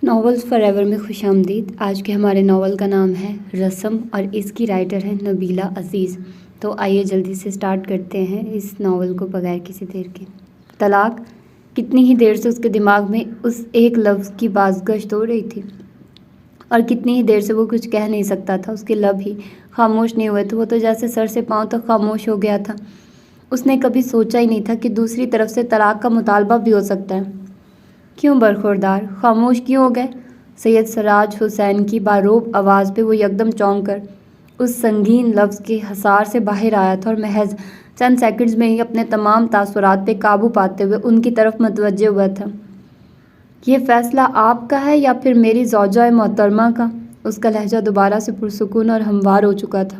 Novels for ever میں خوش آمدید۔ آج کے ہمارے ناول کا نام ہے رسم اور اس کی رائٹر ہے نبیلہ عزیز۔ تو آئیے جلدی سے سٹارٹ کرتے ہیں اس ناول کو بغیر کسی دیر کے۔ طلاق کتنی ہی دیر سے اس کے دماغ میں اس ایک لفظ کی بازگشت ہو رہی تھی، اور کتنی ہی دیر سے وہ کچھ کہہ نہیں سکتا تھا۔ اس کے لب ہی خاموش نہیں ہوئے تھے، وہ تو جیسے سر سے پاؤں تک خاموش ہو گیا تھا۔ اس نے کبھی سوچا ہی نہیں تھا کہ دوسری طرف سے طلاق کا مطالبہ بھی ہو سکتا ہے۔ کیوں برخوردار خاموش کیوں ہو گئے؟ سید سراج حسین کی باروب آواز پہ وہ یکدم چونک کر اس سنگین لفظ کے حصار سے باہر آیا تھا، اور محض چند سیکنڈز میں ہی اپنے تمام تاثرات پہ قابو پاتے ہوئے ان کی طرف متوجہ ہوا تھا۔ یہ فیصلہ آپ کا ہے یا پھر میری زوجہ محترمہ کا؟ اس کا لہجہ دوبارہ سے پرسکون اور ہموار ہو چکا تھا۔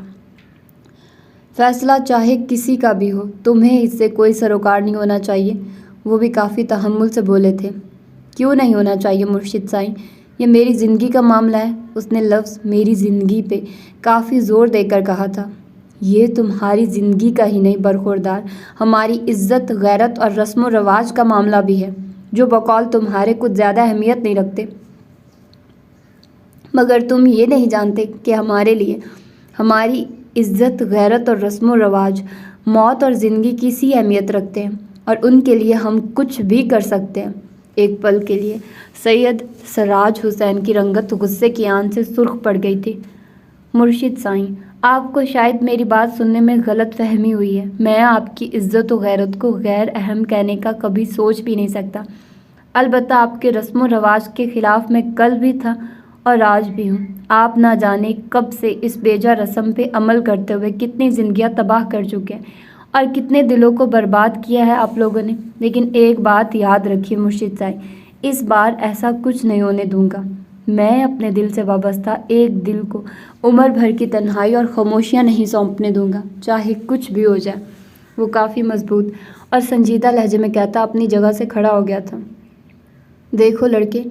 فیصلہ چاہے کسی کا بھی ہو، تمہیں اس سے کوئی سروکار نہیں ہونا چاہیے۔ وہ بھی کافی تحمل سے بولے تھے۔ کیوں نہیں ہونا چاہیے مرشد سائیں؟ یہ میری زندگی کا معاملہ ہے۔ اس نے لفظ میری زندگی پہ کافی زور دے کر کہا تھا۔ یہ تمہاری زندگی کا ہی نہیں برخوردار، ہماری عزت، غیرت اور رسم و رواج کا معاملہ بھی ہے، جو بقول تمہارے کچھ زیادہ اہمیت نہیں رکھتے، مگر تم یہ نہیں جانتے کہ ہمارے لیے ہماری عزت، غیرت اور رسم و رواج موت اور زندگی کی سی اہمیت رکھتے ہیں، اور ان کے لیے ہم کچھ بھی کر سکتے ہیں۔ ایک پل کے لیے سید سراج حسین کی رنگت غصے کی آن سے سرخ پڑ گئی تھی۔ مرشد سائیں، آپ کو شاید میری بات سننے میں غلط فہمی ہوئی ہے۔ میں آپ کی عزت و غیرت کو غیر اہم کہنے کا کبھی سوچ بھی نہیں سکتا۔ البتہ آپ کے رسم و رواج کے خلاف میں کل بھی تھا اور آج بھی ہوں۔ آپ نہ جانے کب سے اس بیجا رسم پہ عمل کرتے ہوئے کتنی زندگیاں تباہ کر چکے ہیں، اور کتنے دلوں کو برباد کیا ہے آپ لوگوں نے۔ لیکن ایک بات یاد رکھیے مرشد سائیں، اس بار ایسا کچھ نہیں ہونے دوں گا۔ میں اپنے دل سے وابستہ ایک دل کو عمر بھر کی تنہائی اور خاموشیاں نہیں سونپنے دوں گا، چاہے کچھ بھی ہو جائے۔ وہ کافی مضبوط اور سنجیدہ لہجے میں کہتا اپنی جگہ سے کھڑا ہو گیا تھا۔ دیکھو لڑکے،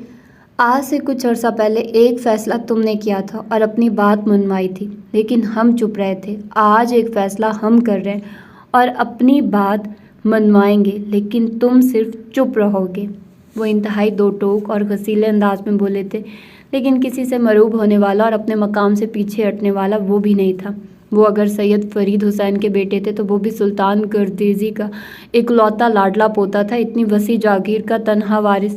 آج سے کچھ عرصہ پہلے ایک فیصلہ تم نے کیا تھا اور اپنی بات منوائی تھی، لیکن ہم چپ رہے تھے۔ آج ایک فیصلہ ہم کر رہے ہیں اور اپنی بات منوائیں گے، لیکن تم صرف چپ رہو گے۔ وہ انتہائی دو ٹوک اور غصیلے انداز میں بولے تھے، لیکن کسی سے مروب ہونے والا اور اپنے مقام سے پیچھے ہٹنے والا وہ بھی نہیں تھا۔ وہ اگر سید فرید حسین کے بیٹے تھے تو وہ بھی سلطان گردیزی کا اکلوتا لاڈلا پوتا تھا، اتنی وسیع جاگیر کا تنہا وارث۔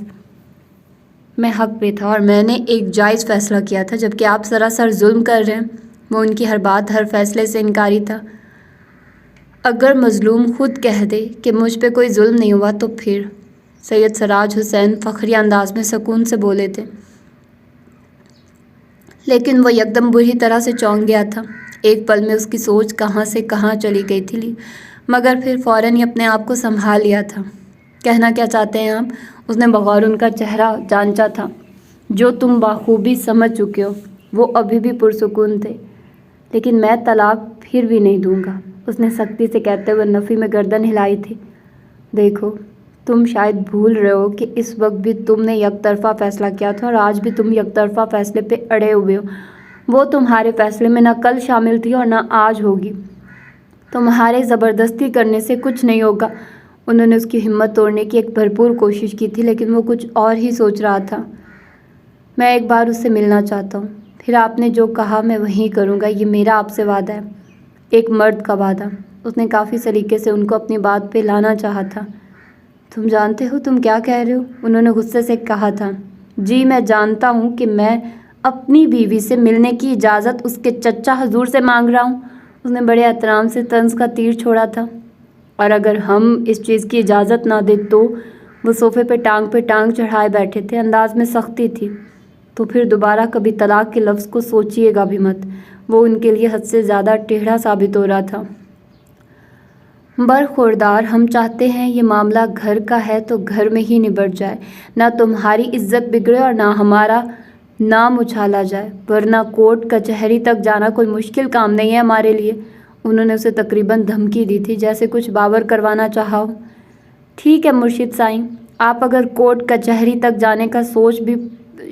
میں حق پہ تھا اور میں نے ایک جائز فیصلہ کیا تھا، جبکہ آپ سراسر ظلم کر رہے ہیں۔ وہ ان کی ہر بات، ہر فیصلے سے انکاری تھا۔ اگر مظلوم خود کہہ دے کہ مجھ پہ کوئی ظلم نہیں ہوا تو پھر؟ سید سراج حسین فخریہ انداز میں سکون سے بولے تھے، لیکن وہ یکدم بری طرح سے چونک گیا تھا۔ ایک پل میں اس کی سوچ کہاں سے کہاں چلی گئی تھی، مگر پھر فوراً ہی اپنے آپ کو سنبھال لیا تھا۔ کہنا کیا چاہتے ہیں آپ؟ اس نے بغور ان کا چہرہ جانچا تھا۔ جو تم بخوبی سمجھ چکے ہو۔ وہ ابھی بھی پرسکون تھے۔ لیکن میں طلاق پھر بھی نہیں دوں گا، اس نے سختی سے کہتے ہوئے نفی میں گردن ہلائی تھی۔ دیکھو، تم شاید بھول رہے ہو کہ اس وقت بھی تم نے یک طرفہ فیصلہ کیا تھا، اور آج بھی تم یک طرفہ فیصلے پہ اڑے ہوئے ہو۔ وہ تمہارے فیصلے میں نہ کل شامل تھی اور نہ آج ہوگی۔ تمہارے زبردستی کرنے سے کچھ نہیں ہوگا۔ انہوں نے اس کی ہمت توڑنے کی ایک بھرپور کوشش کی تھی، لیکن وہ کچھ اور ہی سوچ رہا تھا۔ میں ایک بار اس سے ملنا چاہتا ہوں، پھر آپ نے جو کہا میں وہی کروں گا، یہ میرا آپ سے وعدہ ہے، ایک مرد کا وعدہ۔ اس نے کافی سلیقے سے ان کو اپنی بات پہ لانا چاہا تھا۔ تم جانتے ہو تم کیا کہہ رہے ہو؟ انہوں نے غصے سے کہا تھا۔ جی میں جانتا ہوں کہ میں اپنی بیوی سے ملنے کی اجازت اس کے چچا حضور سے مانگ رہا ہوں۔ اس نے بڑے احترام سے طنز کا تیر چھوڑا تھا۔ اور اگر ہم اس چیز کی اجازت نہ دیں تو؟ وہ صوفے پہ ٹانگ چڑھائے بیٹھے تھے، انداز میں سختی تھی۔ تو پھر دوبارہ کبھی طلاق کے لفظ کو سوچیے گا بھی مت۔ وہ ان کے لیے حد سے زیادہ ٹیڑھا ثابت ہو رہا تھا۔ برخوردار، ہم چاہتے ہیں یہ معاملہ گھر کا ہے تو گھر میں ہی نبٹ جائے، نہ تمہاری عزت بگڑے اور نہ ہمارا نام اچھالا جائے، ورنہ کورٹ کچہری تک جانا کوئی مشکل کام نہیں ہے ہمارے لیے۔ انہوں نے اسے تقریباً دھمکی دی تھی، جیسے کچھ باور کروانا چاہا ہو۔ ٹھیک ہے مرشد سائیں، آپ اگر کورٹ کچہری تک جانے کا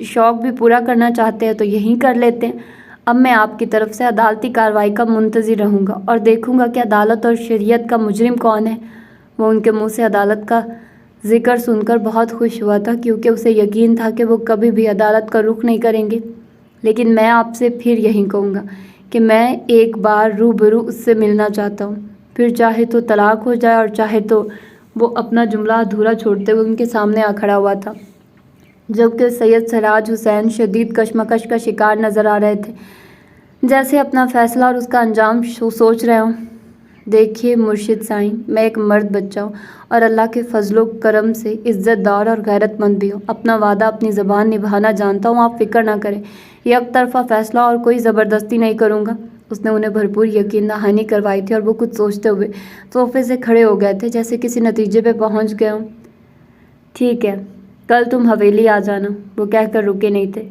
شوق بھی پورا کرنا چاہتے ہیں تو یہیں کر لیتے ہیں۔ اب میں آپ کی طرف سے عدالتی کارروائی کا منتظر رہوں گا اور دیکھوں گا کہ عدالت اور شریعت کا مجرم کون ہے۔ وہ ان کے منہ سے عدالت کا ذکر سن کر بہت خوش ہوا تھا کیونکہ اسے یقین تھا کہ وہ کبھی بھی عدالت کا رخ نہیں کریں گے۔ لیکن میں آپ سے پھر یہی کہوں گا کہ میں ایک بار روبرو اس سے ملنا چاہتا ہوں، پھر چاہے تو طلاق ہو جائے اور چاہے تو۔ وہ اپنا جملہ ادھورا چھوڑتے ہوئے ان کے سامنے آ کھڑا ہوا تھا، جبکہ سید سراج حسین شدید کشمکش کا شکار نظر آ رہے تھے، جیسے اپنا فیصلہ اور اس کا انجام سوچ رہے ہوں۔ دیکھیے مرشد سائیں، میں ایک مرد بچہ ہوں اور اللہ کے فضل و کرم سے عزت دار اور غیرت مند بھی ہوں۔ اپنا وعدہ اپنی زبان نبھانا جانتا ہوں، آپ فکر نہ کریں۔ یک طرفہ فیصلہ اور کوئی زبردستی نہیں کروں گا۔ اس نے انہیں بھرپور یقین دہانی کروائی تھی اور وہ کچھ سوچتے ہوئے صوفے سے کھڑے ہو گئے تھے، جیسے کسی نتیجے پہ پہنچ گئے ہوں۔ ٹھیک ہے، کل تم حویلی آ جانا، وہ کہہ کر رکے نہیں تھے،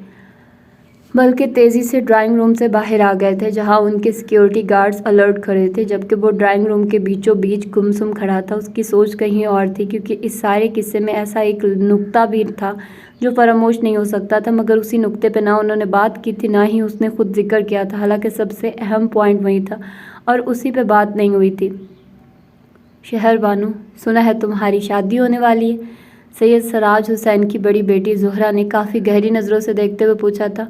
بلکہ تیزی سے ڈرائنگ روم سے باہر آ گئے تھے، جہاں ان کے سیکیورٹی گارڈز الرٹ کھڑے تھے، جبکہ وہ ڈرائنگ روم کے بیچوں بیچ گمسم کھڑا تھا۔ اس کی سوچ کہیں اور تھی، کیونکہ اس سارے قصے میں ایسا ایک نکتہ بھی تھا جو فراموش نہیں ہو سکتا تھا، مگر اسی نکتے پہ نہ انہوں نے بات کی تھی، نہ ہی اس نے خود ذکر کیا تھا، حالانکہ سب سے اہم پوائنٹ وہی تھا اور اسی پہ بات نہیں ہوئی تھی۔ شہر بانو، سنا ہے تمہاری شادی ہونے والی ہے؟ سید سراج حسین کی بڑی بیٹی زہرا نے کافی گہری نظروں سے دیکھتے ہوئے پوچھا تھا۔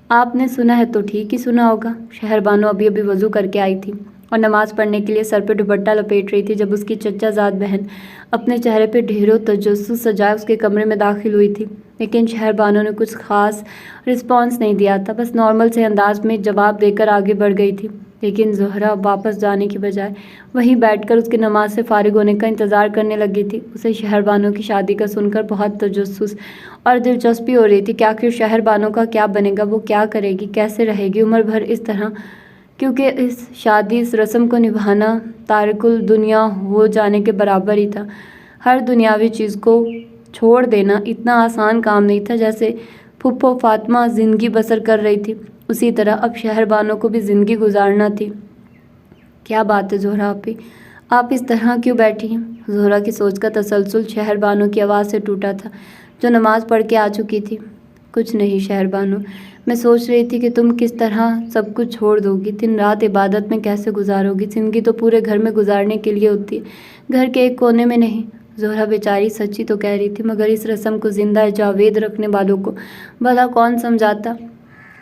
آپ نے سنا ہے تو ٹھیک ہی سنا ہوگا۔ شہر بانو ابھی وضو کر کے آئی تھی اور نماز پڑھنے کے لیے سر پہ دوپٹہ لپیٹ رہی تھی، جب اس کی چچا زاد بہن اپنے چہرے پہ ڈھیروں تجسس سجائے اس کے کمرے میں داخل ہوئی تھی۔ لیکن شہر بانو نے کچھ خاص رسپانس نہیں دیا تھا، بس نارمل سے انداز میں جواب دے کر آگے بڑھ گئی تھی۔ لیکن زہرا واپس جانے کی بجائے وہیں بیٹھ کر اس کی نماز سے فارغ ہونے کا انتظار کرنے لگی تھی۔ اسے شہر بانو کی شادی کا سن کر بہت تجسس اور دلچسپی ہو رہی تھی کہ آخر شہر بانو کا کیا بنے گا، وہ کیا کرے گی، کیسے رہے گی عمر بھر اس طرح، کیونکہ اس رسم کو نبھانا تارک الدنیا ہو جانے کے برابر ہی تھا۔ ہر دنیاوی چیز کو چھوڑ دینا اتنا آسان کام نہیں تھا، جیسے پھپھو فاطمہ زندگی بسر کر رہی تھی، اسی طرح اب شہر بانو کو بھی زندگی گزارنا تھی۔ کیا بات ہے زہرا آپی، آپ اس طرح کیوں بیٹھی ہیں؟ زہرا کی سوچ کا تسلسل شہر بانو کی آواز سے ٹوٹا تھا، جو نماز پڑھ کے آ چکی تھی۔ کچھ نہیں شہر بانو، میں سوچ رہی تھی کہ تم کس طرح سب کچھ چھوڑ دو گی، دن رات عبادت میں کیسے گزارو گی۔ زندگی تو پورے گھر میں گزارنے کے لیے ہوتی ہے، گھر کے ایک کونے میں نہیں۔ زہرا بیچاری سچی تو کہہ رہی تھی، مگر اس رسم کو زندہ جاوید رکھنے والوں کو بھلا کون سمجھاتا؟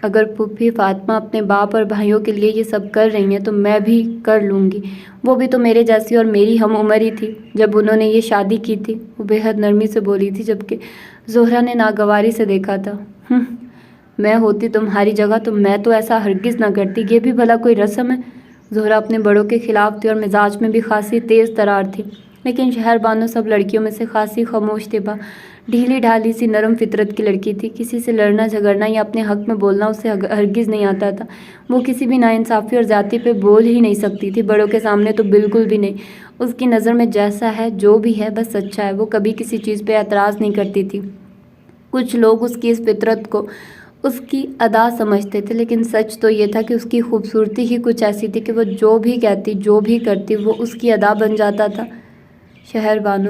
اگر پھوپھی فاطمہ اپنے باپ اور بھائیوں کے لیے یہ سب کر رہی ہیں تو میں بھی کر لوں گی، وہ بھی تو میرے جیسی اور میری ہم عمر ہی تھی جب انہوں نے یہ شادی کی تھی، وہ بے حد نرمی سے بولی تھی، جبکہ زہرا نے ناگواری سے دیکھا تھا۔ میں ہوتی تمہاری جگہ تو میں تو ایسا ہرگز نہ کرتی، یہ بھی بھلا کوئی رسم ہے؟ زہرا اپنے بڑوں کے خلاف تھی اور مزاج میں بھی خاصی تیز ترار تھی، لیکن شہر بانو سب لڑکیوں میں سے خاصی خاموش طبع، ڈھیلی ڈھالی سی نرم فطرت کی لڑکی تھی۔ کسی سے لڑنا جھگڑنا یا اپنے حق میں بولنا اسے ہرگز نہیں آتا تھا۔ وہ کسی بھی ناانصافی اور زیادتی پہ بول ہی نہیں سکتی تھی، بڑوں کے سامنے تو بالکل بھی نہیں۔ اس کی نظر میں جیسا ہے جو بھی ہے بس اچھا ہے، وہ کبھی کسی چیز پہ اعتراض نہیں کرتی تھی۔ کچھ لوگ اس کی اس فطرت کو اس کی ادا سمجھتے تھے، لیکن سچ تو یہ تھا کہ اس کی خوبصورتی ہی کچھ ایسی تھی کہ وہ جو بھی کہتی، جو بھی کرتی، وہ اس کی ادا بن جاتا تھا۔ شہر بانو،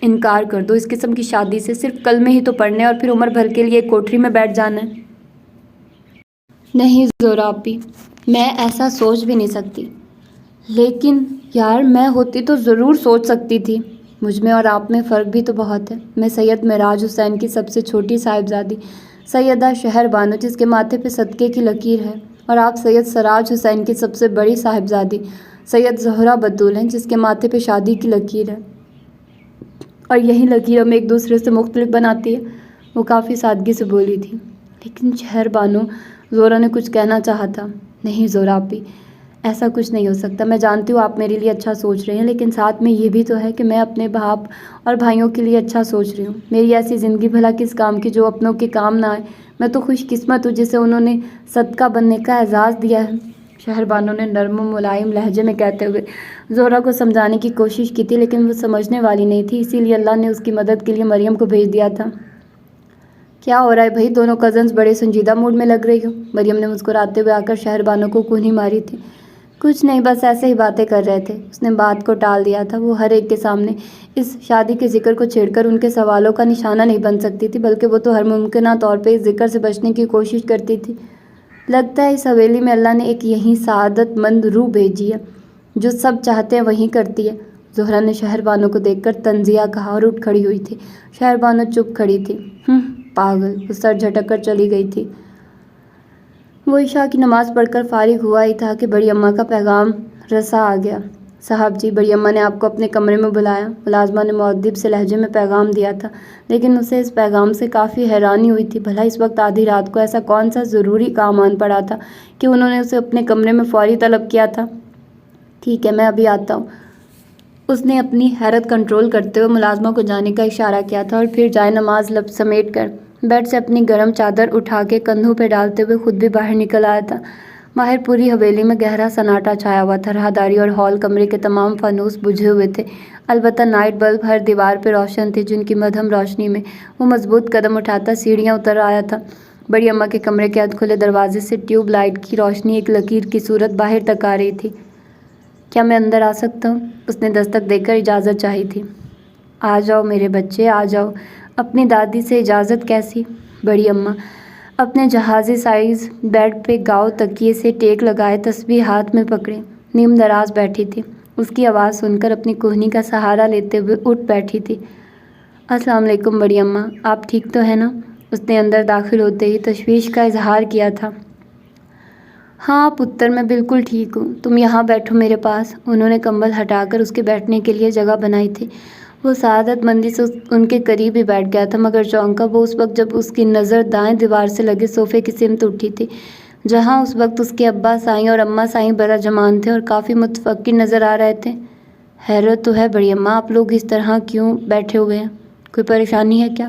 انکار کر دو اس قسم کی شادی سے، صرف کلمے ہی تو پڑھنے اور پھر عمر بھر کے لیے ایک کوٹری میں بیٹھ جانا ہے۔ نہیں زہرا آپی، میں ایسا سوچ بھی نہیں سکتی۔ لیکن یار میں ہوتی تو ضرور سوچ سکتی تھی۔ مجھ میں اور آپ میں فرق بھی تو بہت ہے۔ میں سید معراج حسین کی سب سے چھوٹی صاحبزادی سیدہ شہر بانو، جس کے ماتھے پہ صدقے کی لکیر ہے، اور آپ سید سراج حسین کی سب سے بڑی صاحبزادی سید زہرا بتول ہیں، جس کے ماتھے پہ شادی کی لکیر ہے، اور یہی لکیر ہمیں ایک دوسرے سے مختلف بناتی ہے۔ وہ کافی سادگی سے بولی تھی۔ لیکن شہر بانو، زہرا نے کچھ کہنا چاہا تھا۔ نہیں زہرا آپی، ایسا کچھ نہیں ہو سکتا۔ میں جانتی ہوں آپ میرے لیے اچھا سوچ رہے ہیں، لیکن ساتھ میں یہ بھی تو ہے کہ میں اپنے باپ اور بھائیوں کے لیے اچھا سوچ رہی ہوں۔ میری ایسی زندگی بھلا کس کام کی جو اپنوں کے کام نہ آئے؟ میں تو خوش قسمت ہوں جسے انہوں نے صدقہ بننے کا اعزاز دیا ہے، شہر بانو نے نرم و ملائم لہجے میں کہتے ہوئے زہرا کو سمجھانے کی کوشش کی تھی، لیکن وہ سمجھنے والی نہیں تھی، اسی لیے اللہ نے اس کی مدد کے لیے مریم کو بھیج دیا تھا۔ کیا ہو رہا ہے بھائی؟ دونوں کزنز بڑے سنجیدہ موڈ میں لگ رہی ہو۔ مریم نے مسکراتے ہوئے آ کر شہر بانو کو کونھی ماری تھی۔ کچھ نہیں، بس ایسے ہی باتیں کر رہے تھے۔ اس نے بات کو ٹال دیا تھا۔ وہ ہر ایک کے سامنے اس شادی کے ذکر کو چھیڑ کر ان کے سوالوں کا نشانہ نہیں بن سکتی تھی، بلکہ وہ تو ہر ممکنہ طور پہ اس ذکر سے بچنے کی کوشش کرتی تھی۔ لگتا ہے اس حویلی میں اللہ نے ایک یہی سعادت مند روح بھیجی ہے جو سب چاہتے ہیں وہی کرتی ہے۔ زہرا نے شہر بانو کو دیکھ کر تنزیہ کہا اور اٹھ کھڑی ہوئی تھی۔ شہر بانو چپ کھڑی تھی۔ پاگل، وہ سر جھٹک کر چلی گئی تھی۔ وہ عشاء کی نماز پڑھ کر فارغ ہوا ہی تھا کہ بڑی اماں کا پیغام رسا آ گیا۔ صاحب جی، بڑی اماں نے آپ کو اپنے کمرے میں بلایا۔ ملازمہ نے مؤدب سے لہجے میں پیغام دیا تھا، لیکن اسے اس پیغام سے کافی حیرانی ہوئی تھی۔ بھلا اس وقت آدھی رات کو ایسا کون سا ضروری کام آن پڑا تھا کہ انہوں نے اسے اپنے کمرے میں فوری طلب کیا تھا؟ ٹھیک ہے، میں ابھی آتا ہوں۔ اس نے اپنی حیرت کنٹرول کرتے ہوئے ملازمہ کو جانے کا اشارہ کیا تھا اور پھر جائے نماز لب سمیٹ کر بیڈ سے اپنی گرم چادر اٹھا کے کندھوں پہ ڈالتے ہوئے خود بھی باہر نکل آیا تھا۔ باہر پوری حویلی میں گہرا سناٹا چھایا ہوا تھا۔ راہداری اور ہال کمرے کے تمام فانوس بجھے ہوئے تھے، البتہ نائٹ بلب ہر دیوار پہ روشن تھے، جن کی مدھم روشنی میں وہ مضبوط قدم اٹھاتا سیڑھیاں اتر آیا تھا۔ بڑی اماں کے کمرے کے ادھ کھلے دروازے سے ٹیوب لائٹ کی روشنی ایک لکیر کی صورت باہر تک آ رہی تھی۔ کیا میں اندر آ سکتا ہوں؟ اس نے دستک دے کر اجازت چاہی تھی۔ آ جاؤ میرے بچے، آ جاؤ۔ اپنی دادی سے اجازت کیسی؟ بڑی اماں اپنے جہازی سائز بیڈ پہ گاؤ تکیے سے ٹیک لگائے تسبیح ہاتھ میں پکڑے نیم دراز بیٹھی تھی۔ اس کی آواز سن کر اپنی کوہنی کا سہارا لیتے ہوئے اٹھ بیٹھی تھی۔ السلام علیکم بڑی اماں، آپ ٹھیک تو ہیں نا؟ اس نے اندر داخل ہوتے ہی تشویش کا اظہار کیا تھا۔ ہاں پتر، میں بالکل ٹھیک ہوں، تم یہاں بیٹھو میرے پاس۔ انہوں نے کمبل ہٹا کر اس کے بیٹھنے کے لیے جگہ بنائی تھی۔ وہ سعادت مندی سے ان کے قریب ہی بیٹھ گیا تھا، مگر چونکا وہ اس وقت جب اس کی نظر دائیں دیوار سے لگے صوفے کی سمت اٹھی تھی، جہاں اس وقت اس کے ابا سائیں اور اماں سائیں براجمان تھے اور کافی متفکر نظر آ رہے تھے۔ حیرت تو ہے بڑی اماں، آپ لوگ اس طرح کیوں بیٹھے ہوئے ہیں؟ کوئی پریشانی ہے کیا؟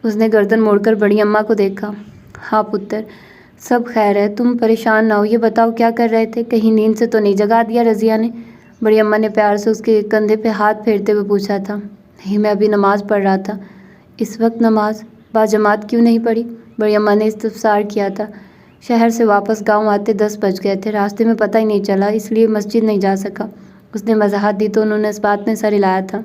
اس نے گردن موڑ کر بڑی اماں کو دیکھا۔ ہاں پتر، سب خیر ہے، تم پریشان نہ ہو۔ یہ بتاؤ کیا کر رہے تھے؟ کہیں نیند سے تو نہیں جگا دیا رضیہ نے؟ بڑی اماں نے پیار سے اس کے کندھے پہ ہاتھ پھیرتے ہوئے پوچھا تھا۔ نہیں، میں ابھی نماز پڑھ رہا تھا۔ اس وقت نماز؟ باجماعت کیوں نہیں پڑھی؟ بڑی اماں نے استفسار کیا تھا۔ شہر سے واپس گاؤں آتے 10 بج گئے تھے، راستے میں پتہ ہی نہیں چلا، اس لیے مسجد نہیں جا سکا۔ اس نے وضاحت دی تو انہوں نے اس بات میں سر ہلایا تھا۔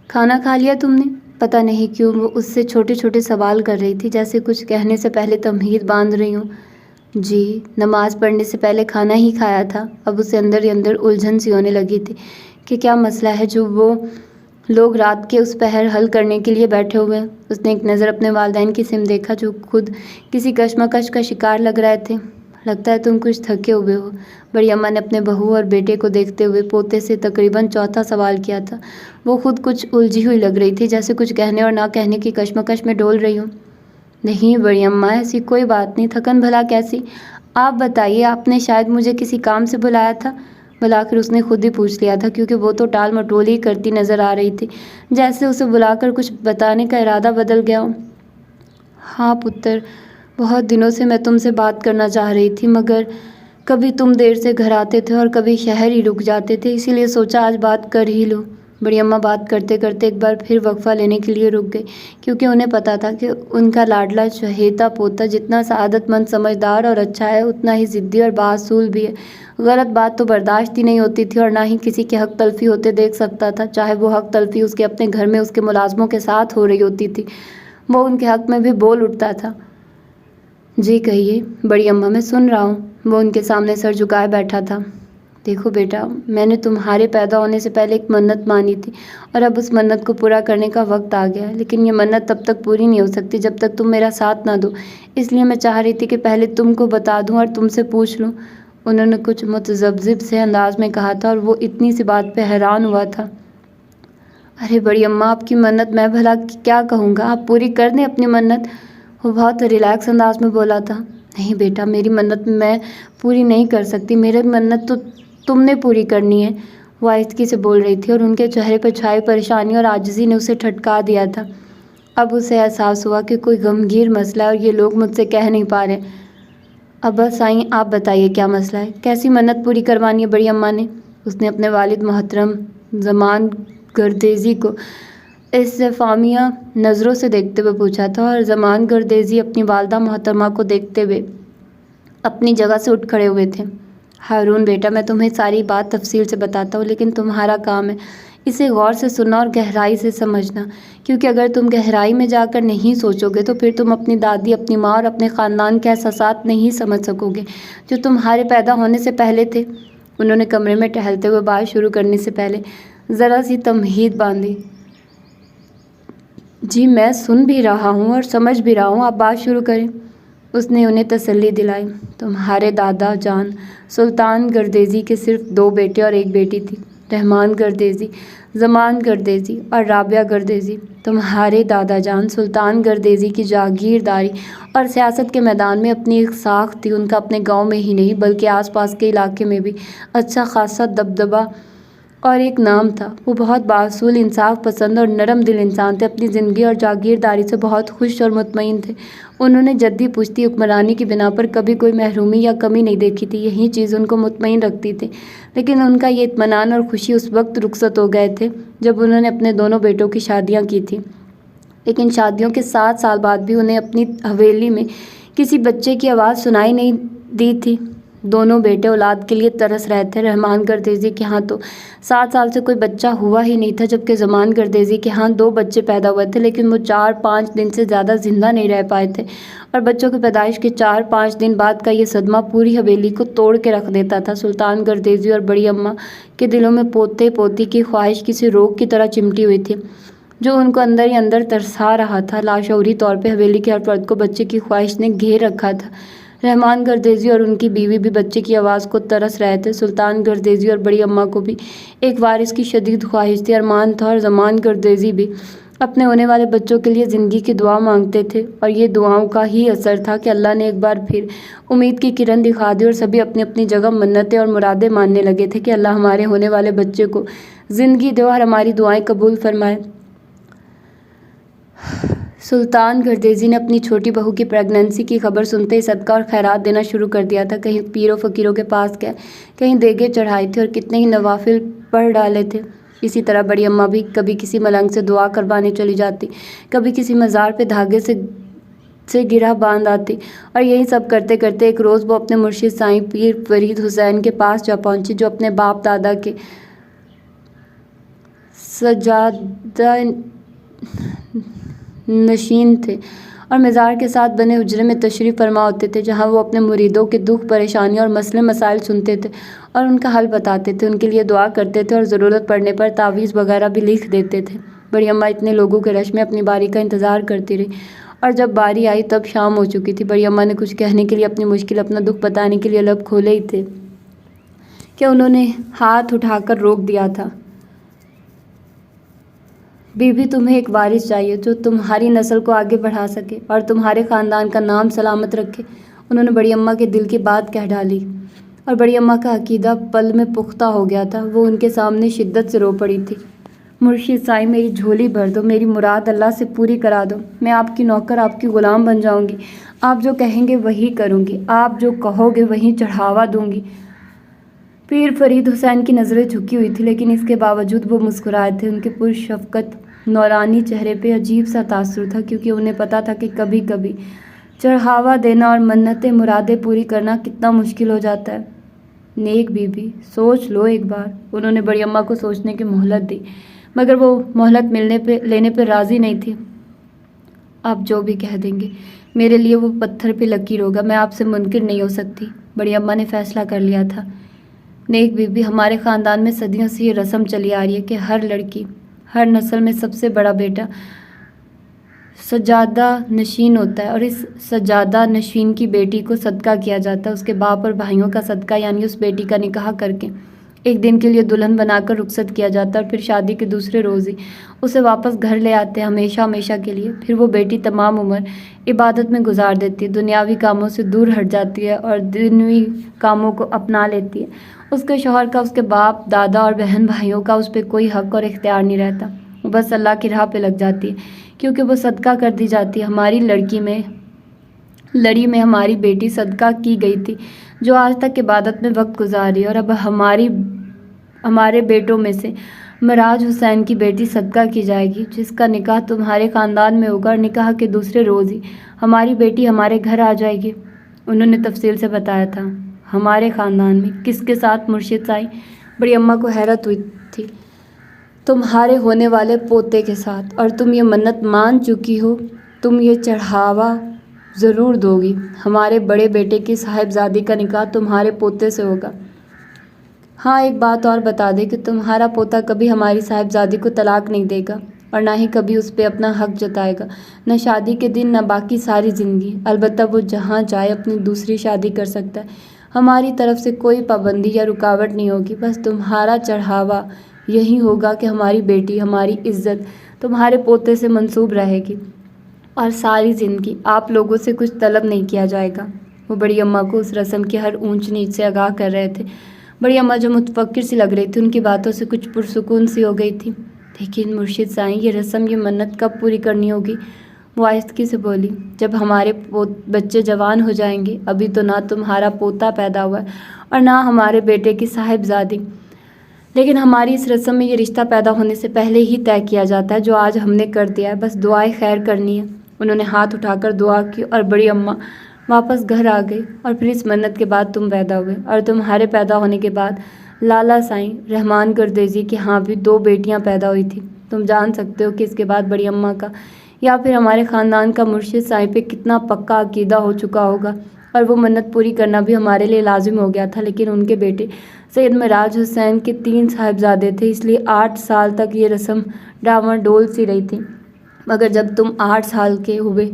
کھانا کھا لیا تم نے؟ پتہ نہیں کیوں وہ اس سے چھوٹے چھوٹے سوال کر رہی تھی، جیسے کچھ کہنے سے پہلے تمہید باندھ رہی ہوں۔ جی، نماز پڑھنے سے پہلے کھانا ہی کھایا تھا۔ اب اسے اندر ہی اندر الجھن سی ہونے لگی تھی کہ کیا مسئلہ ہے جو وہ لوگ رات کے اس پہر حل کرنے کے لیے بیٹھے ہوئے ہیں۔ اس نے ایک نظر اپنے والدین کی سمت دیکھا جو خود کسی کشمکش کا شکار لگ رہے تھے۔ لگتا ہے تم کچھ تھکے ہوئے ہو، بڑی اماں نے اپنے بہو اور بیٹے کو دیکھتے ہوئے پوتے سے تقریباً چوتھا سوال کیا تھا۔ وہ خود کچھ الجھی ہوئی لگ رہی تھی، جیسے کچھ کہنے اور نہ کہنے کی کشمکش میں ڈول رہی ہوں۔ نہیں بڑی اماں، ایسی کوئی بات نہیں، تھکن بھلا کیسی؟ آپ بتائیے، آپ نے شاید مجھے کسی کام سے بلایا تھا؟ بلا کر اس نے خود ہی پوچھ لیا تھا، کیونکہ وہ تو ٹال مٹول ہی کرتی نظر آ رہی تھی، جیسے اسے بلا کر کچھ بتانے کا ارادہ بدل گیا ہو۔ ہاں پتر، بہت دنوں سے میں تم سے بات کرنا چاہ رہی تھی، مگر کبھی تم دیر سے گھر آتے تھے اور کبھی شہر ہی رک جاتے تھے، اسی لیے سوچا آج بات کر ہی لوں۔ بڑی اماں بات کرتے کرتے ایک بار پھر وقفہ لینے کے لیے رک گئی، کیونکہ انہیں پتہ تھا کہ ان کا لاڈلا چہیتا پوتا جتنا سعادت مند، سمجھدار اور اچھا ہے، اتنا ہی ضدی اور بااصول بھی ہے۔ غلط بات تو برداشت ہی نہیں ہوتی تھی اور نہ ہی کسی کے حق تلفی ہوتے دیکھ سکتا تھا، چاہے وہ حق تلفی اس کے اپنے گھر میں اس کے ملازموں کے ساتھ ہو رہی ہوتی تھی، وہ ان کے حق میں بھی بول اٹھتا تھا۔ جی کہیے بڑی اماں، میں سن رہا ہوں۔ وہ ان کے سامنے سر جھکائے بیٹھا تھا۔ دیکھو بیٹا، میں نے تمہارے پیدا ہونے سے پہلے ایک منت مانی تھی اور اب اس منت کو پورا کرنے کا وقت آ گیا ہے، لیکن یہ منت تب تک پوری نہیں ہو سکتی جب تک تم میرا ساتھ نہ دو، اس لیے میں چاہ رہی تھی کہ پہلے تم کو بتا دوں اور تم سے پوچھ لوں۔ انہوں نے کچھ متذبذب سے انداز میں کہا تھا اور وہ اتنی سی بات پہ حیران ہوا تھا۔ ارے بڑی اماں، آپ کی منت میں بھلا کیا کہوں گا، آپ پوری کر دیں اپنی منت۔ وہ بہت ریلیکس انداز میں بولا تھا۔ نہیں بیٹا، میری منت میں پوری نہیں کر سکتی، میری منت تو تم نے پوری کرنی ہے، وہ آہستگی سے بول رہی تھی اور ان کے چہرے پر چھائی پریشانی اور عاجزی نے اسے ٹھٹکا دیا تھا۔ اب اسے احساس ہوا کہ کوئی غمگیر مسئلہ ہے اور یہ لوگ مجھ سے کہہ نہیں پا رہے۔ ابا سائیں، آپ بتائیے کیا مسئلہ ہے، کیسی منت پوری کروانی ہے بڑی اماں نے؟ اس نے اپنے والد محترم زمان گردیزی کو استفہامیہ نظروں سے دیکھتے ہوئے پوچھا تھا، اور زمان گردیزی اپنی والدہ محترمہ کو دیکھتے ہوئے اپنی جگہ سے اٹھ کھڑے ہوئے تھے۔ ہارون بیٹا، میں تمہیں ساری بات تفصیل سے بتاتا ہوں، لیکن تمہارا کام ہے اسے غور سے سننا اور گہرائی سے سمجھنا، کیونکہ اگر تم گہرائی میں جا کر نہیں سوچو گے تو پھر تم اپنی دادی، اپنی ماں اور اپنے خاندان کے احساسات نہیں سمجھ سکو گے جو تمہارے پیدا ہونے سے پہلے تھے۔ انہوں نے کمرے میں ٹہلتے ہوئے بات شروع کرنے سے پہلے ذرا سی تمہید باندھی۔ جی میں سن بھی رہا ہوں اور سمجھ بھی رہا ہوں، آپ بات شروع کریں۔ اس نے انہیں تسلی دلائی۔ تمہارے دادا جان سلطان گردیزی کے صرف 2 بیٹے اور 1 بیٹی تھی، رحمان گردیزی، زمان گردیزی اور رابعہ گردیزی۔ تمہارے دادا جان سلطان گردیزی کی جاگیرداری اور سیاست کے میدان میں اپنی ایک ساکھ تھی۔ ان کا اپنے گاؤں میں ہی نہیں بلکہ آس پاس کے علاقے میں بھی اچھا خاصا دبدبہ اور ایک نام تھا۔ وہ بہت بااصول، انصاف پسند اور نرم دل انسان تھے۔ اپنی زندگی اور جاگیرداری سے بہت خوش اور مطمئن تھے۔ انہوں نے جدی پشتی حکمرانی کی بنا پر کبھی کوئی محرومی یا کمی نہیں دیکھی تھی۔ یہی چیز ان کو مطمئن رکھتی تھی۔ لیکن ان کا یہ اطمینان اور خوشی اس وقت رخصت ہو گئے تھے جب انہوں نے اپنے دونوں بیٹوں کی شادیاں کی تھیں۔ لیکن شادیوں کے 7 سال بعد بھی انہیں اپنی حویلی میں کسی بچے کی آواز سنائی نہیں دی تھی۔ دونوں بیٹے اولاد کے لیے ترس رہے تھے۔ رحمان گردیزی کے ہاں تو 7 سال سے کوئی بچہ ہوا ہی نہیں تھا، جبکہ زمان گردیزی کے ہاں 2 بچے پیدا ہوئے تھے، لیکن وہ 4-5 دن سے زیادہ زندہ نہیں رہ پائے تھے، اور بچوں کی پیدائش کے 4-5 دن بعد کا یہ صدمہ پوری حویلی کو توڑ کے رکھ دیتا تھا۔ سلطان گردیزی اور بڑی اماں کے دلوں میں پوتے پوتی کی خواہش کسی روگ کی طرح چمٹی ہوئی تھی جو ان کو اندر ہی اندر ترسا رہا تھا۔ لاشعوری طور پہ حویلی کے ہر فرد کو بچے کی خواہش نے گھیر رکھا تھا۔ رحمان گردیزی اور ان کی بیوی بھی بچے کی آواز کو ترس رہے تھے۔ سلطان گردیزی اور بڑی اماں کو بھی ایک وارث کی شدید خواہش تھی، ارمان تھا، اور زمان گردیزی بھی اپنے ہونے والے بچوں کے لیے زندگی کی دعا مانگتے تھے، اور یہ دعاؤں کا ہی اثر تھا کہ اللہ نے ایک بار پھر امید کی کرن دکھا دی اور سبھی اپنی اپنی جگہ منتیں اور مرادیں ماننے لگے تھے کہ اللہ ہمارے ہونے والے بچے کو زندگی دے اور ہماری دعائیں قبول فرمائے۔ سلطان گردیزی نے اپنی چھوٹی بہو کی پریگننسی کی خبر سنتے ہی صدقہ اور خیرات دینا شروع کر دیا تھا۔ کہیں پیر و فقیروں کے پاس گئے، کہیں دیگیں چڑھائی تھی اور کتنے ہی نوافل پڑھ ڈالے تھے۔ اسی طرح بڑی اماں بھی کبھی کسی ملنگ سے دعا کروانے چلی جاتی، کبھی کسی مزار پہ دھاگے سے گرہ باندھ آتی، اور یہی سب کرتے کرتے ایک روز وہ اپنے مرشد سائیں پیر فرید حسین کے پاس جا پہنچی، جو اپنے باپ دادا کے سجادہ نشین تھے اور مزار کے ساتھ بنے حجرے میں تشریف فرما ہوتے تھے، جہاں وہ اپنے مریدوں کے دکھ پریشانیوں اور مسئلے مسائل سنتے تھے اور ان کا حل بتاتے تھے، ان کے لیے دعا کرتے تھے اور ضرورت پڑنے پر تعویذ وغیرہ بھی لکھ دیتے تھے۔ بڑی اماں اتنے لوگوں کے رش میں اپنی باری کا انتظار کرتی رہی، اور جب باری آئی تب شام ہو چکی تھی۔ بڑی اماں نے کچھ کہنے کے لیے، اپنی مشکل، اپنا دکھ بتانے کے لیے لب کھولے ہی تھے کہ انہوں نے ہاتھ اٹھا کر روک دیا تھا۔ بی بی، تمہیں ایک وارث چاہیے جو تمہاری نسل کو آگے بڑھا سکے اور تمہارے خاندان کا نام سلامت رکھے۔ انہوں نے بڑی اماں کے دل کی بات کہہ ڈالی، اور بڑی اماں کا عقیدہ پل میں پختہ ہو گیا تھا۔ وہ ان کے سامنے شدت سے رو پڑی تھی۔ مرشد سائیں، میری جھولی بھر دو، میری مراد اللہ سے پوری کرا دو۔ میں آپ کی نوکر، آپ کی غلام بن جاؤں گی۔ آپ جو کہیں گے وہی کروں گی، آپ جو کہو گے وہی چڑھاوا دوں گی۔ پیر فرید حسین کی نظریں جھکی ہوئی تھیں، لیکن اس کے باوجود وہ مسکرائے تھے۔ ان کے پرشفقت نورانی چہرے پہ عجیب سا تاثر تھا، کیونکہ انہیں پتہ تھا کہ کبھی کبھی چڑھاوا دینا اور منتیں مرادیں پوری کرنا کتنا مشکل ہو جاتا ہے۔ نیک بی بی، سوچ لو ایک بار۔ انہوں نے بڑی اماں کو سوچنے کی مہلت دی، مگر وہ مہلت لینے پہ راضی نہیں تھی۔ آپ جو بھی کہہ دیں گے، میرے لیے وہ پتھر پہ لکیر ہوگا، میں آپ سے منکر نہیں ہو سکتی۔ بڑی اماں نے فیصلہ کر لیا تھا۔ نیک بی بی، ہمارے خاندان میں صدیوں سے یہ رسم چلی آ رہی ہے کہ ہر لڑکی، ہر نسل میں سب سے بڑا بیٹا سجادہ نشین ہوتا ہے، اور اس سجادہ نشین کی بیٹی کو صدقہ کیا جاتا ہے، اس کے باپ اور بھائیوں کا صدقہ، یعنی اس بیٹی کا نکاح کر کے ایک دن کے لیے دلہن بنا کر رخصت کیا جاتا ہے، اور پھر شادی کے دوسرے روز ہی اسے واپس گھر لے آتے ہیں، ہمیشہ ہمیشہ کے لیے۔ پھر وہ بیٹی تمام عمر عبادت میں گزار دیتی ہے، دنیاوی کاموں سے دور ہٹ جاتی ہے اور دینوی کاموں کو اپنا لیتی ہے۔ اس کے شوہر کا، اس کے باپ دادا اور بہن بھائیوں کا اس پہ کوئی حق اور اختیار نہیں رہتا، وہ بس اللہ کی راہ پہ لگ جاتی ہے، کیونکہ وہ صدقہ کر دی جاتی ہے۔ ہماری لڑی میں ہماری بیٹی صدقہ کی گئی تھی، جو آج تک عبادت میں وقت گزار رہی ہے، اور اب ہمارے بیٹوں میں سے مراج حسین کی بیٹی صدقہ کی جائے گی، جس کا نکاح تمہارے خاندان میں ہوگا، اور نکاح کے دوسرے روز ہی ہماری بیٹی ہمارے گھر آ جائے گی۔ انہوں نے تفصیل سے بتایا تھا۔ ہمارے خاندان میں کس کے ساتھ؟ مرشد سائیں، بڑی اماں کو حیرت ہوئی تھی۔ تمہارے ہونے والے پوتے کے ساتھ، اور تم یہ منت مان چکی ہو، تم یہ چڑھاوا ضرور دو گی۔ ہمارے بڑے بیٹے کی صاحبزادی کا نکاح تمہارے پوتے سے ہوگا۔ ہاں، ایک بات اور بتا دے کہ تمہارا پوتا کبھی ہماری صاحبزادی کو طلاق نہیں دے گا، اور نہ ہی کبھی اس پہ اپنا حق جتائے گا، نہ شادی کے دن نہ باقی ساری زندگی۔ البتہ وہ جہاں چاہے اپنی دوسری شادی کر سکتا ہے، ہماری طرف سے کوئی پابندی یا رکاوٹ نہیں ہوگی۔ بس تمہارا چڑھاوا یہی ہوگا کہ ہماری بیٹی، ہماری عزت تمہارے پوتے سے منسوب رہے گی، اور ساری زندگی آپ لوگوں سے کچھ طلب نہیں کیا جائے گا۔ وہ بڑی اماں کو اس رسم کی ہر اونچ نیچ سے آگاہ کر رہے تھے۔ بڑی اماں جو متفکر سی لگ رہی تھی، ان کی باتوں سے کچھ پرسکون سی ہو گئی تھی۔ لیکن مرشد سائیں، یہ رسم، یہ منت کب پوری کرنی ہوگی؟ وہ آہستگی سے بولی، جب ہمارے بچے جوان ہو جائیں گے۔ ابھی تو نہ تمہارا پوتا پیدا ہوا ہے اور نہ ہمارے بیٹے کی صاحبزادی، لیکن ہماری اس رسم میں یہ رشتہ پیدا ہونے سے پہلے ہی طے کیا جاتا ہے، جو آج ہم نے کر دیا ہے۔ بس دعائے خیر کرنی ہے۔ انہوں نے ہاتھ اٹھا کر دعا کی، اور بڑی اماں واپس گھر آ گئی۔ اور پھر اس منت کے بعد تم پیدا ہوئے، اور تمہارے پیدا ہونے کے بعد لالا سائیں رحمان گردیزی کی ہاں بھی 2 بیٹیاں پیدا ہوئی تھیں۔ تم جان سکتے ہو کہ اس کے بعد بڑی اماں کا یا پھر ہمارے خاندان کا مرشد سائیں پہ کتنا پکا عقیدہ ہو چکا ہوگا، اور وہ منت پوری کرنا بھی ہمارے لیے لازم ہو گیا تھا۔ لیکن ان کے بیٹے سید معراج حسین کے 3 صاحبزادے تھے، اس لیے 8 سال تک یہ رسم ڈاواڈول سی رہی تھی۔ مگر جب تم 8 سال کے ہوئے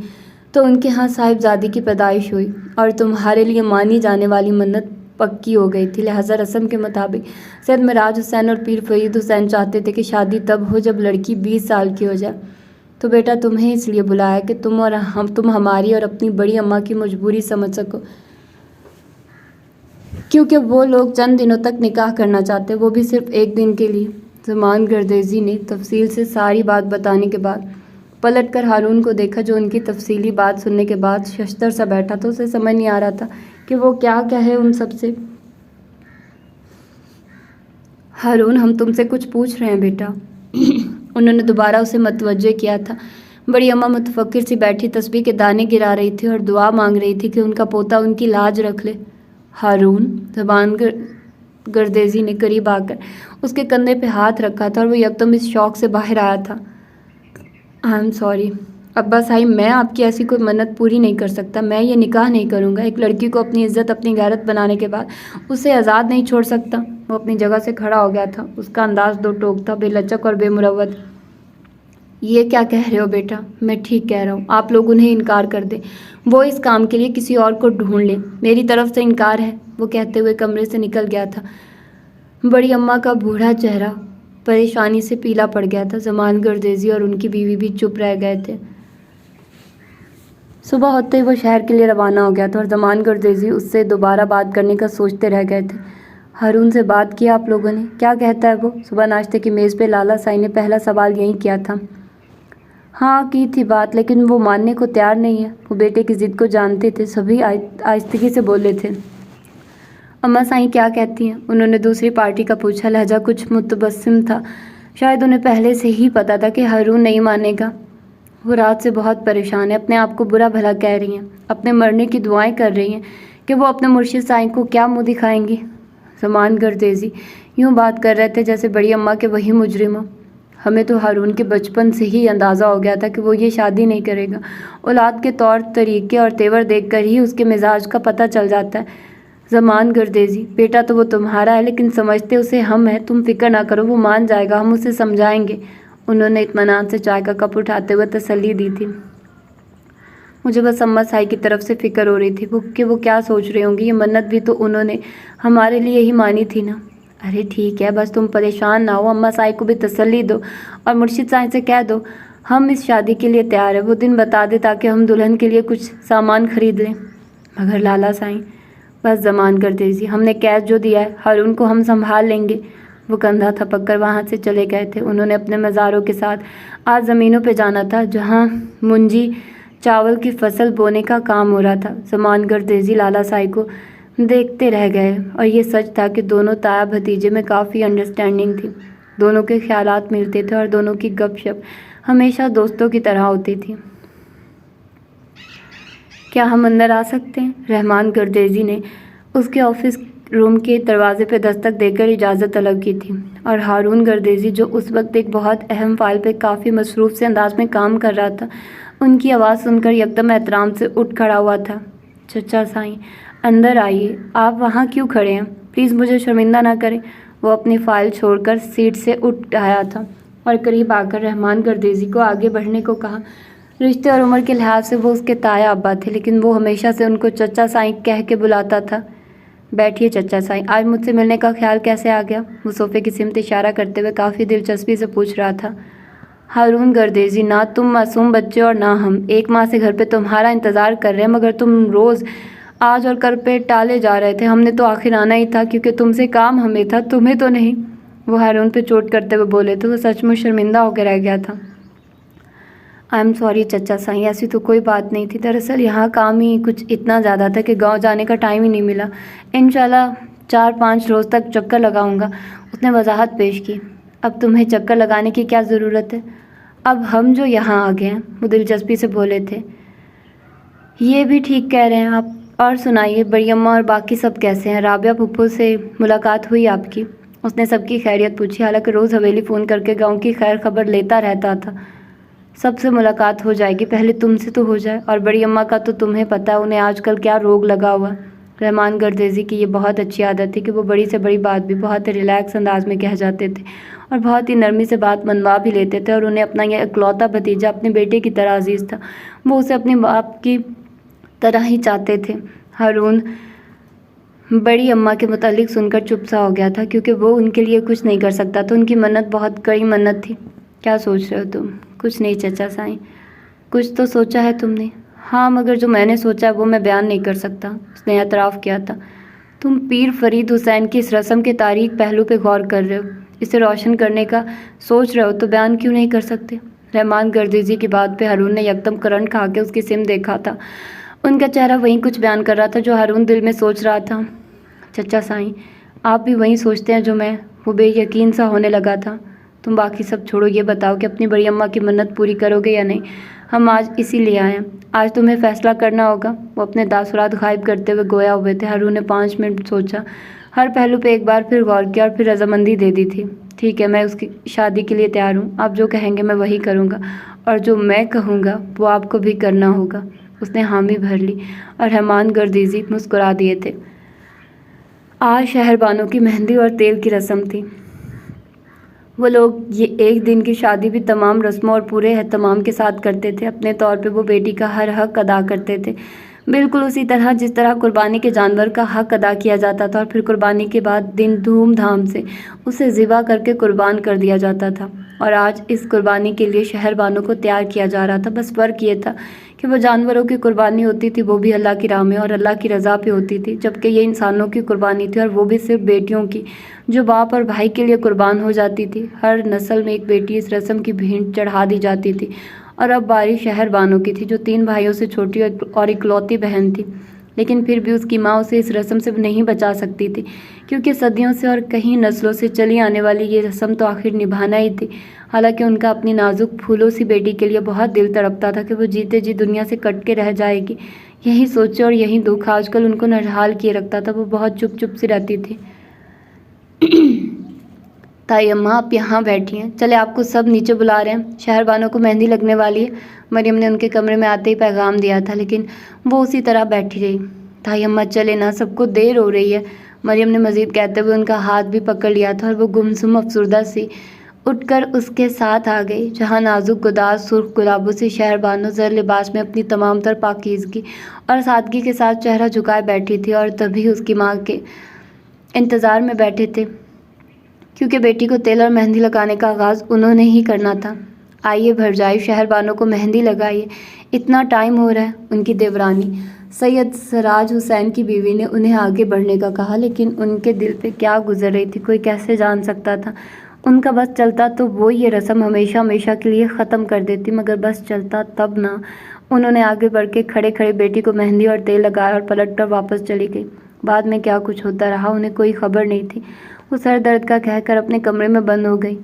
تو ان کے ہاں صاحبزادی کی پیدائش ہوئی، اور تمہارے لیے مانی جانے والی منت پکی ہو گئی تھی۔ لہٰذا رسم کے مطابق سید معراج حسین اور پیر فرید حسین چاہتے تھے کہ شادی تب ہو جب لڑکی 20 سال کی ہو جائے۔ تو بیٹا تمہیں اس لیے بلایا کہ تم ہماری اور اپنی بڑی اماں کی مجبوری سمجھ سکو، کیونکہ وہ لوگ چند دنوں تک نکاح کرنا چاہتے، وہ بھی صرف 1 دن کے لیے۔ زمان گردیزی نے تفصیل سے ساری بات بتانے کے بعد پلٹ کر ہارون کو دیکھا، جو ان کی تفصیلی بات سننے کے بعد ششدر سا بیٹھا تھا۔ اسے سمجھ نہیں آ رہا تھا کہ وہ کیا کہے ان سب سے۔ ہارون، ہم تم سے کچھ پوچھ رہے ہیں بیٹا۔ انہوں نے دوبارہ اسے متوجہ کیا تھا۔ بڑی اماں متفکر سی بیٹھی تسبیح کے دانے گرا رہی تھی اور دعا مانگ رہی تھی کہ ان کا پوتا ان کی لاج رکھ لے۔ ہارون، زبان گردیزی نے قریب آ کر اس کے کندھے پہ ہاتھ رکھا تھا، اور وہ یکدم اس شوق سے باہر آیا تھا۔ آئی ایم سوری ابا صاحب، میں آپ کی ایسی کوئی منت پوری نہیں کر سکتا۔ میں یہ نکاح نہیں کروں گا۔ ایک لڑکی کو اپنی عزت، اپنی غیرت بنانے کے بعد اسے آزاد نہیں چھوڑ سکتا۔ وہ اپنی جگہ سے کھڑا ہو گیا تھا۔ اس کا انداز 2 ٹوک تھا، بے لچک اور بے مروت۔ یہ کیا کہہ رہے ہو بیٹا؟ میں ٹھیک کہہ رہا ہوں۔ آپ لوگ انہیں انکار کر دیں، وہ اس کام کے لیے کسی اور کو ڈھونڈ لیں، میری طرف سے انکار ہے۔ وہ کہتے ہوئے کمرے سے نکل گیا تھا۔ بڑی اماں کا بوڑھا چہرہ پریشانی سے پیلا پڑ گیا تھا۔ زمان گردیزی اور ان کی بیوی بھی چپ رہ گئے تھے۔ صبح ہوتے ہی وہ شہر کے لیے روانہ ہو گیا تھا، اور زمان گردیزی اس سے دوبارہ بات کرنے کا سوچتے رہ گئے تھے۔ ہارون سے بات کیا آپ لوگوں نے؟ کیا کہتا ہے وہ؟ صبح ناشتے کی میز پہ لالا سائیں نے پہلا سوال یہی کیا تھا۔ ہاں کی تھی بات، لیکن وہ ماننے کو تیار نہیں ہے۔ وہ بیٹے کی ضد کو جانتے تھے۔ سبھی آہستگی سے بولے تھے۔ اماں سائیں کیا کہتی ہیں؟ انہوں نے دوسری پارٹی کا پوچھا۔ لہجہ کچھ متبسم تھا، شاید انہیں پہلے سے ہی پتا تھا کہ ہارون نہیں مانے گا۔ وہ رات سے بہت پریشان ہے، اپنے آپ کو برا بھلا کہہ رہی ہیں، اپنے مرنے کی دعائیں کر رہی ہیں کہ وہ اپنے مرشد سائیں کو کیا منہ دکھائیں گی۔ زمان گردیزی یوں بات کر رہے تھے جیسے بڑی اماں کے وہی مجرم ہوں۔ ہمیں تو ہارون کے بچپن سے ہی اندازہ ہو گیا تھا کہ وہ یہ شادی نہیں کرے گا۔ اولاد کے طور طریقے اور تیور دیکھ کر ہی اس کے مزاج کا پتہ چل جاتا ہے۔ زمان گردیزی، بیٹا تو وہ تمہارا ہے، لیکن سمجھتے اسے ہم ہیں۔ تم فکر نہ کرو، وہ مان جائے گا، ہم اسے سمجھائیں گے۔ انہوں نے اطمینان سے چائے کا کپ اٹھاتے ہوئے تسلی دی تھی۔ مجھے بس اماں سائیں کی طرف سے فکر ہو رہی تھی کہ وہ کیا سوچ رہی ہوں گی۔ یہ منت بھی تو انہوں نے ہمارے لیے ہی مانی تھی نا۔ ارے ٹھیک ہے، بس تم پریشان نہ ہو۔ اماں سائیں کو بھی تسلی دو، اور مرشد سائیں سے کہہ دو ہم اس شادی کے لیے تیار ہیں۔ وہ دن بتا دے تاکہ ہم دلہن کے لیے کچھ سامان خرید لیں۔ مگر لالا سائیں، بس زمان گردیزی، ہم نے قید جو دیا ہے، ہارون کو ہم سنبھال لیں گے۔ وہ کندھا تھپک کر وہاں سے چلے گئے تھے۔ انہوں نے اپنے مزاروں کے ساتھ آج زمینوں پہ جانا تھا جہاں منجی چاول کی فصل بونے کا کام ہو رہا تھا۔ زمان گردیزی لالا سائیں کو دیکھتے رہ گئے، اور یہ سچ تھا کہ دونوں تایا بھتیجے میں کافی انڈرسٹینڈنگ تھی۔ دونوں کے خیالات ملتے تھے، اور دونوں کی گپ شپ ہمیشہ دوستوں کی طرح ہوتی تھی۔ کیا ہم اندر آ سکتے ہیں؟ رحمان گردیزی نے اس کے آفس روم کے دروازے پہ دستک دے کر اجازت طلب کی تھی، اور ہارون گردیزی جو اس وقت ایک بہت اہم فائل پہ کافی مصروف سے انداز میں کام کر رہا تھا، ان کی آواز سن کر یکدم احترام سے اٹھ کھڑا ہوا تھا۔ چچا سائیں، اندر آئیے، آپ وہاں کیوں کھڑے ہیں؟ پلیز مجھے شرمندہ نہ کریں۔ وہ اپنی فائل چھوڑ کر سیٹ سے اٹھ آیا تھا اور قریب آ کر رحمان گردیزی کو آگے بڑھنے کو کہا۔ رشتے اور عمر کے لحاظ سے وہ اس کے تایا ابا تھے، لیکن وہ ہمیشہ سے ان کو چچا سائیں کہہ کے بلاتا تھا۔ بیٹھیے چچا سائیں، آج مجھ سے ملنے کا خیال کیسے آ گیا؟ وہ صوفے کی سمت اشارہ کرتے ہوئے کافی دلچسپی سے پوچھ رہا تھا۔ ہارون گردیزی، نہ تم معصوم بچے اور نہ ہم 1 ماہ سے گھر پہ تمہارا انتظار کر رہے ہیں، مگر تم روز آج اور کل پہ ٹالے جا رہے تھے۔ ہم نے تو آخر آنا ہی تھا کیونکہ تم سے کام ہمیں تھا، تمہیں تو نہیں۔ وہ ہارون پہ چوٹ کرتے ہوئے بولے تو وہ سچ مچ شرمندہ ہو کے رہ گیا تھا۔ آئی ایم سوری چچا سائیں، ایسی تو کوئی بات نہیں تھی، دراصل یہاں کام ہی کچھ اتنا زیادہ تھا کہ گاؤں جانے کا ٹائم ہی نہیں ملا۔ انشاءاللہ 4-5 روز تک چکر لگاؤں گا، اس نے وضاحت پیش کی۔ اب تمہیں چکر لگانے کی کیا ضرورت ہے؟ اب ہم جو یہاں آ گئے ہیں، وہ دلچسپی سے بولے تھے۔ یہ بھی ٹھیک کہہ رہے ہیں آپ، اور سنائیے بڑی اماں اور باقی سب کیسے ہیں؟ رابعہ پھپھو سے ملاقات ہوئی آپ کی؟ اس نے سب کی خیریت پوچھی، حالانکہ روز حویلی فون کر کے گاؤں کی خیر خبر لیتا رہتا تھا۔ سب سے ملاقات ہو جائے گی، پہلے تم سے تو ہو جائے، اور بڑی اماں کا تو تمہیں پتہ ہے انہیں آج کل کیا روگ لگا ہوا۔ رحمان گردیزی کی یہ بہت اچھی عادت تھی کہ وہ بڑی سے بڑی بات بھی بہت ریلیکس انداز میں کہہ جاتے تھے اور بہت ہی نرمی سے بات منوا بھی لیتے تھے، اور انہیں اپنا یہ اکلوتا بھتیجا اپنے بیٹے کی طرح عزیز تھا، وہ اسے اپنے باپ کی طرح ہی چاہتے تھے۔ ہارون بڑی اماں کے متعلق سن کر چپ سا ہو گیا تھا، کیونکہ وہ ان کے لیے کچھ نہیں کر سکتا تھا، ان کی منت بہت کڑی منت تھی۔ کیا سوچ رہے ہو تم؟ کچھ نہیں چچا سائیں۔ کچھ تو سوچا ہے تم نے؟ ہاں، مگر جو میں نے سوچا ہے وہ میں بیان نہیں کر سکتا، اس نے اعتراف کیا تھا۔ تم پیر فرید حسین کی اس رسم کے تاریک پہلو پہ غور کر رہے ہو، اسے روشن کرنے کا سوچ رہے ہو، تو بیان کیوں نہیں کر سکتے؟ رحمان گردیزی کی بات پہ ہارون نے یکدم کرنٹ کھا کے اس کی سمت دیکھا تھا۔ ان کا چہرہ وہیں کچھ بیان کر رہا تھا جو ہارون دل میں سوچ رہا تھا۔ چچا سائیں، آپ بھی وہیں سوچتے ہیں جو میں؟ وہ بے یقین سا ہونے لگا تھا۔ تم باقی سب چھوڑو، یہ بتاؤ کہ اپنی بڑی اماں کی منت پوری کرو گے یا نہیں؟ ہم آج اسی لیے آئے ہیں، آج تمہیں فیصلہ کرنا ہوگا۔ وہ اپنے تاثرات غائب کرتے ہوئے گویا ہوئے تھے۔ ہارون نے 5 منٹ سوچا، ہر پہلو پہ ایک بار پھر غور کیا اور پھر رضامندی دے دی تھی۔ ٹھیک ہے، میں اس کی شادی کے لیے تیار ہوں، آپ جو کہیں گے میں وہی کروں گا، اور جو میں کہوں گا وہ آپ کو بھی کرنا ہوگا۔ اس نے حامی بھر لی، اور رحمان گردیزی مسکرا دیے تھے۔ آج شہر بانوں کی مہندی اور تیل کی رسم تھی۔ وہ لوگ یہ ایک دن کی شادی بھی تمام رسموں اور پورے اہتمام کے ساتھ کرتے تھے۔ اپنے طور پہ وہ بیٹی کا ہر حق ادا کرتے تھے، بالکل اسی طرح جس طرح قربانی کے جانور کا حق ادا کیا جاتا تھا، اور پھر قربانی کے بعد دن دھوم دھام سے اسے ذبح کر کے قربان کر دیا جاتا تھا۔ اور آج اس قربانی کے لیے شہر بانوں کو تیار کیا جا رہا تھا، بس فرق یہ تھا کہ وہ جانوروں کی قربانی ہوتی تھی وہ بھی اللہ کی راہ میں اور اللہ کی رضا پہ ہوتی تھی، جبکہ یہ انسانوں کی قربانی تھی، اور وہ بھی صرف بیٹیوں کی، جو باپ اور بھائی کے لیے قربان ہو جاتی تھی۔ ہر نسل میں ایک بیٹی اس رسم کی بھینٹ چڑھا دی جاتی تھی، اور اب باری شہر بانوں کی تھی، جو 3 بھائیوں سے چھوٹی اور اکلوتی بہن تھی، لیکن پھر بھی اس کی ماں اسے اس رسم سے نہیں بچا سکتی تھی، کیونکہ صدیوں سے اور کئی نسلوں سے چلی آنے والی یہ رسم تو آخر نبھانا ہی تھی۔ حالانکہ ان کا اپنی نازک پھولوں سی بیٹی کے لیے بہت دل تڑپتا تھا کہ وہ جیتے جی دنیا سے کٹ کے رہ جائے گی۔ یہی سوچے اور یہی دکھ آج کل ان کو نرحال کیے رکھتا تھا۔ وہ بہت چپ چپ سی رہتی تھی۔ تائی اماں آپ یہاں بیٹھی ہیں، چلے آپ کو سب نیچے بلا رہے ہیں، شہر بانوں کو مہندی لگنے والی ہے۔ مریم نے ان کے کمرے میں آتے ہی پیغام دیا تھا، لیکن وہ اسی طرح بیٹھی رہی۔ تائی اماں چلے نا، سب کو دیر ہو رہی ہے، مریم نے مزید کہتے ہوئے ان کا ہاتھ بھی پکڑ لیا تھا، اور وہ گمسم افسردہ سی اٹھ کر اس کے ساتھ آ گئی، جہاں نازک گداز سرخ گلابوں سے شہر بانو زر لباس میں اپنی تمام تر پاکیزگی اور سادگی کے ساتھ چہرہ جھکائے بیٹھی تھی، اور تبھی اس کی ماں کے انتظار میں بیٹھے تھے، کیونکہ بیٹی کو تیل اور مہندی لگانے کا آغاز انہوں نے ہی کرنا تھا۔ آئیے بھرجائی، شہر بانوں کو مہندی لگائیے، اتنا ٹائم ہو رہا ہے۔ ان کی دیورانی سید سراج حسین کی بیوی نے انہیں آگے بڑھنے کا کہا، لیکن ان کے دل پہ کیا گزر رہی تھی کوئی کیسے جان سکتا تھا۔ ان کا بس چلتا تو وہ یہ رسم ہمیشہ ہمیشہ کے لیے ختم کر دیتی، مگر بس چلتا تب نہ۔ انہوں نے آگے بڑھ کے کھڑے کھڑے بیٹی کو مہندی اور تیل لگایا اور پلٹ کر واپس چلی گئی۔ بعد میں کیا کچھ ہوتا رہا انہیں کوئی خبر نہیں تھی۔ وہ سر درد کا کہہ کر اپنے کمرے میں بند ہو گئی۔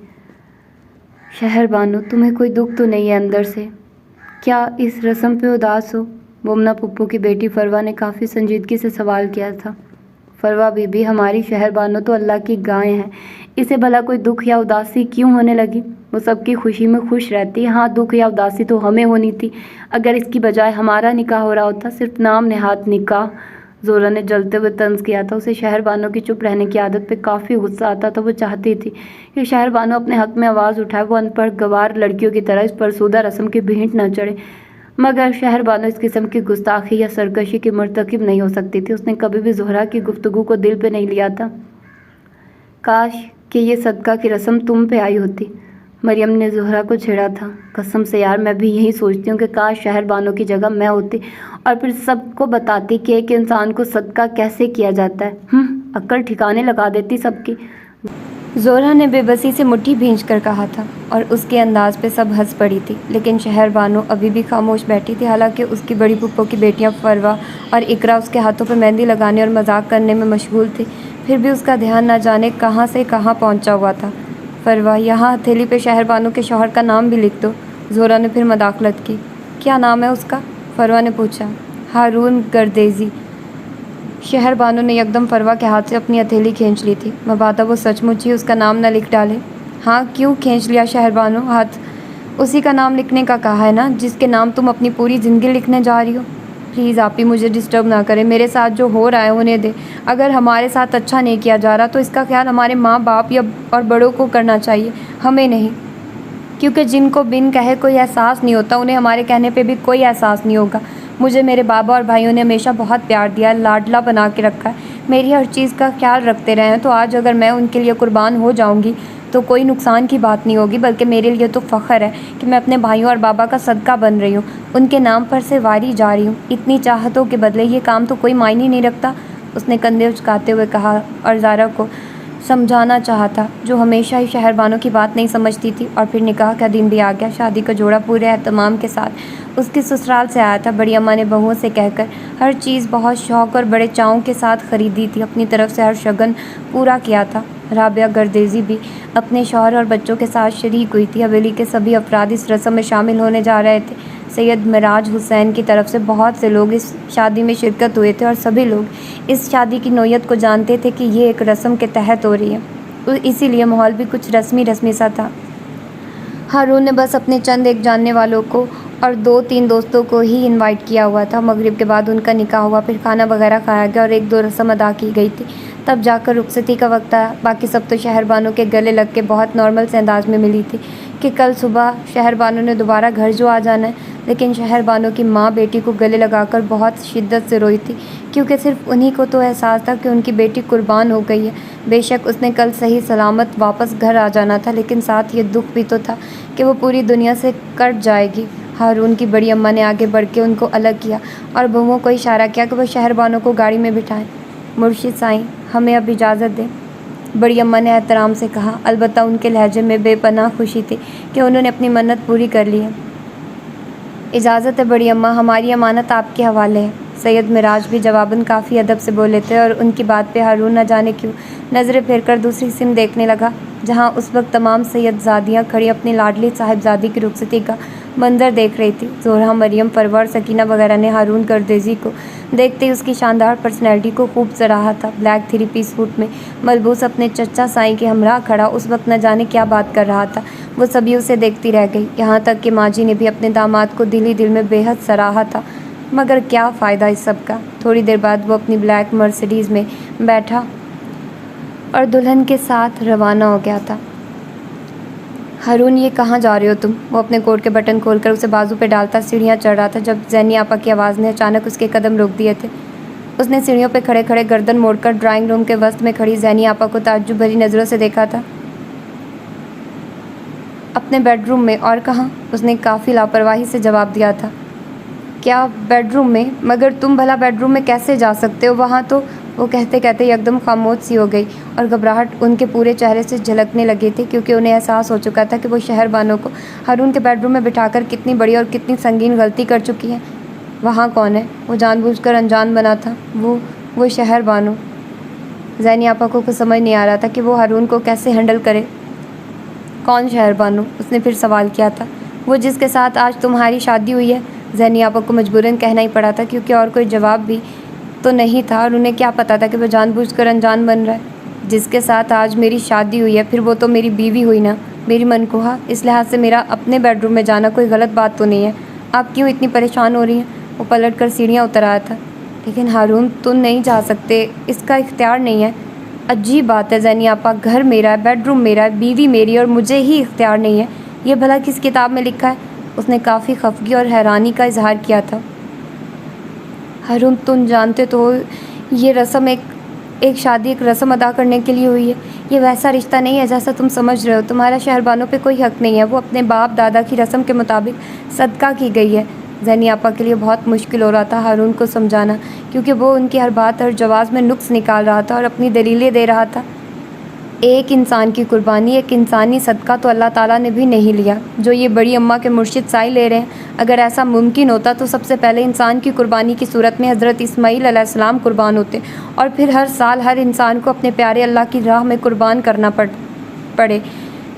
شہر بانو، تمہیں کوئی دکھ تو نہیں ہے اندر سے؟ کیا اس رسم پہ اداس ہو؟ مومنہ پھپھو کی بیٹی فروا نے کافی سنجیدگی سے سوال کیا تھا۔ فروا بی بی، ہماری شہر بانو تو اللہ کی گائے ہیں، اسے بھلا کوئی دکھ یا اداسی کیوں ہونے لگی؟ وہ سب کی خوشی میں خوش رہتی۔ ہاں، دکھ یا اداسی تو ہمیں ہونی تھی اگر اس کی بجائے ہمارا نکاح ہو رہا ہوتا، صرف نام نہاد نکاح۔ زہرا نے جلتے ہوئے طنز کیا تھا۔ اسے شہر بانو کی چپ رہنے کی عادت پہ کافی غصہ آتا تھا۔ وہ چاہتی تھی کہ شہر بانو اپنے حق میں آواز اٹھائے، وہ ان پڑھ گوار لڑکیوں کی طرح اس فرسودہ رسم کی بھینٹ نہ چڑھے، مگر شہر بانو اس قسم کی گستاخی یا سرکشی کی مرتکب نہیں ہو سکتی تھی۔ اس نے کبھی بھی زہرا کی گفتگو کو دل پہ نہیں لیا تھا۔ کاش کہ یہ صدقہ کی رسم تم پہ آئی ہوتی، مریم نے زہرا کو چھیڑا تھا۔ قسم سے یار، میں بھی یہی سوچتی ہوں کہ کاش شہر بانو کی جگہ میں ہوتی اور پھر سب کو بتاتی کہ ایک انسان کو صدقہ کیسے کیا جاتا ہے۔ عقل ٹھکانے لگا دیتی سب کی۔ زہرا نے بے بسی سے مٹھی بھینچ کر کہا تھا، اور اس کے انداز پہ سب ہنس پڑی تھی، لیکن شہر بانو ابھی بھی خاموش بیٹھی تھی۔ حالانکہ اس کی بڑی پھپھو کی بیٹیاں فروا اور اقرا اس کے ہاتھوں پہ مہندی لگانے اور مذاق کرنے میں مشغول تھی، پھر بھی اس کا دھیان نہ جانے کہاں سے کہاں پہنچا ہوا تھا۔ فروا، یہاں ہتھیلی پہ شہر بانو کے شوہر کا نام بھی لکھ دو۔ زہرا نے پھر مداخلت کی۔ کیا نام ہے اس کا؟ فروا نے پوچھا۔ ہارون گردیزی۔ شہر بانو نے یکدم فروا کے ہاتھ سے اپنی ہتھیلی کھینچ لی تھی۔ مبادا وہ سچ مچ ہی اس کا نام نہ لکھ ڈالے۔ ہاں، کیوں کھینچ لیا شہر بانو ہاتھ؟ اسی کا نام لکھنے کا کہا ہے نا جس کے نام تم اپنی پوری زندگی لکھنے جا رہی ہو۔ پلیز آپی، مجھے ڈسٹرب نہ کرے، میرے ساتھ جو ہو رہا ہے ہونے دے۔ اگر ہمارے ساتھ اچھا نہیں کیا جا رہا تو اس کا خیال ہمارے ماں باپ اور بڑوں کو کرنا چاہیے، ہمیں نہیں، کیونکہ جن کو بن کہے کوئی احساس نہیں ہوتا انہیں ہمارے کہنے پہ بھی کوئی احساس نہیں ہوگا۔ مجھے میرے بابا اور بھائیوں نے ہمیشہ بہت پیار دیا، لاڈلا بنا کے رکھا ہے، میری ہر چیز کا خیال رکھتے رہے ہیں، تو آج اگر میں ان کے لیے قربان ہو جاؤں گی تو کوئی نقصان کی بات نہیں ہوگی، بلکہ میرے لیے تو فخر ہے کہ میں اپنے بھائیوں اور بابا کا صدقہ بن رہی ہوں، ان کے نام پر سے واری جا رہی ہوں۔ اتنی چاہتوں کے بدلے یہ کام تو کوئی معنی نہیں رکھتا، اس نے کندھے اچکاتے ہوئے کہا اور زارا کو سمجھانا چاہا تھا جو ہمیشہ ہی شہر بانو کی بات نہیں سمجھتی تھی۔ اور پھر نکاح کا دن بھی آ گیا۔ شادی کا جوڑا پورے اہتمام کے ساتھ اس کی سسرال سے آیا تھا۔ بڑی اماں نے بہوؤں سے کہہ کر ہر چیز بہت شوق اور بڑے چاؤں کے ساتھ خریدی تھی، اپنی طرف سے ہر شگن پورا کیا تھا۔ رابعہ گردیزی بھی اپنے شوہر اور بچوں کے ساتھ شریک ہوئی تھی۔ حویلی کے سبھی افراد اس رسم میں شامل ہونے جا رہے تھے۔ سید معراج حسین کی طرف سے بہت سے لوگ اس شادی میں شرکت ہوئے تھے، اور سبھی لوگ اس شادی کی نوعیت کو جانتے تھے کہ یہ ایک رسم کے تحت ہو رہی ہے، اسی لیے ماحول بھی کچھ رسمی سا تھا۔ ہارون نے بس اپنے چند ایک جاننے والوں کو اور 2-3 دوستوں کو ہی انوائٹ کیا ہوا تھا۔ مغرب کے بعد ان کا نکاح ہوا، پھر کھانا وغیرہ کھایا گیا اور 1-2 رسم ادا کی گئی تھی، تب جا کر رخصتی کا وقت آیا۔ باقی سب تو شہر بانو کے گلے لگ کے بہت نارمل سے انداز میں ملی تھی کہ کل صبح شہر بانو نے دوبارہ گھر جو آ جانا ہے، لیکن شہر بانو کی ماں بیٹی کو گلے لگا کر بہت شدت سے روئی تھی، کیونکہ صرف انہی کو تو احساس تھا کہ ان کی بیٹی قربان ہو گئی ہے۔ بے شک اس نے کل صحیح سلامت واپس گھر آ جانا تھا، لیکن ساتھ یہ دکھ بھی تو تھا کہ وہ پوری دنیا سے کٹ جائے گی۔ ہارون کی بڑی اماں نے آگے بڑھ کے ان کو الگ کیا اور بہوؤں کو اشارہ کیا کہ وہ شہر بانو کو گاڑی میں بٹھائیں۔ مرشد سائیں، ہمیں اب اجازت دیں، بڑی اماں نے احترام سے کہا۔ البتہ ان کے لہجے میں بے پناہ خوشی تھی کہ انہوں نے اپنی منت پوری کر لی ہے۔ اجازت ہے بڑی اماں، ہماری امانت آپ کے حوالے ہے۔ سید معراج بھی جواباً کافی ادب سے بولے تھے، اور ان کی بات پہ ہارون نہ جانے کیوں نظریں پھیر کر دوسری سمت دیکھنے لگا، جہاں اس وقت تمام سیدزادیاں کھڑی اپنی لاڈلی صاحبزادی کی رخصتی کا منظر دیکھ رہی تھی۔ زہرا، مریم، فروا اور سکینہ وغیرہ نے ہارون گردیزی کو دیکھتے ہی اس کی شاندار پرسنالٹی کو خوب سراہا تھا۔ بلیک 3 پیس سوٹ میں ملبوس اپنے چچا سائیں کے ہمراہ کھڑا اس وقت نہ جانے کیا بات کر رہا تھا۔ وہ سبھی اسے دیکھتی رہ گئی، یہاں تک کہ ماجی نے بھی اپنے داماد کو دل ہی دل میں بے حد سراہا تھا، مگر کیا فائدہ اس سب کا۔ تھوڑی دیر بعد وہ اپنی بلیک مرسیڈیز میں بیٹھا اور دلہن کے ساتھ روانہ ہو گیا تھا۔ ہارون، یہ کہاں جا رہے ہو تم؟ وہ اپنے کوٹ کے بٹن کھول کر اسے بازو پہ ڈالتا سیڑھیاں چڑھ رہا تھا جب زینی آپا کی آواز نے اچانک اس کے قدم روک دیے تھے۔ اس نے سیڑھیوں پہ کھڑے کھڑے گردن موڑ کر ڈرائنگ روم کے وسط میں کھڑی زینی آپا کو تعجب بھری نظروں سے دیکھا تھا۔ اپنے بیڈ روم میں، اور کہاں؟ اس نے کافی لاپرواہی سے جواب دیا تھا۔ کیا بیڈ روم میں؟ مگر تم بھلا بیڈ روم میں کیسے جا سکتے ہو؟ وہاں تو… وہ کہتے کہتے یکدم خاموش سی ہو گئی، اور گھبراہٹ ان کے پورے چہرے سے جھلکنے لگی تھی، کیونکہ انہیں احساس ہو چکا تھا کہ وہ شہر بانو کو ہارون کے بیڈ روم میں بٹھا کر کتنی بڑی اور کتنی سنگین غلطی کر چکی ہے۔ وہاں کون ہے؟ وہ جان بوجھ کر انجان بنا تھا۔ وہ شہر بانو۔ زینی آپا کو کچھ سمجھ نہیں آ رہا تھا کہ وہ ہارون کو کیسے ہینڈل کرے۔ کون شہر بانو؟ اس نے پھر سوال کیا تھا۔ وہ جس کے ساتھ آج تمہاری شادی ہوئی ہے۔ زینی آپا کو مجبوراً کہنا ہی پڑا تھا، کیونکہ اور کوئی جواب بھی تو نہیں تھا اور انہیں کیا پتہ تھا کہ وہ جان بوجھ کر انجان بن رہا ہے۔ جس کے ساتھ آج میری شادی ہوئی ہے پھر وہ تو میری بیوی ہوئی نا، میری منکوہا۔ اس لحاظ سے میرا اپنے بیڈ روم میں جانا کوئی غلط بات تو نہیں ہے۔ آپ کیوں اتنی پریشان ہو رہی ہیں؟ وہ پلٹ کر سیڑھیاں اتر آیا تھا۔ لیکن ہارون تم نہیں جا سکتے، اس کا اختیار نہیں ہے۔ عجیب بات ہے زینی آپا، گھر میرا ہے، بیڈ روم میرا ہے، بیوی میری اور مجھے ہی اختیار نہیں ہے، یہ بھلا کس کتاب میں لکھا ہے؟ اس نے کافی خفگی اور حیرانی کا اظہار کیا تھا۔ ہارون تم جانتے تو ہو یہ رسم ایک شادی ایک رسم ادا کرنے کے لیے ہوئی ہے، یہ ویسا رشتہ نہیں ہے جیسا تم سمجھ رہے ہو۔ تمہارا شہربانوں پہ کوئی حق نہیں ہے، وہ اپنے باپ دادا کی رسم کے مطابق صدقہ کی گئی ہے۔ زینی آپا کے لیے بہت مشکل ہو رہا تھا ہارون کو سمجھانا، کیونکہ وہ ان کی ہر بات ہر جواز میں نقص نکال رہا تھا اور اپنی دلیلیں دے رہا تھا۔ ایک انسان کی قربانی، ایک انسانی صدقہ تو اللہ تعالیٰ نے بھی نہیں لیا جو یہ بڑی اماں کے مرشد سائی لے رہے ہیں۔ اگر ایسا ممکن ہوتا تو سب سے پہلے انسان کی قربانی کی صورت میں حضرت اسماعیل علیہ السلام قربان ہوتے، اور پھر ہر سال ہر انسان کو اپنے پیارے اللہ کی راہ میں قربان کرنا پڑے۔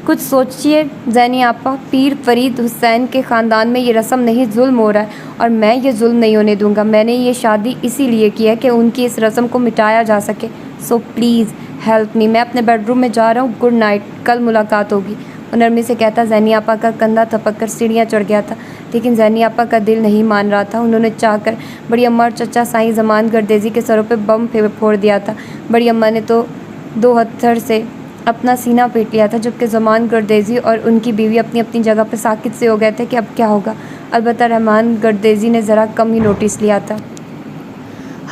کچھ سوچئے زینی آپا، پیر فرید حسین کے خاندان میں یہ رسم نہیں، ظلم ہو رہا ہے اور میں یہ ظلم نہیں ہونے دوں گا۔ میں نے یہ شادی اسی لیے کی ہے کہ ان کی اس رسم کو مٹایا جا سکے۔ سو پلیز ہیلپ می، میں اپنے بیڈ روم میں جا رہا ہوں، گڈ نائٹ، کل ملاقات ہوگی۔ وہ نرمی سے کہتا زینی آپا کا کندھا تھپک کر سیڑھیاں چڑھ گیا تھا، لیکن زینی آپا کا دل نہیں مان رہا تھا۔ انہوں نے چاہ کر بڑی اماں اور چچا سائیں زمان گردیزی کے سروں پہ بم پھوڑ دیا تھا۔ بڑی اماں نے تو 2 ہتھڑ سے اپنا سینہ پیٹ لیا تھا، جبکہ زمان گردیزی اور ان کی بیوی اپنی اپنی جگہ پہ ساکت سے ہو گئے تھے کہ اب کیا ہوگا۔ البتہ رحمان گردیزی نے ذرا کم ہی نوٹس لیا تھا۔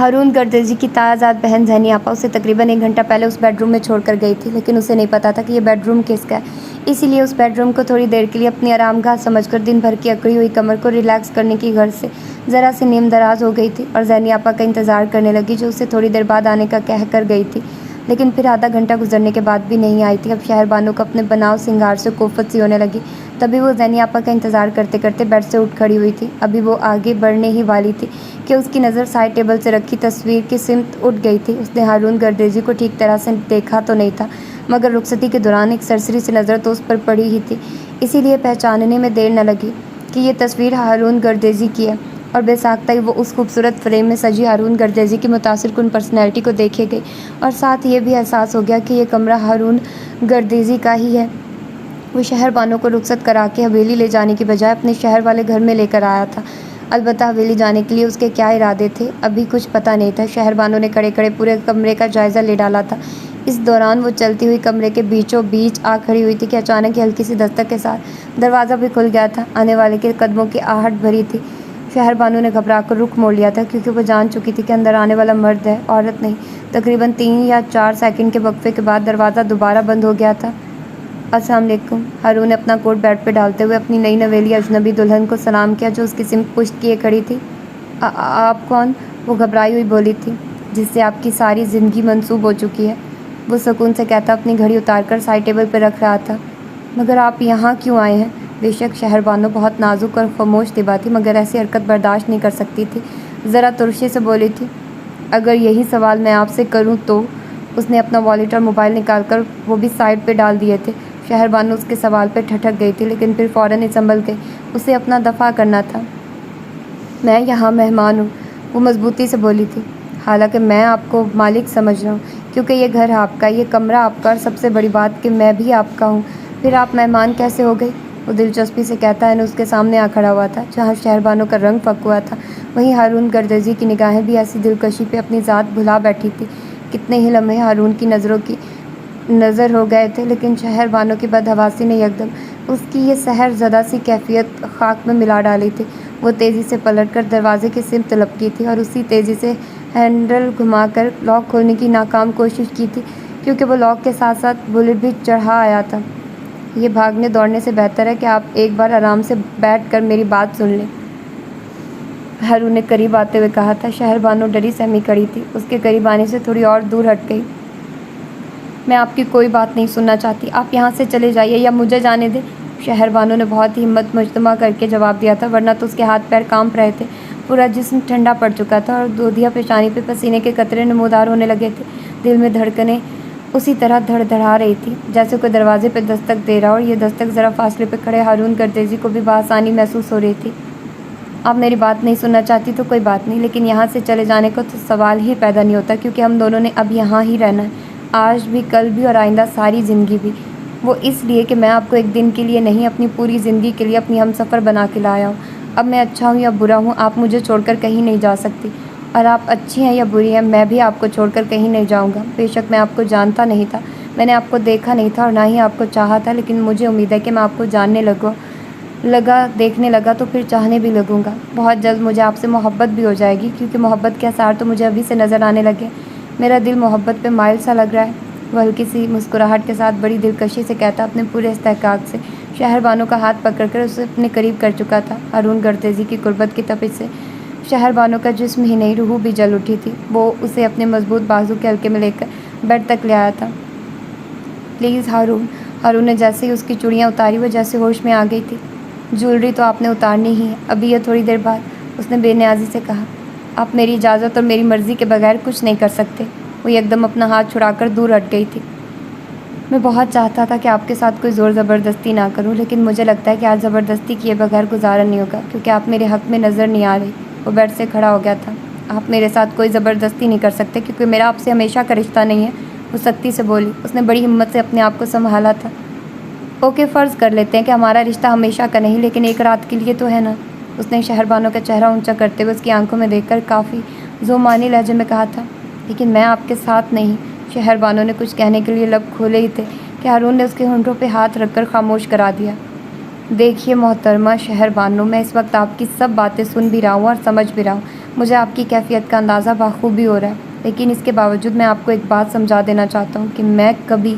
ہارون گردیزی کی تایازاد بہن زینی آپا اسے تقریباً 1 گھنٹہ پہلے اس بیڈ روم میں چھوڑ کر گئی تھی، لیکن اسے نہیں پتا تھا کہ یہ بیڈ روم کس کا ہے۔ اسی لیے اس بیڈ روم کو تھوڑی دیر کے لیے اپنی آرام گاہ سمجھ کر دن بھر کی اکڑی ہوئی کمر کو ریلیکس کرنے کی غرض سے ذرا سی نیم دراز ہو گئی تھی اور زینی آپا کا انتظار کرنے لگی، جو اسے تھوڑی دیر بعد آنے کا کہہ کر گئی تھی، لیکن پھر آدھا گھنٹہ گزرنے کے بعد بھی نہیں آئی تھی۔ اب شہر بانو کو اپنے بناؤ سنگار سے کوفت سی ہونے لگی۔ تبھی وہ زینی آپا کا انتظار کرتے کرتے بیڈ سے اٹھ کھڑی ہوئی تھی۔ ابھی وہ آگے بڑھنے ہی والی تھی کہ اس کی نظر سائڈ ٹیبل سے رکھی تصویر کی سمت اٹھ گئی تھی۔ اس نے ہارون گردیزی کو ٹھیک طرح سے دیکھا تو نہیں تھا، مگر رخصتی کے دوران ایک سرسری سی نظر تو اس پر پڑی ہی تھی، اسی لیے پہچاننے میں دیر نہ لگی کہ یہ تصویر ہارون گردیزی کی ہے، اور بے ساختہ ہی وہ اس خوبصورت فریم میں سجی ہارون گردیزی کی متاثر کن پرسنالٹی کو دیکھے گئی، اور ساتھ یہ بھی احساس ہو گیا کہ یہ کمرہ ہارون گردیزی کا ہی ہے۔ وہ شہر بانو کو رخصت کرا کے حویلی لے جانے کی بجائے اپنے شہر والے گھر میں لے کر آیا تھا۔ البتہ حویلی جانے کے لیے اس کے کیا ارادے تھے ابھی کچھ پتہ نہیں تھا۔ شہر بانو نے کھڑے کھڑے پورے کمرے کا جائزہ لے ڈالا تھا۔ اس دوران وہ چلتی ہوئی کمرے کے بیچوں بیچ آ کھڑی ہوئی تھی کہ اچانک ہی ہلکی سی دستک کے ساتھ دروازہ بھی کھل گیا تھا۔ آنے والے کے قدموں کی آہٹ بھری تھی۔ شہر بانو نے گھبرا کر رخ موڑ لیا تھا، کیونکہ وہ جان چکی تھی کہ اندر آنے والا مرد ہے، عورت نہیں۔ تقریباً 3 یا 4 سیکنڈ کے وقفے کے بعد دروازہ دوبارہ بند ہو گیا تھا۔ السلام علیکم۔ ہارون نے اپنا کوٹ بیڈ پہ ڈالتے ہوئے اپنی نئی نویلی اجنبی دلہن کو سلام کیا، جو اس کی سمت پشت کیے کھڑی تھی۔ آپ کون؟ وہ گھبرائی ہوئی بولی تھی۔ جس سے آپ کی ساری زندگی منسوب ہو چکی ہے، وہ سکون سے کہتا اپنی گھڑی اتار کر سائڈ ٹیبل پہ رکھ رہا تھا۔ مگر آپ یہاں کیوں آئے ہیں؟ بے شک شہر بانو بہت نازک اور خاموش طبع تھی، مگر ایسی حرکت برداشت نہیں کر سکتی تھی۔ ذرا ترشی سے بولی تھی، اگر یہی سوال میں آپ سے کروں تو؟ اس نے اپنا والیٹ اور موبائل نکال کر وہ بھی سائڈ پہ ڈال دیے تھے۔ شہر بانو اس کے سوال پہ ٹھٹک گئی تھی، لیکن پھر فوراً ہی سنبھل گئی۔ اسے اپنا دفاع کرنا تھا۔ میں یہاں مہمان ہوں، وہ مضبوطی سے بولی تھی، حالانکہ میں آپ کو مالک سمجھ رہا ہوں، کیونکہ یہ گھر آپ کا، یہ کمرہ آپ کا، اور سب سے بڑی بات کہ میں بھی آپ کا ہوں۔ پھر آپ مہمان کیسے ہو گئی؟ وہ دلچسپی سے کہتا ہے، اس کے سامنے آ کھڑا ہوا تھا۔ جہاں شہر بانو کا رنگ پھک ہوا تھا، وہیں ہارون گردیزی کی نگاہیں بھی ایسی دلکشی پہ اپنی ذات بھلا بیٹھی تھی۔ کتنے ہی لمحے ہارون کی نظروں کی نظر ہو گئے تھے، لیکن شہر بانو کی بدحواسی نے یکدم اس کی یہ سحر زدہ سی کیفیت خاک میں ملا ڈالی تھی۔ وہ تیزی سے پلٹ کر دروازے کی سمت لپکی تھی اور اسی تیزی سے ہینڈل گھما کر لاک کھولنے کی ناکام کوشش کی تھی، کیونکہ وہ لاک کے ساتھ ساتھ بلیٹ بھی چڑھا آیا تھا۔ یہ بھاگنے دوڑنے سے بہتر ہے کہ آپ ایک بار آرام سے بیٹھ کر میری بات سن لیں، ہارون نے قریب آتے ہوئے کہا تھا۔ شہر بانو ڈری سہمی کھڑی تھی، اس کے قریب آنے سے تھوڑی اور دور ہٹ گئی۔ میں آپ کی کوئی بات نہیں سننا چاہتی، آپ یہاں سے چلے جائیے یا مجھے جانے دیں، شہر بانو نے بہت ہی ہمت مجتمع کر کے جواب دیا تھا، ورنہ تو اس کے ہاتھ پیر کانپ رہے تھے۔ پورا جسم ٹھنڈا پڑ چکا تھا اور دودھیا پیشانی پہ پسینے کے قطرے نمودار ہونے لگے تھے۔ دل میں دھڑکنیں اسی طرح دھڑ دھڑا رہی تھی جیسے کوئی دروازے پہ دستک دے رہا، اور یہ دستک ذرا فاصلے پہ کھڑے ہارون گردیزی کو بھی بآسانی محسوس ہو رہی تھی۔ آپ میری بات نہیں سننا چاہتی تو کوئی بات نہیں، لیکن یہاں سے چلے جانے کا تو سوال ہی پیدا نہیں ہوتا، کیونکہ ہم دونوں نے اب یہاں ہی رہنا ہے، آج بھی، کل بھی اور آئندہ ساری زندگی بھی۔ وہ اس لیے کہ میں آپ کو ایک دن کے لیے نہیں، اپنی پوری زندگی کے لیے اپنی ہم سفر بنا کے لایا ہوں۔ اب میں اچھا ہوں یا برا ہوں، آپ مجھے چھوڑ کر کہیں نہیں جا سکتی، اور آپ اچھی ہیں یا بری ہیں، میں بھی آپ کو چھوڑ کر کہیں نہیں جاؤں گا۔ بے شک میں آپ کو جانتا نہیں تھا، میں نے آپ کو دیکھا نہیں تھا اور نہ ہی آپ کو چاہا تھا، لیکن مجھے امید ہے کہ میں آپ کو جاننے دیکھنے لگا تو پھر چاہنے بھی لگوں گا۔ بہت جلد مجھے آپ سے محبت بھی ہو جائے گی، کیونکہ محبت کے آثار تو مجھے ابھی سے نظر آنے لگے۔ میرا دل محبت پہ مائل سا لگ رہا ہے، وہ ہلکی سی مسکراہٹ کے ساتھ بڑی دلکشی سے کہتا، اپنے پورے استحقاق سے۔ شہر بانو کا ہاتھ پکڑ کر اسے اپنے قریب کر چکا تھا۔ ہارون گردیزی کی قربت کی تپش سے شہر بانو کا جسم ہی نہیں، روح بھی جل اٹھی تھی۔ وہ اسے اپنے مضبوط بازو کے حلقے میں لے کر بیڈ تک لے آیا تھا۔ پلیز ہارون۔ ہارون نے جیسے ہی اس کی چوڑیاں اتاری وہ جیسے ہوش میں آ گئی تھی۔ جولری تو آپ نے اتارنی ہی ہے، ابھی یا تھوڑی دیر بعد، اس نے بے نیازی سے کہا۔ آپ میری اجازت اور میری مرضی کے بغیر کچھ نہیں کر سکتے۔ وہ ایک دم اپنا ہاتھ چھڑا کر دور ہٹ گئی تھی۔ میں بہت چاہتا تھا کہ آپ کے ساتھ کوئی زور زبردستی نہ کروں، لیکن مجھے لگتا ہے کہ آج زبردستی کیے بغیر گزارا نہیں ہوگا، کیونکہ آپ میرے حق میں نظر نہیں آ رہی۔ وہ بیڈ سے کھڑا ہو گیا تھا۔ آپ میرے ساتھ کوئی زبردستی نہیں کر سکتے، کیونکہ میرا آپ سے ہمیشہ کا رشتہ نہیں ہے، وہ سختی سے بولی۔ اس نے بڑی ہمت سے اپنے آپ کو سنبھالا تھا۔ اوکے، فرض کر لیتے ہیں کہ ہمارا رشتہ ہمیشہ کا نہیں، لیکن ایک رات کے لیے تو ہے نا۔ اس نے شہر بانو کا چہرہ اونچا کرتے ہوئے اس کی آنکھوں میں دیکھ کر کافی ذومانی لہجے میں کہا تھا۔ لیکن میں آپ کے ساتھ نہیں۔ شہر بانو نے کچھ کہنے کے لیے لب کھولے ہی تھے کہ ہارون نے اس کے ہونٹوں پہ ہاتھ رکھ کر خاموش کرا دیا۔ دیکھیے محترمہ شہر بانو، میں اس وقت آپ کی سب باتیں سن بھی رہا ہوں اور سمجھ بھی رہا ہوں، مجھے آپ کی کیفیت کا اندازہ بخوبی ہو رہا ہے، لیکن اس کے باوجود میں آپ کو ایک بات سمجھا دینا چاہتا ہوں کہ میں کبھی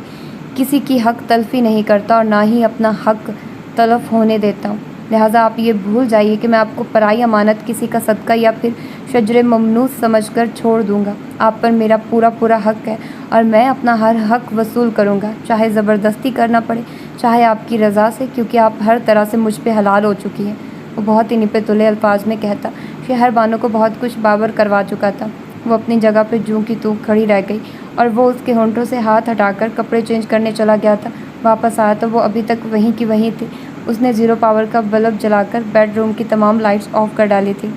کسی کی حق تلفی نہیں کرتا اور نہ ہی اپنا حق تلف ہونے دیتا ہوں۔ لہٰذا آپ یہ بھول جائیے کہ میں آپ کو پرائی امانت کسی کا صدقہ یا پھر شجر ممنوع سمجھ کر چھوڑ دوں گا۔ آپ پر میرا پورا حق ہے اور میں اپنا ہر حق وصول کروں گا، چاہے زبردستی کرنا پڑے، چاہے آپ کی رضا سے، کیونکہ آپ ہر طرح سے مجھ پہ حلال ہو چکی ہیں۔ وہ بہت ہی نپے تلے الفاظ میں کہتا۔ شہر بانو کو بہت کچھ باور کروا چکا تھا۔ وہ اپنی جگہ پہ جوں کی توں کھڑی رہ گئی اور وہ اس کے ہونٹوں سے ہاتھ ہٹا کر کپڑے چینج کرنے چلا گیا تھا۔ واپس آیا تو وہ ابھی تک وہیں کی وہیں تھی۔ اس نے 0 پاور کا بلب جلا کر بیڈ روم کی تمام لائٹس آف کر ڈالی تھی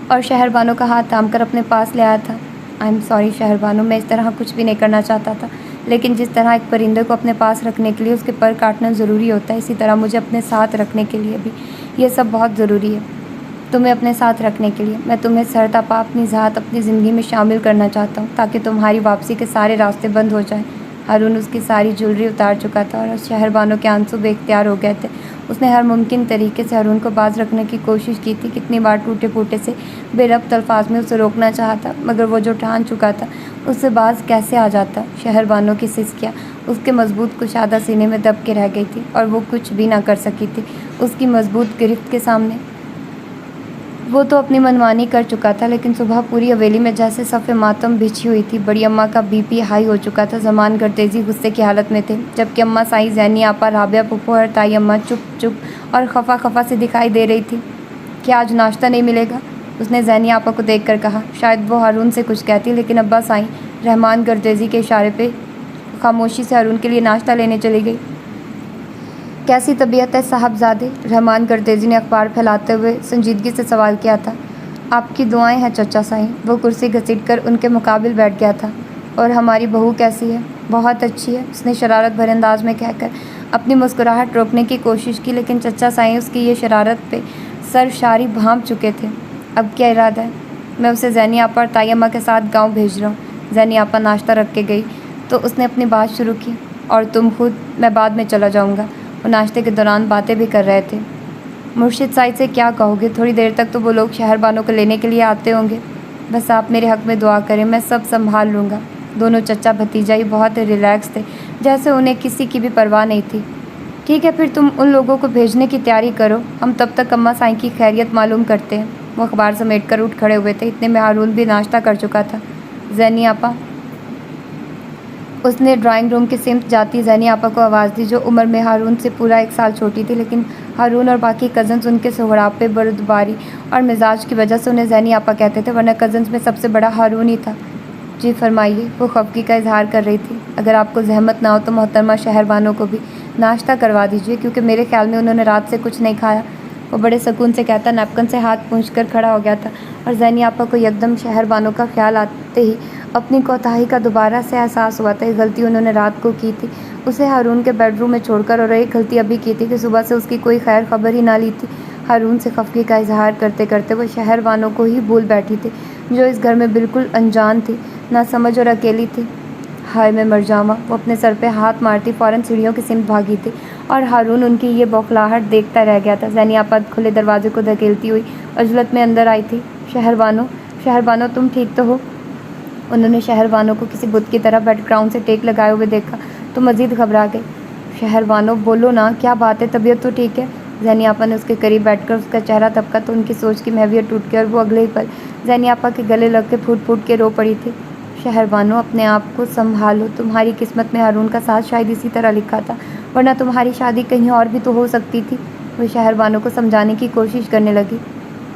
اور شہر بانو کا ہاتھ تھام کر اپنے پاس لے آیا تھا۔ آئی ایم سوری شہر بانو، میں اس طرح کچھ بھی نہیں کرنا چاہتا تھا، لیکن جس طرح ایک پرندے کو اپنے پاس رکھنے کے لیے اس کے پر کاٹنا ضروری ہوتا ہے، اسی طرح مجھے اپنے ساتھ رکھنے کے لیے بھی یہ سب بہت ضروری ہے۔ تمہیں اپنے ساتھ رکھنے کے لیے میں تمہیں سرتاپا اپنی ذات اپنی زندگی میں شامل کرنا چاہتا ہوں، تاکہ تمہاری واپسی کے سارے راستے بند ہو جائیں۔ ہارون اس کی ساری جولری اتار چکا تھا اور شہر بانو کے آنسو بے اختیار ہو گئے تھے۔ اس نے ہر ممکن طریقے سے ہارون کو باز رکھنے کی کوشش کی تھی، کتنی بار ٹوٹے پھوٹے سے بے ربط الفاظ میں اسے روکنا چاہا تھا، مگر وہ جو ٹھان چکا تھا اس سے باز کیسے آ جاتا۔ شہر بانو کی سسکیاں اس کے مضبوط کشادہ سینے میں دب کے رہ گئی تھی اور وہ کچھ بھی نہ کر سکی تھی اس کی مضبوط گرفت کے سامنے۔ وہ تو اپنی منمانی کر چکا تھا، لیکن صبح پوری حویلی میں جیسے صف ماتم بچھی ہوئی تھی۔ بڑی اماں کا بی پی ہائی ہو چکا تھا، زمان گردیزی غصے کی حالت میں تھے، جبکہ اماں سائیں زینی آپا، رابعہ پھپھو اور تائی اماں چپ اور خفا سے دکھائی دے رہی تھی۔ کیا آج ناشتہ نہیں ملے گا؟ اس نے زینی آپا کو دیکھ کر کہا۔ شاید وہ ہارون سے کچھ کہتی، لیکن ابا سائیں رحمان گردیزی کے اشارے پہ خاموشی سے ہارون کے لیے ناشتہ لینے چلی گئی۔ کیسی طبیعت ہے صاحبزادے؟ رحمان گردیزی نے اخبار پھیلاتے ہوئے سنجیدگی سے سوال کیا تھا۔ آپ کی دعائیں ہیں چچا سائیں۔ وہ کرسی گھسیٹ کر ان کے مقابل بیٹھ گیا تھا۔ اور ہماری بہو کیسی ہے؟ بہت اچھی ہے، اس نے شرارت بھرے انداز میں کہہ کر اپنی مسکراہٹ روکنے کی کوشش کی، لیکن چچا سائیں اس کی یہ شرارت پہ سرشاری بھانپ چکے تھے۔ اب کیا ارادہ ہے؟ میں اسے زینی آپا اور تائی اماں کے ساتھ گاؤں بھیج رہا ہوں۔ زینی آپا ناشتہ رکھ کے گئی تو اس نے اپنی بات شروع کی۔ اور تم خود؟ میں بعد میں چلا جاؤں گا۔ وہ ناشتے کے دوران باتیں بھی کر رہے تھے۔ مرشد صاحب سے کیا کہو گے؟ تھوڑی دیر تک تو وہ لوگ شہر بانو کو لینے کے لیے آتے ہوں گے۔ بس آپ میرے حق میں دعا کریں، میں سب سنبھال لوں گا۔ دونوں چچا بھتیجا ہی بہت ریلیکس تھے، جیسے انہیں کسی کی بھی پرواہ نہیں تھی۔ ٹھیک ہے، پھر تم ان لوگوں کو بھیجنے کی تیاری کرو، ہم تب تک اماں سائیں کی خیریت معلوم کرتے ہیں۔ وہ اخبار سمیٹ کر اٹھ کھڑے ہوئے تھے، اتنے میں ہارون بھی ناشتہ کر چکا تھا۔ زینی آپا، اس نے ڈرائنگ روم کی سمت جاتی زینی آپا کو آواز دی، جو عمر میں ہارون سے پورا 1 سال چھوٹی تھی، لیکن ہارون اور باقی کزنز ان کے سہراپے، بردباری اور مزاج کی وجہ سے انہیں زینی آپا کہتے تھے، ورنہ کزنز میں سب سے بڑا ہارون ہی تھا۔ جی فرمائیے، وہ خفگی کا اظہار کر رہی تھی۔ اگر آپ کو زحمت نہ ہو تو محترمہ شہر بانو کو بھی ناشتہ کروا دیجیے، کیونکہ میرے خیال میں انہوں نے رات سے کچھ نہیں کھایا۔ وہ بڑے سکون سے کہتا نیپکن سے ہاتھ پونچھ کر کھڑا ہو گیا تھا، اور زینی آپا کو یکدم شہر بانو کا خیال آتے ہی اپنی کوتاہی کا دوبارہ سے احساس ہوا تھا۔ ایک غلطی انہوں نے رات کو کی تھی، اسے ہارون کے بیڈ روم میں چھوڑ کر، اور ایک غلطی ابھی کی تھی کہ صبح سے اس کی کوئی خیر خبر ہی نہ لی تھی۔ ہارون سے خفگی کا اظہار کرتے کرتے وہ شہر بانو کو ہی بھول بیٹھی تھی، جو اس گھر میں بالکل انجان تھی، نہ سمجھ اور اکیلی تھی۔ ہائے میں مر جاواں، وہ اپنے سر پہ ہاتھ مارتی فوراً سیڑھیوں کی سمت بھاگی تھی، اور ہارون ان کی یہ بوکھلاہٹ دیکھتا رہ گیا تھا۔ زینی آپا کھلے دروازے کو دھکیلتی ہوئی عجلت میں اندر آئی تھی۔ شہر بانو تم ٹھیک تو ہو؟ انہوں نے شہر بانو کو کسی بت کی طرح بیڈ گراؤنڈ سے ٹیک لگائے ہوئے دیکھا تو مزید گھبرا گئی۔ شہر بانو بولو نا، کیا بات ہے؟ طبیعت تو ٹھیک ہے؟ زینی آپا نے اس کے قریب بیٹھ کر اس کا چہرہ تھپکا تو ان کی سوچ کی محویت ٹوٹ گئی، اور وہ اگلے ہی پل زینی آپا کے گلے لگ کے پھوٹ پھوٹ کے رو پڑی تھی۔ شہر بانو اپنے آپ کو سنبھالو، تمہاری قسمت میں ہارون کا ساتھ شاید اسی طرح لکھا تھا، ورنہ تمہاری شادی کہیں اور بھی تو ہو سکتی تھی۔ وہ شہر بانو کو سمجھانے کی کوشش کرنے لگی۔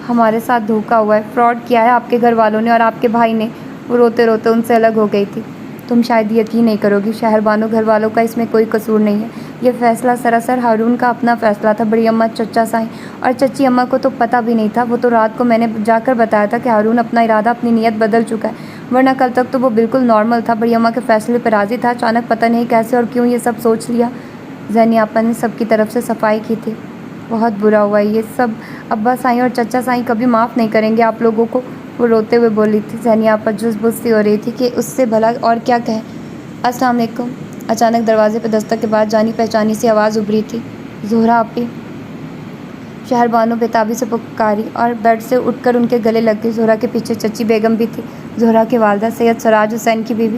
ہمارے ساتھ دھوکا ہوا ہے، فراڈ کیا ہے آپ کے گھر والوں نے اور آپ کے بھائی نے۔ وہ روتے روتے ان سے الگ ہو گئی تھی۔ تم شاید یقین نہیں کرو گی شہر بانو، گھر والوں کا اس میں کوئی قصور نہیں ہے، یہ فیصلہ سراسر ہارون کا اپنا فیصلہ تھا۔ بڑی اماں، چچا سائیں اور چچی اماں کو تو پتہ بھی نہیں تھا، وہ تو رات کو میں نے جا کر بتایا تھا کہ ہارون اپنا ارادہ، اپنی نیت بدل چکا ہے، ورنہ کل تک تو وہ بالکل نارمل تھا۔ بڑی اماں کے فیصلے پہ راضی تھا، اچانک پتہ نہیں کیسے اور کیوں یہ سب سوچ لیا۔ زینی آپا نے سب کی طرف سے صفائی کی تھی۔ بہت برا ہوا یہ سب، ابا سائیں اور چچا سائیں کبھی معاف نہیں کریں گے آپ لوگوں کو، وہ روتے ہوئے بولی تھی۔ زینی آپا جز بز سی ہو رہی تھی کہ اس سے بھلا اور کیا کہے۔ السلام علیکم۔ اچانک دروازے پہ دستک کے بعد جانی پہچانی سی آواز ابھری تھی۔ زہرا آپی، شہر بانو بےتابی سے پکاری اور بیڈ سے اٹھ کر ان کے گلے لگ گئی۔ زہرا کے پیچھے چچی بیگم بھی تھی، زہرا کی والدہ سید سراج حسین کی بیوی۔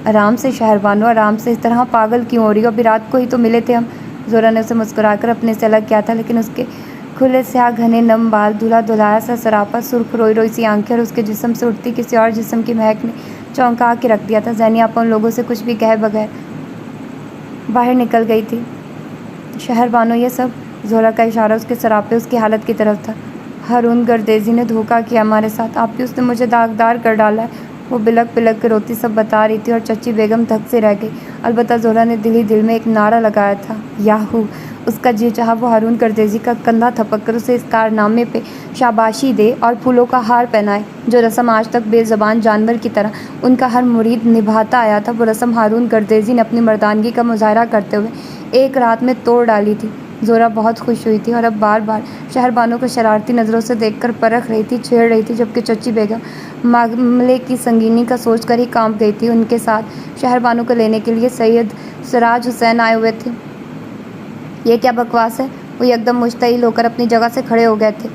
آرام سے شہر بانو، آرام سے، اس طرح پاگل کیوں ہو رہی ہو؟ ابھی رات کو ہی تو ملے تھے ہم۔ زہرا نے اسے مسکرا کر اپنے سے الگ کیا تھا، لیکن اس کے کھلے سیاہ گھنے نم بال، دھلا دھلایا سا سراپا، سرخ روئی روئی سی آنکھیں اور اس کے جسم سے اٹھتی کسی اور جسم کی مہک نے چونکا کے رکھ دیا تھا۔ زینی آپا ان لوگوں سے کچھ بھی کہے بغیر باہر نکل گئی تھی۔ شہر بانو یہ سب، زہرا کا اشارہ اس کے سراپے، اس کی حالت کی طرف تھا۔ ہارون گردیزی نے دھوکا کیا ہمارے ساتھ، آپ بھی اس نے مجھے داغدار کر ڈالا ہے، وہ بلک بلک کے روتی سب بتا رہی تھی، اور چچی بیگم دھک سے رہ گئی۔ البتہ زہرا نے دل ہی دل میں ایک نعرہ لگایا تھا، یاہو! اس کا جی چاہا وہ ہارون گردیزی کا کندھا تھپک کر اسے اس کارنامے پہ شاباشی دے اور پھولوں کا ہار پہنائے، جو رسم آج تک بے زبان جانور کی طرح ان کا ہر مرید نبھاتا آیا تھا۔ وہ رسم ہارون گردیزی نے اپنی مردانگی کا مظاہرہ کرتے ہوئے ایک رات میں توڑ ڈالی تھی۔ زہرا بہت خوش ہوئی تھی، اور اب بار بار شہر بانو کو شرارتی نظروں سے دیکھ کر پرکھ رہی تھی، چھیڑ رہی تھی، جبکہ چچی بیگم معاملے کی سنگینی کا سوچ کر ہی کانپ گئی تھی۔ ان کے ساتھ شہر بانو کو لینے کے لیے سید سراج حسین آئے ہوئے تھے۔ یہ کیا بکواس ہے؟ وہ یکدم مشتعل ہو کر اپنی جگہ سے کھڑے ہو گئے تھے۔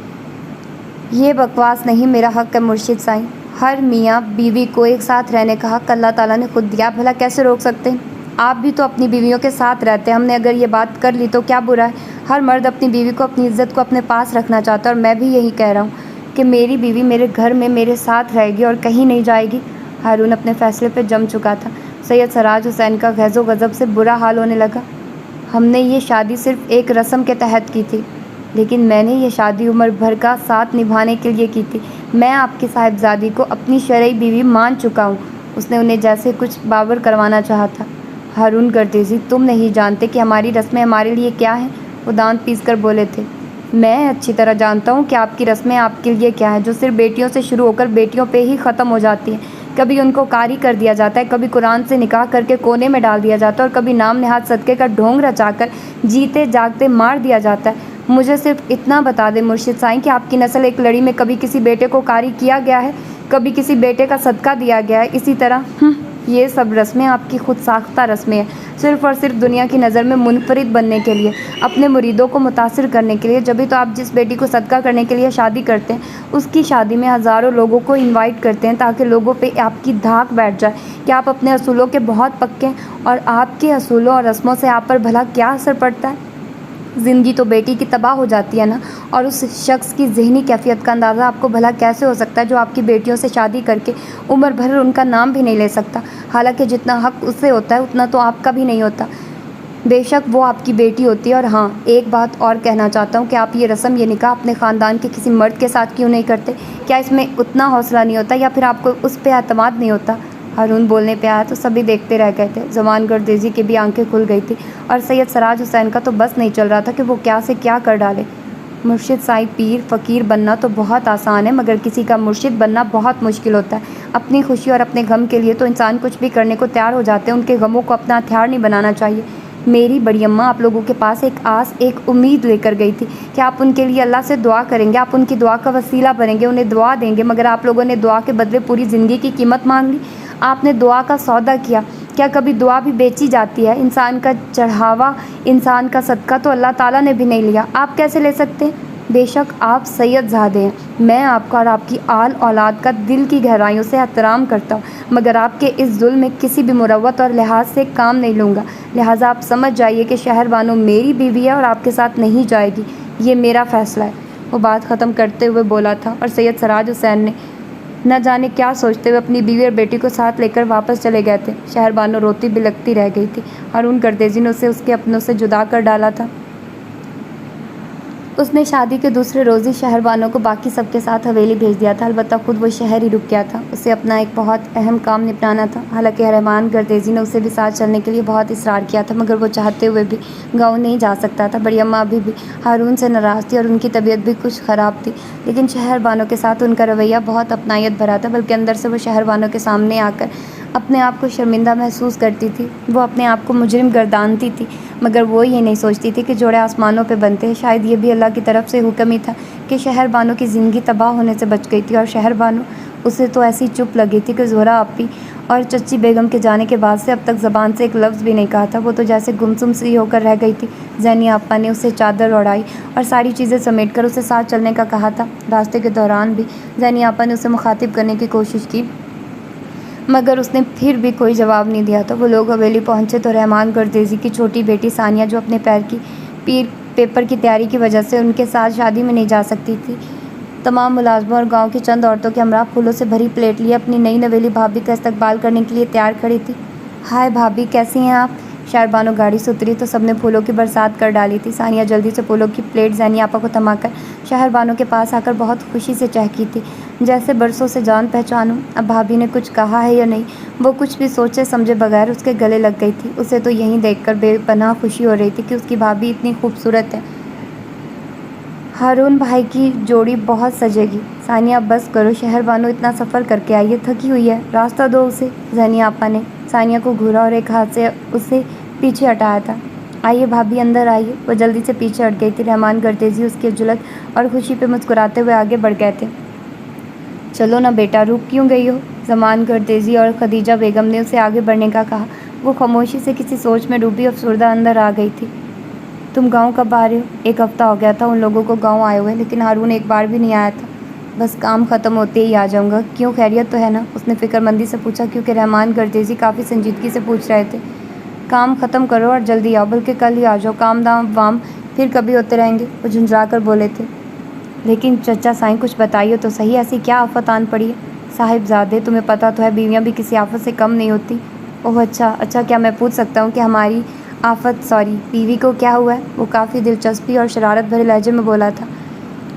یہ بکواس نہیں، میرا حق ہے مرشد سائیں، ہر میاں بیوی کو ایک ساتھ رہنے کا حق اللہ تعالیٰ نے خود دیا، بھلا کیسے روک سکتے ہیں؟ آپ بھی تو اپنی بیویوں کے ساتھ رہتے ہیں، ہم نے اگر یہ بات کر لی تو کیا برا ہے؟ ہر مرد اپنی بیوی کو، اپنی عزت کو اپنے پاس رکھنا چاہتا ہے، اور میں بھی یہی کہہ رہا ہوں کہ میری بیوی میرے گھر میں میرے ساتھ رہے گی اور کہیں نہیں جائے گی۔ ہارون اپنے فیصلے پہ جم چکا تھا۔ سید سراج حسین کا غیظ و غضب سے برا حال ہونے لگا۔ ہم نے یہ شادی صرف ایک رسم کے تحت کی تھی، لیکن میں نے یہ شادی عمر بھر کا ساتھ نبھانے کے لیے کی تھی۔ میں آپ کی صاحبزادی کو اپنی شرعی بیوی مان چکا ہوں۔ اس نے انہیں جیسے کچھ باور کروانا چاہا تھا۔ ہارون گردیزی، تم نہیں جانتے کہ ہماری رسمیں ہمارے لیے کیا ہیں، وہ دانت پیس کر بولے تھے۔ میں اچھی طرح جانتا ہوں کہ آپ کی رسمیں آپ کے لیے کیا ہیں، جو صرف بیٹیوں سے شروع ہو کر بیٹیوں پہ ہی ختم ہو جاتی ہیں۔ کبھی ان کو قاری کر دیا جاتا ہے، کبھی قرآن سے نکاح کر کے کونے میں ڈال دیا جاتا ہے، اور کبھی نام نہاد صدقے کا ڈھونگ رچا کر جیتے جاگتے مار دیا جاتا ہے۔ مجھے صرف اتنا بتا دیں مرشد سائیں کہ آپ کی نسل ایک لڑی میں کبھی کسی بیٹے کو قاری کیا گیا ہے، کبھی کسی بیٹے کا صدقہ دیا گیا ہے؟ اسی طرح یہ سب رسمیں آپ کی خود ساختہ رسمیں ہیں، صرف اور صرف دنیا کی نظر میں منفرد بننے کے لیے، اپنے مریدوں کو متاثر کرنے کے لیے۔ جبھی تو آپ جس بیٹی کو صدقہ کرنے کے لیے شادی کرتے ہیں، اس کی شادی میں ہزاروں لوگوں کو انوائٹ کرتے ہیں، تاکہ لوگوں پہ آپ کی دھاک بیٹھ جائے کہ آپ اپنے اصولوں کے بہت پکے ہیں، اور آپ کے اصولوں اور رسموں سے آپ پر بھلا کیا اثر پڑتا ہے؟ زندگی تو بیٹی کی تباہ ہو جاتی ہے نا، اور اس شخص کی ذہنی کیفیت کا اندازہ آپ کو بھلا کیسے ہو سکتا ہے جو آپ کی بیٹیوں سے شادی کر کے عمر بھر ان کا نام بھی نہیں لے سکتا، حالانکہ جتنا حق اس سے ہوتا ہے اتنا تو آپ کا بھی نہیں ہوتا۔ بے شک وہ آپ کی بیٹی ہوتی ہے، اور ہاں ایک بات اور کہنا چاہتا ہوں کہ آپ یہ رسم، یہ نکاح اپنے خاندان کے کسی مرد کے ساتھ کیوں نہیں کرتے؟ کیا اس میں اتنا حوصلہ نہیں ہوتا، یا پھر آپ کو اس پہ اعتماد نہیں ہوتا؟ ہارون بولنے پہ آیا تو سبھی دیکھتے رہ گئے تھے۔ زمان گردیزی کی بھی آنکھیں کھل گئی تھی، اور سید سراج حسین کا تو بس نہیں چل رہا تھا کہ وہ کیا سے کیا کر ڈالے۔ مرشد سائی پیر فقیر بننا تو بہت آسان ہے، مگر کسی کا مرشد بننا بہت مشکل ہوتا ہے۔ اپنی خوشی اور اپنے غم کے لیے تو انسان کچھ بھی کرنے کو تیار ہو جاتے ہیں، ان کے غموں کو اپنا ہتھیار نہیں بنانا چاہیے۔ میری بڑی اماں آپ لوگوں کے پاس ایک آس، ایک امید لے کر گئی تھی کہ آپ ان کے لیے اللہ سے دعا کریں گے، آپ ان کی دعا کا وسیلہ بنیں گے، انہیں دعا دیں گے، مگر آپ لوگوں نے دعا کے بدلے پوری زندگی کی قیمت مانگ لی۔ آپ نے دعا کا سودا کیا۔ کیا کبھی دعا بھی بیچی جاتی ہے؟ انسان کا چڑھاوا، انسان کا صدقہ تو اللہ تعالیٰ نے بھی نہیں لیا، آپ کیسے لے سکتے ہیں؟ بے شک آپ سید زادے ہیں، میں آپ کا اور آپ کی آل اولاد کا دل کی گہرائیوں سے احترام کرتا ہوں، مگر آپ کے اس ظلم میں کسی بھی مروت اور لحاظ سے کام نہیں لوں گا، لہٰذا آپ سمجھ جائیے کہ شہر بانو میری بیوی ہے اور آپ کے ساتھ نہیں جائے گی، یہ میرا فیصلہ ہے۔ وہ بات ختم کرتے ہوئے بولا تھا اور سید سراج حسین نے نہ جانے کیا سوچتے ہوئے اپنی بیوی اور بیٹی کو ساتھ لے کر واپس چلے گئے تھے۔ شہر بانو روتی بلکتی رہ گئی تھی۔ ہارون گردیزی نے اسے اس کے اپنوں سے جدا کر ڈالا تھا۔ اس نے شادی کے دوسرے روز ہی شہر بانو کو باقی سب کے ساتھ حویلی بھیج دیا تھا، البتہ خود وہ شہر ہی رک گیا تھا، اسے اپنا ایک بہت اہم کام نپٹانا تھا۔ حالانکہ رحمان گردیزی نے اسے بھی ساتھ چلنے کے لیے بہت اصرار کیا تھا، مگر وہ چاہتے ہوئے بھی گاؤں نہیں جا سکتا تھا۔ بڑی اماں ابھی بھی ہارون سے ناراض تھی اور ان کی طبیعت بھی کچھ خراب تھی، لیکن شہر بانو کے ساتھ ان کا رویہ بہت اپنائیت بھرا تھا، بلکہ اندر سے وہ شہر بانو کے سامنے آ کر اپنے آپ کو شرمندہ محسوس کرتی تھی۔ وہ اپنے آپ کو مجرم گردانتی تھی، مگر وہ یہ نہیں سوچتی تھی کہ جوڑے آسمانوں پہ بنتے ہیں۔ شاید یہ بھی اللہ کی طرف سے حکم ہی تھا کہ شہر بانو کی زندگی تباہ ہونے سے بچ گئی تھی، اور شہر بانو اسے تو ایسی چپ لگی تھی کہ زہرا آپی اور چچی بیگم کے جانے کے بعد سے اب تک زبان سے ایک لفظ بھی نہیں کہا تھا، وہ تو جیسے گمسم سی ہو کر رہ گئی تھی۔ زینی آپا نے اسے چادر اڑائی اور ساری چیزیں سمیٹ کر اسے ساتھ چلنے کا کہا تھا۔ راستے کے دوران بھی زینی آپا نے اسے مخاطب کرنے کی کوشش کی، مگر اس نے پھر بھی کوئی جواب نہیں دیا تھا۔ وہ لوگ حویلی پہنچے تو رحمان گردیزی کی چھوٹی بیٹی ثانیہ، جو اپنے پیپر کی تیاری کی وجہ سے ان کے ساتھ شادی میں نہیں جا سکتی تھی، تمام ملازموں اور گاؤں کی چند عورتوں کے ہمراہ پھولوں سے بھری پلیٹ لیے اپنی نئی نویلی بھابھی کا استقبال کرنے کے لیے تیار کھڑی تھی۔ ہائے بھابھی، کیسی ہیں آپ؟ شہر بانو گاڑی سے اتری تو سب نے پھولوں کی برسات کر ڈالی تھی۔ ثانیہ جلدی سے پھولوں کی پلیٹ زینی آپا کو تھما کر شہر بانو کے پاس آ کر بہت خوشی سے چہکی تھی، جیسے برسوں سے جان پہچانوں۔ اب بھابھی نے کچھ کہا ہے یا نہیں، وہ کچھ بھی سوچے سمجھے بغیر اس کے گلے لگ گئی تھی۔ اسے تو یہیں دیکھ کر بے پناہ خوشی ہو رہی تھی کہ اس کی بھابھی اتنی خوبصورت ہے۔ ہارون بھائی کی جوڑی بہت سجے گی۔ ثانیہ اب بس کرو، شہر بانو اتنا سفر کر کے آئی ہے، تھکی ہوئی ہے، راستہ دو اسے۔ زینی آپا نے ثانیہ کو گھورا اور ایک ہاتھ سے اسے پیچھے ہٹایا تھا۔ آئیے بھابھی، اندر آئیے۔ وہ جلدی سے پیچھے ہٹ گئی تھی۔ رحمان گردیزی اس کی عجلت اور خوشی پہ مسکراتے ہوئے آگے بڑھ گئے تھے۔ چلو نا بیٹا، رک کیوں گئی ہو؟ زمان گردیزی اور خدیجہ بیگم نے اسے آگے بڑھنے کا کہا۔ وہ خاموشی سے کسی سوچ میں ڈوبی افسردہ اندر آ گئی تھی۔ تم گاؤں کب آ رہے ہو؟ ایک ہفتہ ہو گیا تھا ان لوگوں کو گاؤں آئے ہوئے، لیکن ہارون ایک بار بھی نہیں آیا تھا۔ بس کام ختم ہوتے ہی آ جاؤں گا۔ کیوں، خیریت تو ہے نا؟ اس نے فکر مندی سے پوچھا، کیونکہ رحمان گردیزی کافی سنجیدگی سے پوچھ رہے تھے۔ کام ختم کرو اور جلدی آؤ، بلکہ کل ہی آ جاؤ، کام دام وام پھر کبھی ہوتے رہیں گے، وہ جھنجھلا کر بولے تھے۔ لیکن چچا سائیں، کچھ بتائیے تو صحیح، ایسی کیا آفت آن پڑی ہے؟ صاحب زادے، تمہیں پتہ تو ہے بیویاں بھی کسی آفت سے کم نہیں ہوتی۔ اوہ اچھا، کیا میں پوچھ سکتا ہوں کہ ہماری بیوی کو کیا ہوا ہے؟ وہ کافی دلچسپی اور شرارت بھرے لہجے میں بولا تھا۔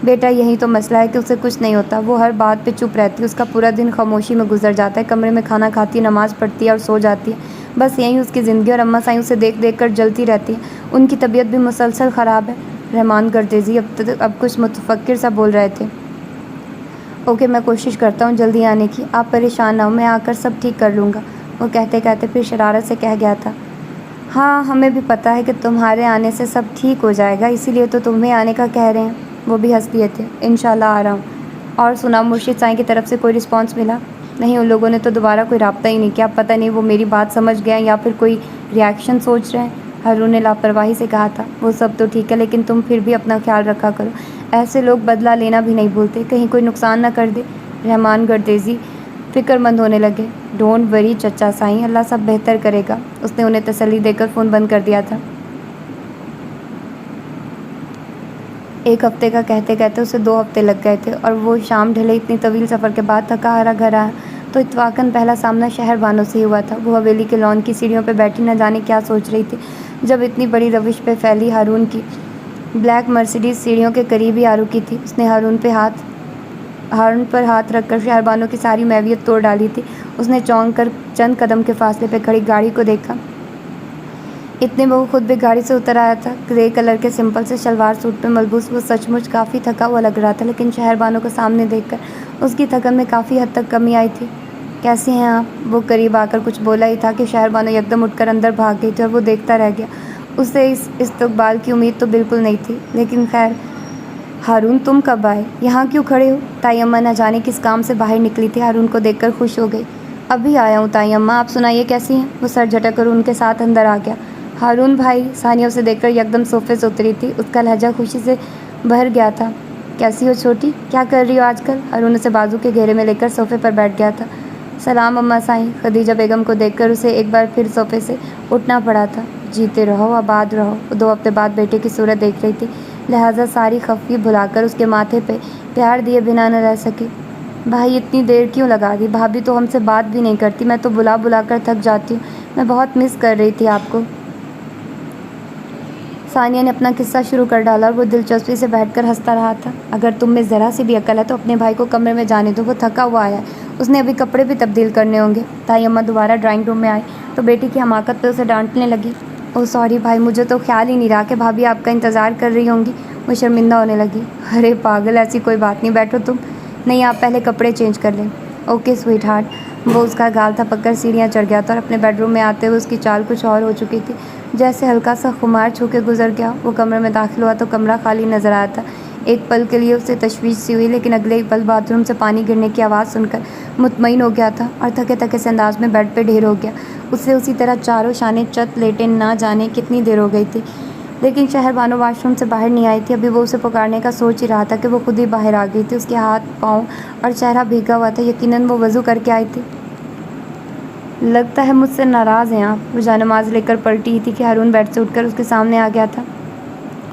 بیٹا یہی تو مسئلہ ہے کہ اسے کچھ نہیں ہوتا، وہ ہر بات پہ چپ رہتی ہے، اس کا پورا دن خاموشی میں گزر جاتا ہے، کمرے میں کھانا کھاتی ہے، نماز پڑھتی ہے اور سو جاتی ہے، بس یہی اس کی زندگی، اور اماں سائیں اسے دیکھ دیکھ کر جلتی رہتی ہیں، ان کی طبیعت بھی مسلسل خراب ہے۔ رحمان گردیزی اب کچھ متفکر سا بول رہے تھے۔ اوکے، میں کوشش کرتا ہوں جلدی آنے کی، آپ پریشان نہ ہو، میں آ کر سب ٹھیک کر لوں گا، وہ کہتے کہتے پھر شرارت سے کہہ گیا تھا۔ ہاں، ہمیں بھی پتہ ہے کہ تمہارے آنے سے سب ٹھیک ہو جائے گا، اسی لیے تو تمہیں آنے کا کہہ رہے ہیں۔ وہ بھی ہنس دیے تھے۔ انشاءاللہ آ رہا ہوں۔ اور سنا، مرشد سائیں کی طرف سے کوئی رسپانس ملا؟ نہیں، ان لوگوں نے تو دوبارہ کوئی رابطہ ہی نہیں کیا، پتہ نہیں وہ میری بات سمجھ گئے ہیں یا پھر کوئی ری ایکشن سوچ رہے ہیں، ہارون نے لاپرواہی سے کہا تھا۔ وہ سب تو ٹھیک ہے، لیکن تم پھر بھی اپنا خیال رکھا کرو، ایسے لوگ بدلہ لینا بھی نہیں بھولتے، کہیں کوئی نقصان نہ کر دے۔ رحمان گردیزی فکر مند ہونے لگے۔ ڈونٹ وری چچا سائیں، اللہ سب بہتر کرے گا، اس نے انہیں تسلی دے کر فون بند کر دیا تھا۔ ایک ہفتے کا کہتے کہتے اسے 2 ہفتے لگ گئے تھے، اور وہ شام ڈھلے اتنی طویل سفر کے بعد تھکا ہارا گھر آیا تو اتفاقاً پہلا سامنا شہر بانو سے ہی ہوا تھا۔ وہ حویلی کے لان کی سیڑھیوں پہ بیٹھی نہ جانے کیا سوچ رہی تھی، جب اتنی بڑی روش پہ پھیلی ہارون کی بلیک مرسیڈیز سیڑھیوں کے قریب ہی آ رکی تھی۔ اس نے ہارون پر ہاتھ رکھ کر شہر بانو کی ساری محویت توڑ ڈالی تھی۔ اس نے چونک کر چند قدم کے فاصلے پہ کھڑی گاڑی کو دیکھا۔ اتنے میں وہ خود بھی گاڑی سے اتر آیا تھا۔ گرے کلر کے سمپل سے شلوار سوٹ میں ملبوس وہ سچ مچ کافی تھکا ہوا لگ رہا تھا، لیکن شہر بانو کو سامنے دیکھ کر اس کی تھکن میں کافی حد تک کمی آئی تھی۔ کیسی ہیں آپ؟ وہ قریب آ کر کچھ بولا ہی تھا کہ شہر بانو یکدم اٹھ کر اندر بھاگ گئی تھی اور وہ دیکھتا رہ گیا۔ اسے اس استقبال کی امید تو بالکل نہیں تھی، لیکن خیر۔ ہارون تم کب آئے؟ یہاں کیوں کھڑے ہو؟ تائی اماں نہ جانے کس کام سے باہر نکلی تھی، ہارون کو دیکھ کر خوش ہو گئی۔ ابھی آیا ہوں تائی اماں، آپ سنائیے کیسی ہیں؟ وہ سر جھٹک کر ان کے ساتھ اندر آ گیا۔ ہارون بھائی، ثانیہ اسے دیکھ کر یکدم صوفے سے اتری تھی، اس کا لہجہ خوشی سے بھر گیا تھا۔ کیسی ہو چھوٹی؟ کیا کر رہی ہو آج کل؟ ہارون اسے بازو کے گھیرے میں لے کر صوفے پر بیٹھ گیا تھا۔ سلام اماں سائیں۔ خدیجہ بیگم کو دیکھ کر اسے ایک بار پھر صوفے سے اٹھنا پڑا تھا۔ جیتے رہو، آباد رہو۔ وہ 2 ہفتے بعد بیٹے کی صورت دیکھ رہی تھی، لہٰذا ساری خفگی بھلا کر اس کے ماتھے پہ پیار دیے بنا نہ رہ سکی۔ بھائی اتنی دیر کیوں لگا دی؟ بھابھی تو ہم سے بات بھی نہیں کرتی، میں تو بلا بلا کر تھک جاتی ہوں، میں بہت مس کر رہی تھی آپ کو۔ ثانیہ نے اپنا قصہ شروع کر ڈالا اور وہ دلچسپی سے بیٹھ کر ہنستا رہا تھا۔ اگر تم میں ذرا سی بھی عقل ہے تو اپنے بھائی کو کمرے میں جانے دو، وہ تھکا ہوا آیا ہے، اس نے ابھی کپڑے بھی تبدیل کرنے ہوں گے۔ تائی اماں دوبارہ ڈرائنگ روم میں آئی تو بیٹی کی حماقت پہ اسے ڈانٹنے لگی۔ اوہ سوری بھائی، مجھے تو خیال ہی نہیں رہا کہ بھابھی آپ کا انتظار کر رہی ہوں گی۔ وہ شرمندہ ہونے لگی۔ ارے پاگل، ایسی کوئی بات نہیں، بیٹھو تم۔ نہیں، آپ پہلے کپڑے چینج کر لیں۔ Okay sweetheart. وہ اس کا گال تھپک کر سیڑھیاں چڑھ گیا تھا اور اپنے بیڈ روم میں آتے ہوئے اس کی چال کچھ اور ہو چکی تھی، جیسے ہلکا سا خمار چھو کے گزر گیا۔ وہ کمرے میں داخل ہوا تو کمرہ خالی نظر آیا تھا۔ ایک پل کے لیے اسے تشویش سی ہوئی، لیکن اگلے ہی پل باتھ روم سے پانی گرنے کی آواز سن کر مطمئن ہو گیا تھا اور تھکے تھکے سے انداز میں بیڈ پہ ڈھیر ہو گیا۔ اسے اسی طرح چاروں شانے چت لیٹے نہ جانے کتنی دیر ہو گئی تھی، لیکن شہر بانو واش روم سے باہر نہیں آئی تھی۔ ابھی وہ اسے پکارنے کا سوچ ہی رہا تھا کہ وہ خود ہی باہر آ گئی تھی۔ اس کے ہاتھ، پاؤں اور چہرہ بھیگا ہوا تھا، یقیناً وہ وضو کر کے آئی تھی۔ لگتا ہے مجھ سے ناراض ہیں آپ؟ وہ جانماز لے کر پلٹی ہی تھی کہ ہارون بیڈ سے اٹھ کر اس کے سامنے آ گیا تھا۔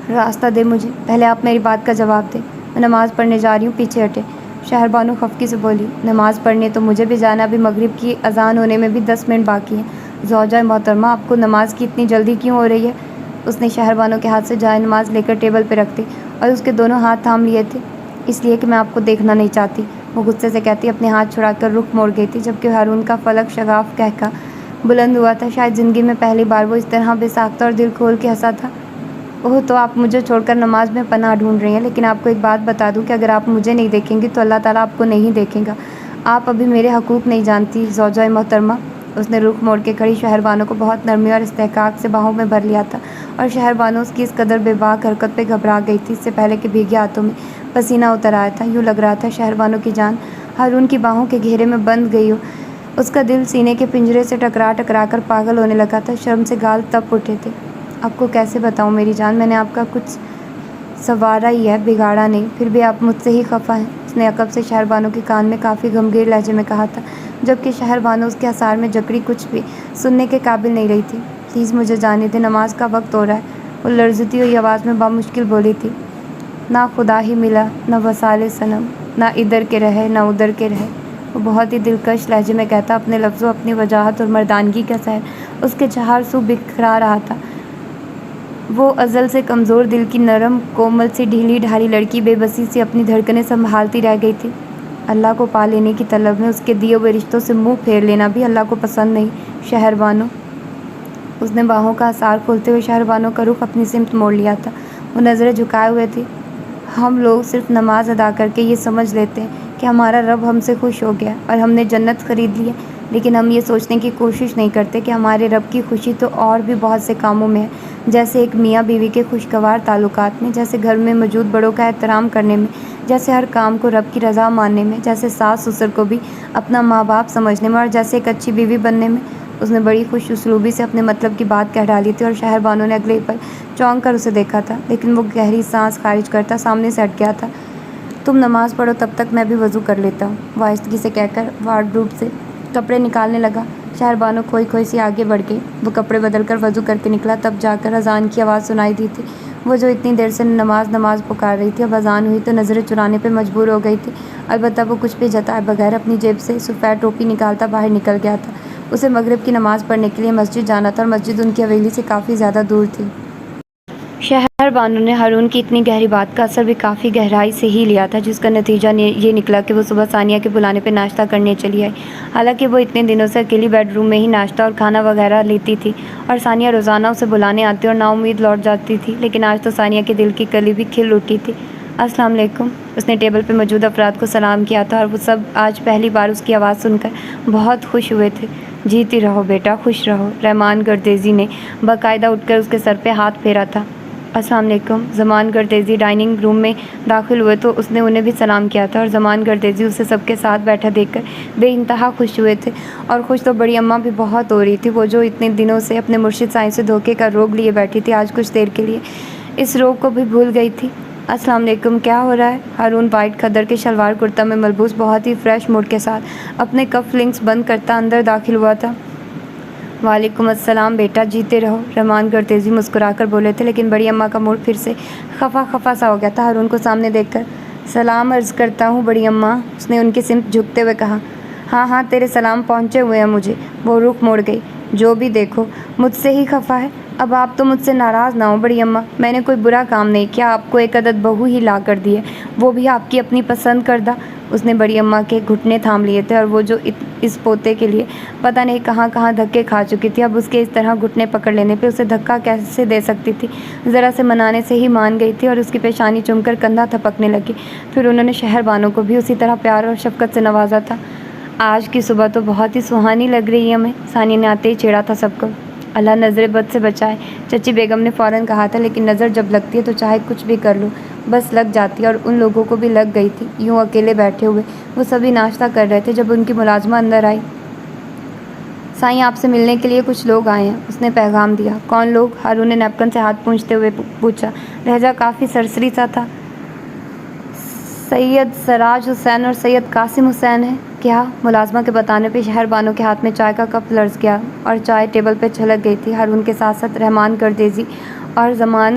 راستہ دے مجھے، پہلے آپ میری بات کا جواب دیں۔ میں نماز پڑھنے جا رہی ہوں، پیچھے ہٹے۔ شہر بانو خفگی سے بولی۔ نماز پڑھنے تو مجھے بھی جانا، ابھی مغرب کی اذان ہونے میں بھی 10 منٹ باقی ہیں۔ زوجہ محترمہ، آپ کو نماز کی اتنی جلدی کیوں ہو رہی ہے؟ اس نے شہر بانو کے ہاتھ سے جائے نماز لے کر ٹیبل پہ رکھ دی اور اس کے دونوں ہاتھ تھام لیے تھے۔ اس لیے کہ میں آپ کو دیکھنا نہیں چاہتی، وہ غصے سے کہتی اپنے ہاتھ چھڑا کر رخ موڑ گئی تھی، جبکہ ہارون کا فلک شگاف کہکا بلند ہوا تھا۔ شاید زندگی میں پہلی بار وہ اس طرح بے ساختہ اور دل کھول کے ہنسا تھا۔ اوہ، تو آپ مجھے چھوڑ کر نماز میں پناہ ڈھونڈ رہی ہیں، لیکن آپ کو ایک بات بتا دوں کہ اگر آپ مجھے نہیں دیکھیں گی تو اللہ تعالیٰ آپ کو نہیں دیکھے گا۔ آپ ابھی میرے حقوق نہیں جانتی زوجہ محترمہ۔ اس نے رخ موڑ کے کھڑی شہر بانو کو بہت نرمی اور استحقاق سے باہوں میں بھر لیا تھا، اور شہر بانو اس کی اس قدر بے باک حرکت پہ گھبرا گئی تھی، اس سے پہلے کہ بھیگے ہاتھوں میں پسینہ اتر آیا تھا۔ یوں لگ رہا تھا شہر بانو کی جان ہارون کی باہوں کے گھیرے میں بند گئی ہو۔ اس کا دل سینے کے پنجرے سے ٹکرا ٹکرا کر پاگل ہونے لگا تھا، شرم سے گال تپ اٹھے تھے۔ آپ کو کیسے بتاؤں میری جان، میں نے آپ کا کچھ سنوارا ہی ہے، بگاڑا نہیں، پھر بھی آپ مجھ سے ہی خفا ہیں، اس نے عقب سے شہر بانو کے کان میں کافی گمگیر لہجے میں کہا تھا، جبکہ شہر بانو اس کے آثار میں جکڑی کچھ بھی سننے کے قابل نہیں رہی تھی۔ پلیز مجھے جانے دیں، نماز کا وقت ہو رہا ہے، وہ لرزتی ہوئی آواز میں بامشکل بولی تھی۔ نہ خدا ہی ملا، نہ وصال صنم، نہ ادھر کے رہے نہ ادھر کے رہے، وہ بہت ہی دلکش لہجے میں کہتا، اپنے لفظوں، اپنی وجاہت اور مردانگی کا سحر اس کے چہار سو بکھرا رہا تھا۔ وہ ازل سے کمزور دل کی نرم کومل سی ڈھیلی ڈھالی لڑکی بے بسی سے اپنی دھڑکنیں سنبھالتی رہ گئی تھی۔ اللہ کو پا لینے کی طلب میں اس کے دیے ہوئے رشتوں سے منہ پھیر لینا بھی اللہ کو پسند نہیں۔ شہر بانو، اس نے باہوں کا آثار کھولتے ہوئے شہر بانو کا رخ اپنی سمت موڑ لیا تھا۔ وہ نظریں جھکائے ہوئے تھی۔ ہم لوگ صرف نماز ادا کر کے یہ سمجھ لیتے ہیں کہ ہمارا رب ہم سے خوش ہو گیا اور ہم نے جنت خرید لی ہے، لیکن ہم یہ سوچنے کی کوشش نہیں کرتے کہ ہمارے رب کی خوشی تو اور بھی بہت سے کاموں میں ہے، جیسے ایک میاں بیوی کے خوشگوار تعلقات میں، جیسے گھر میں موجود بڑوں کا احترام کرنے میں، جیسے ہر کام کو رب کی رضا ماننے میں، جیسے ساس سسر کو بھی اپنا ماں باپ سمجھنے میں، اور جیسے ایک اچھی بیوی بننے میں۔ اس نے بڑی خوش اسلوبی سے اپنے مطلب کی بات کہہ ڈالی تھی، اور شہر بانو نے اگلے پل چونک کر اسے دیکھا تھا، لیکن وہ گہری سانس خارج کرتا سامنے سے ہٹ گیا تھا۔ تم نماز پڑھو، تب تک میں بھی وضو کر لیتا ہوں، وہ آہستگی سے کہہ کر وارڈروب سے کپڑے نکالنے لگا۔ شہر بانو کھوئی کھوئی سی آگے بڑھ گئی۔ وہ کپڑے بدل کر وضو کر کے نکلا، تب جا کر اذان کی آواز سنائی دی تھی۔ وہ جو اتنی دیر سے نماز پکار رہی تھی، اب اذان ہوئی تو نظریں چرانے پہ مجبور ہو گئی تھی۔ البتہ وہ کچھ بھی جتائے بغیر اپنی جیب سے سفید ٹوپی نکالتا باہر نکل گیا تھا۔ اسے مغرب کی نماز پڑھنے کے لیے مسجد جانا تھا، اور مسجد ان کی حویلی سے کافی زیادہ دور تھی۔ شہر شہر بانو نے ہارون کی اتنی گہری بات کا اثر بھی کافی گہرائی سے ہی لیا تھا، جس کا نتیجہ یہ نکلا کہ وہ صبح ثانیہ کے بلانے پہ ناشتہ کرنے چلی آئی۔ حالانکہ وہ اتنے دنوں سے اکیلی بیڈ روم میں ہی ناشتہ اور کھانا وغیرہ لیتی تھی اور ثانیہ روزانہ اسے بلانے آتی اور نا امید لوٹ جاتی تھی، لیکن آج تو ثانیہ کے دل کی کلی بھی کھل اٹھی تھی۔ السلام علیکم، اس نے ٹیبل پہ موجود افراد کو سلام کیا تھا اور وہ سب آج پہلی بار اس کی آواز سن کر بہت خوش ہوئے تھے۔ جیتی رہو بیٹا، خوش رہو، رحمان گردیزی نے باقاعدہ اٹھ کر اس کے سر پہ ہاتھ پھیرا تھا۔ السلام علیکم۔ زمان گردیزی ڈائننگ روم میں داخل ہوئے تو اس نے انہیں بھی سلام کیا تھا اور زمان گردیزی اسے سب کے ساتھ بیٹھا دیکھ کر بے انتہا خوش ہوئے تھے، اور خوش تو بڑی اماں بھی بہت ہو رہی تھی۔ وہ جو اتنے دنوں سے اپنے مرشد سائیں سے دھوکے کا روگ لیے بیٹھی تھی، آج کچھ دیر کے لیے اس روگ کو بھی بھول گئی تھی۔ السلام علیکم، کیا ہو رہا ہے؟ ہارون وائٹ کھدر کے شلوار کرتا میں ملبوس بہت ہی فریش موڈ کے ساتھ اپنے کف لنکس بند کرتا اندر داخل ہوا تھا۔ وعلیکم السلام بیٹا، جیتے رہو، رحمان گردیزی مسکرا کر بولے تھے، لیکن بڑی اماں کا موڈ پھر سے خفا سا ہو گیا تھا۔ ہارون کو سامنے دیکھ کر سلام عرض کرتا ہوں بڑی اماں، اس نے ان کی سمت جھکتے ہوئے کہا۔ ہاں تیرے سلام پہنچے ہوئے ہیں مجھے۔ وہ رخ موڑ گئی۔ جو بھی دیکھو مجھ سے ہی خفا ہے۔ اب آپ تو مجھ سے ناراض نہ ہو بڑی اماں، میں نے کوئی برا کام نہیں کیا، آپ کو ایک عدد بہو ہی لا کر دی ہے، وہ بھی آپ کی اپنی پسند کردہ۔ اس نے بڑی اماں کے گھٹنے تھام لیے تھے اور وہ جو اس پوتے کے لیے پتہ نہیں کہاں کہاں دھکے کھا چکی تھی، اب اس کے اس طرح گھٹنے پکڑ لینے پہ اسے دھکا کیسے دے سکتی تھی۔ ذرا سے منانے سے ہی مان گئی تھی اور اس کی پیشانی چوم کر کندھا تھپکنے لگی۔ پھر انہوں نے شہر بانو کو بھی اسی طرح پیار اور شفقت سے نوازا تھا۔ آج کی صبح تو بہت ہی سہانی لگ رہی ہے ہمیں، ثانیہ نے آتے ہی چھیڑا تھا سب کو۔ اللہ نظر بد سے بچائے، چچی بیگم نے فوراً کہا تھا، لیکن نظر جب لگتی ہے تو چاہے کچھ بھی کر لو بس لگ جاتی ہے، اور ان لوگوں کو بھی لگ گئی تھی۔ یوں اکیلے بیٹھے ہوئے وہ سبھی ناشتہ کر رہے تھے جب ان کی ملازمہ اندر آئی۔ سائیں آپ سے ملنے کے لیے کچھ لوگ آئے ہیں، اس نے پیغام دیا۔ کون لوگ؟ ہارون نے نیپکن سے ہاتھ پونچھتے ہوئے پوچھا، لہجہ کافی سرسری سا تھا۔ سید سراج حسین اور سید قاسم حسین ہیں۔ کیا؟ ملازمہ کے بتانے پہ شہر بانو کے ہاتھ میں چائے کا کپ لرز گیا اور چائے ٹیبل پہ چھلک گئی تھی۔ ہارون کے ساتھ ساتھ رحمان گردیزی اور زمان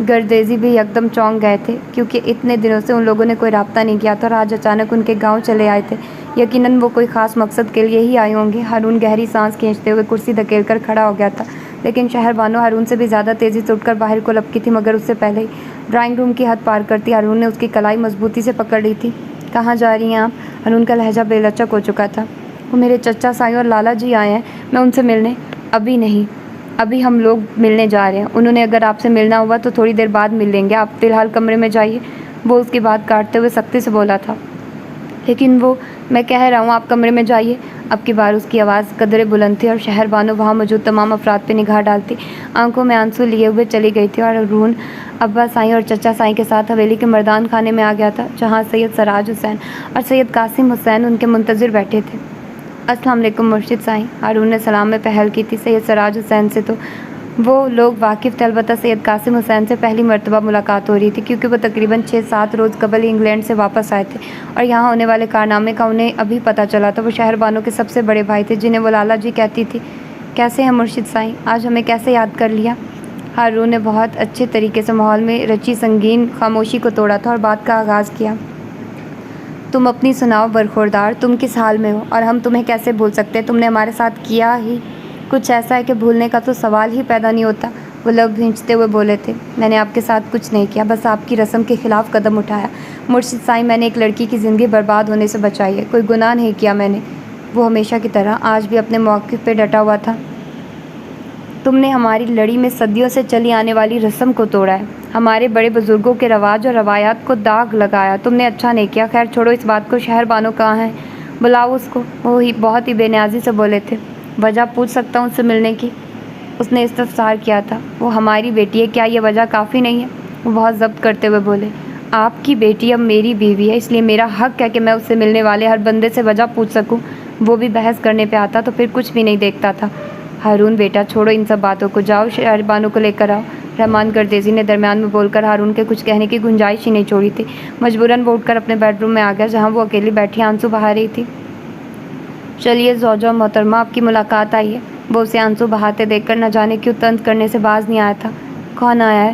گردیزی بھی یکدم چونک گئے تھے، کیونکہ اتنے دنوں سے ان لوگوں نے کوئی رابطہ نہیں کیا تھا اور آج اچانک ان کے گاؤں چلے آئے تھے۔ یقیناً وہ کوئی خاص مقصد کے لیے ہی آئے ہوں گے۔ ہارون گہری سانس کھینچتے ہوئے کرسی دھکیل کر کھڑا ہو گیا تھا، لیکن شہر بانو ہارون سے بھی زیادہ تیزی سے اٹھ کر باہر کو لپکی تھی، مگر اس سے پہلے ہی ڈرائنگ روم کی حد پار کرتی ہارون نے اس کی کلائی مضبوطی سے پکڑ لی تھی۔ کہاں جا رہی ہیں آپ؟ ہارون کا لہجہ بے لچک ہو چکا تھا۔ وہ میرے چچا سائیں اور لالا جی آئے ہیں، میں ان سے ملنے۔ ابھی نہیں، ابھی ہم لوگ ملنے جا رہے ہیں۔ انہوں نے اگر آپ سے ملنا ہوا تو تھوڑی دیر بعد مل لیں گے، آپ فی الحال کمرے میں جائیے، وہ اس کی بات کاٹتے ہوئے سختی سے بولا تھا۔ لیکن وہ میں کہہ رہا ہوں آپ کمرے میں جائیے۔ اب کی بار اس کی آواز قدرے بلند تھی اور شہر بانو وہاں موجود تمام افراد پہ نگاہ ڈالتی آنکھوں میں آنسو لیے ہوئے چلی گئی تھی، اور ہارون ابا سائیں اور چچا سائیں کے ساتھ حویلی کے مردان خانے میں آ گیا تھا، جہاں سید سراج حسین اور سید قاسم حسین ان کے منتظر بیٹھے تھے۔ السلام علیکم مرشد سائیں، ہارون نے سلام میں پہل کی تھی۔ سید سراج حسین سے تو وہ لوگ واقف تھے، البتہ سید قاسم حسین سے پہلی مرتبہ ملاقات ہو رہی تھی، کیونکہ وہ تقریباً 6-7 روز قبل ہی انگلینڈ سے واپس آئے تھے اور یہاں ہونے والے کارنامے کا انہیں ابھی پتہ چلا تھا۔ وہ شہر بانو کے سب سے بڑے بھائی تھے، جنہیں وہ لالا جی کہتی تھی۔ کیسے ہیں مرشد سائیں؟ آج ہمیں کیسے یاد کر لیا؟ ہارون نے بہت اچھے طریقے سے ماحول میں رچی سنگین خاموشی کو توڑا تھا اور بات کا آغاز کیا۔ تم اپنی سناؤ برخوردار، تم کس حال میں ہو؟ اور ہم تمہیں کیسے بھول سکتے؟ تم نے ہمارے ساتھ کیا ہی کچھ ایسا ہے کہ بھولنے کا تو سوال ہی پیدا نہیں ہوتا۔ وہ لب بھینچتے ہوئے بولے تھے، میں نے آپ کے ساتھ کچھ نہیں کیا، بس آپ کی رسم کے خلاف قدم اٹھایا۔ مرشد سائیں، میں نے ایک لڑکی کی زندگی برباد ہونے سے بچائی ہے، کوئی گناہ نہیں کیا میں نے۔ وہ ہمیشہ کی طرح آج بھی اپنے موقف پہ ڈٹا ہوا تھا۔ تم نے ہماری لڑی میں صدیوں سے چلی آنے والی رسم کو توڑا ہے، ہمارے بڑے بزرگوں کے رواج اور روایات کو داغ لگایا، تم نے اچھا نہیں کیا۔ خیر چھوڑو اس بات کو، شہر بانو کہاں ہے؟ بلاؤ اس کو۔ وہ بہت ہی بے نیازی سے بولے تھے۔ وجہ پوچھ سکتا ہوں اس سے ملنے کی؟ اس نے استفسار کیا تھا۔ وہ ہماری بیٹی ہے، کیا یہ وجہ کافی نہیں ہے؟ وہ بہت ضبط کرتے ہوئے بولے، آپ کی بیٹی اب میری بیوی ہے، اس لیے میرا حق ہے کہ میں اس سے ملنے والے ہر بندے سے وجہ پوچھ سکوں۔ وہ بھی بحث کرنے پہ آتا تو پھر کچھ بھی نہیں دیکھتا تھا۔ ہارون بیٹا چھوڑو ان سب باتوں کو، جاؤ شہر بانو کو لے کر آؤ۔ رحمان گردیزی نے درمیان میں بول کر ہارون کے کچھ کہنے کی گنجائش ہی نہیں چھوڑی تھی۔ مجبوراً وہ اٹھ کر اپنے بیڈ روم میں آ گیا، جہاں وہ اکیلی بیٹھی آنسو بہا رہی تھی۔ چلیے زوجہ محترمہ، آپ کی ملاقات آئی ہے۔ وہ اسے آنسو بہاتے دیکھ کر نہ جانے کیوں طنز کرنے سے باز نہیں آیا تھا۔ کون آیا ہے؟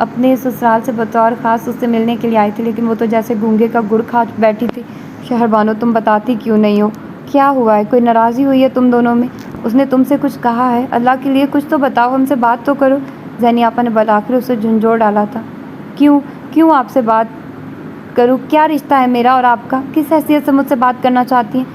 اپنے سسرال سے بطور خاص اس سے ملنے کے لیے آئی تھی، لیکن وہ تو جیسے گونگے کا گڑ کھا بیٹھی تھی۔ شہر بانو تم بتاتی کیوں نہیں ہو؟ کیا ہوا ہے؟ کوئی ناراضی ہوئی ہے تم دونوں میں؟ اس نے تم سے کچھ کہا ہے؟ اللہ کے لیے کچھ تو بتاؤ، ہم سے بات تو کرو۔ زینی آپا نے بالآخر اسے جھنجھوڑ ڈالا تھا۔ کیوں آپ سے بات کروں؟ کیا رشتہ ہے میرا اور آپ کا؟ کس حیثیت سے مجھ سے بات کرنا چاہتی ہیں؟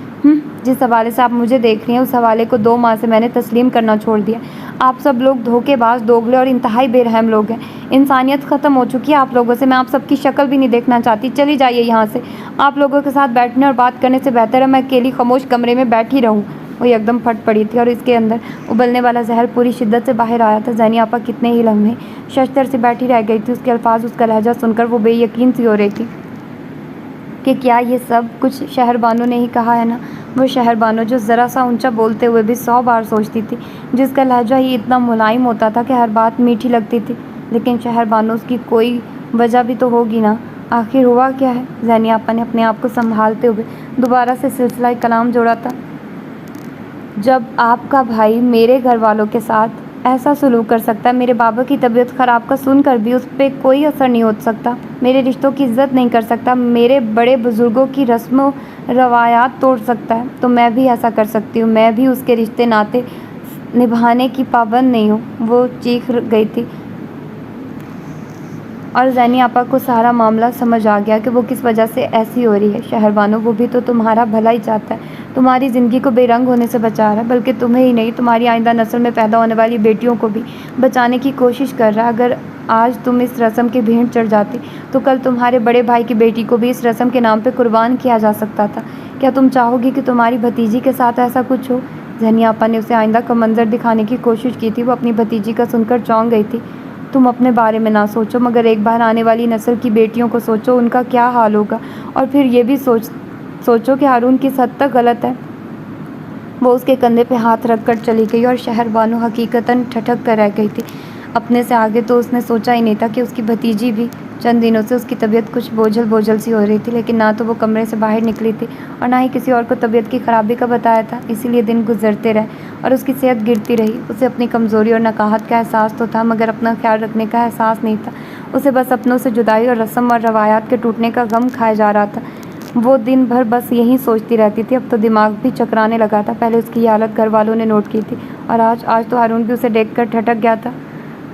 جس حوالے سے آپ مجھے دیکھ رہی ہیں اس حوالے کو 2 ماہ سے میں نے تسلیم کرنا چھوڑ دیا۔ آپ سب لوگ دھوکے باز، دوگلے اور انتہائی بے رحم لوگ ہیں۔ انسانیت ختم ہو چکی ہے آپ لوگوں سے۔ میں آپ سب کی شکل بھی نہیں دیکھنا چاہتی، چلی جائیے یہاں سے۔ آپ لوگوں کے ساتھ بیٹھنے اور بات کرنے سے بہتر ہے میں اکیلی خاموش کمرے میں بیٹھی رہوں۔ وہ یکدم پھٹ پڑی تھی اور اس کے اندر ابلنے والا زہر پوری شدت سے باہر آیا تھا۔ زینی آپا کتنے ہی لمحے ششدر سی بیٹھی رہ گئی تھی۔ اس کے الفاظ، اس کا لہجہ سن کر وہ بے یقین سی ہو رہی تھی کہ کیا یہ سب کچھ شہر بانو نے ہی کہا ہے نا؟ وہ شہر بانو جو ذرا سا اونچا بولتے ہوئے بھی 100 بار سوچتی تھی، جس کا لہجہ ہی اتنا ملائم ہوتا تھا کہ ہر بات میٹھی لگتی تھی۔ لیکن شہر بانو، اس کی کوئی وجہ بھی تو ہوگی نا؟ آخر ہوا کیا ہے؟ زینی آپا نے اپنے آپ کو سنبھالتے ہوئے دوبارہ سے سلسلہ کلام جوڑا تھا۔ جب آپ کا بھائی میرے گھر والوں کے ساتھ ایسا سلوک کر سکتا ہے، میرے بابا کی طبیعت خراب کا سن کر بھی اس پہ کوئی اثر نہیں ہو سکتا، میرے رشتوں کی عزت نہیں کر سکتا، میرے بڑے بزرگوں کی رسم و روایات توڑ سکتا ہے، تو میں بھی ایسا کر سکتی ہوں۔ میں بھی اس کے رشتے ناطے نبھانے کی پابند نہیں ہوں۔ وہ چیخ گئی تھی اور زینی آپا کو سارا معاملہ سمجھ آ گیا کہ وہ کس وجہ سے ایسی ہو رہی ہے۔ شہر بانو، وہ بھی تو تمہارا بھلا ہی چاہتا ہے، تمہاری زندگی کو بے رنگ ہونے سے بچا رہا ہے، بلکہ تمہیں ہی نہیں، تمہاری آئندہ نسل میں پیدا ہونے والی بیٹیوں کو بھی بچانے کی کوشش کر رہا ہے۔ اگر آج تم اس رسم کی بھینٹ چڑھ جاتی تو کل تمہارے بڑے بھائی کی بیٹی کو بھی اس رسم کے نام پہ قربان کیا جا سکتا تھا۔ کیا تم چاہو گی کہ تمہاری بھتیجی کے ساتھ ایسا کچھ ہو؟ زینی آپا نے اسے آئندہ کا منظر دکھانے کی کوشش کی تھی۔ وہ اپنی بھتیجی کا سن کر چونک گئی تھی۔ تم اپنے بارے میں نہ سوچو، مگر ایک بار آنے والی نسل کی بیٹیوں کو سوچو، ان کا کیا حال ہوگا۔ اور پھر یہ بھی سوچو کہ ہارون کس حد تک غلط ہے۔ وہ اس کے کندھے پہ ہاتھ رکھ کر چلی گئی اور شہر بانو حقیقتاً ٹھٹک کر رہ گئی تھی۔ اپنے سے آگے تو اس نے سوچا ہی نہیں تھا کہ اس کی بھتیجی بھی چند دنوں سے اس کی طبیعت کچھ بوجھل سی ہو رہی تھی، لیکن نہ تو وہ کمرے سے باہر نکلی تھی اور نہ ہی کسی اور کو طبیعت کی خرابی کا بتایا تھا۔ اسی لیے دن گزرتے رہے اور اس کی صحت گرتی رہی۔ اسے اپنی کمزوری اور نکاہت کا احساس تو تھا، مگر اپنا خیال رکھنے کا احساس نہیں تھا۔ اسے بس اپنوں سے جدائی اور رسم اور روایات کے ٹوٹنے کا غم کھائے جا رہا تھا۔ وہ دن بھر بس یہی سوچتی رہتی تھی۔ اب تو دماغ بھی چکرانے لگا تھا۔ پہلے اس کی یہ حالت گھر والوں نے نوٹ کی تھی اور آج تو ہارون بھی اسے دیکھ کر ٹھٹک گیا تھا۔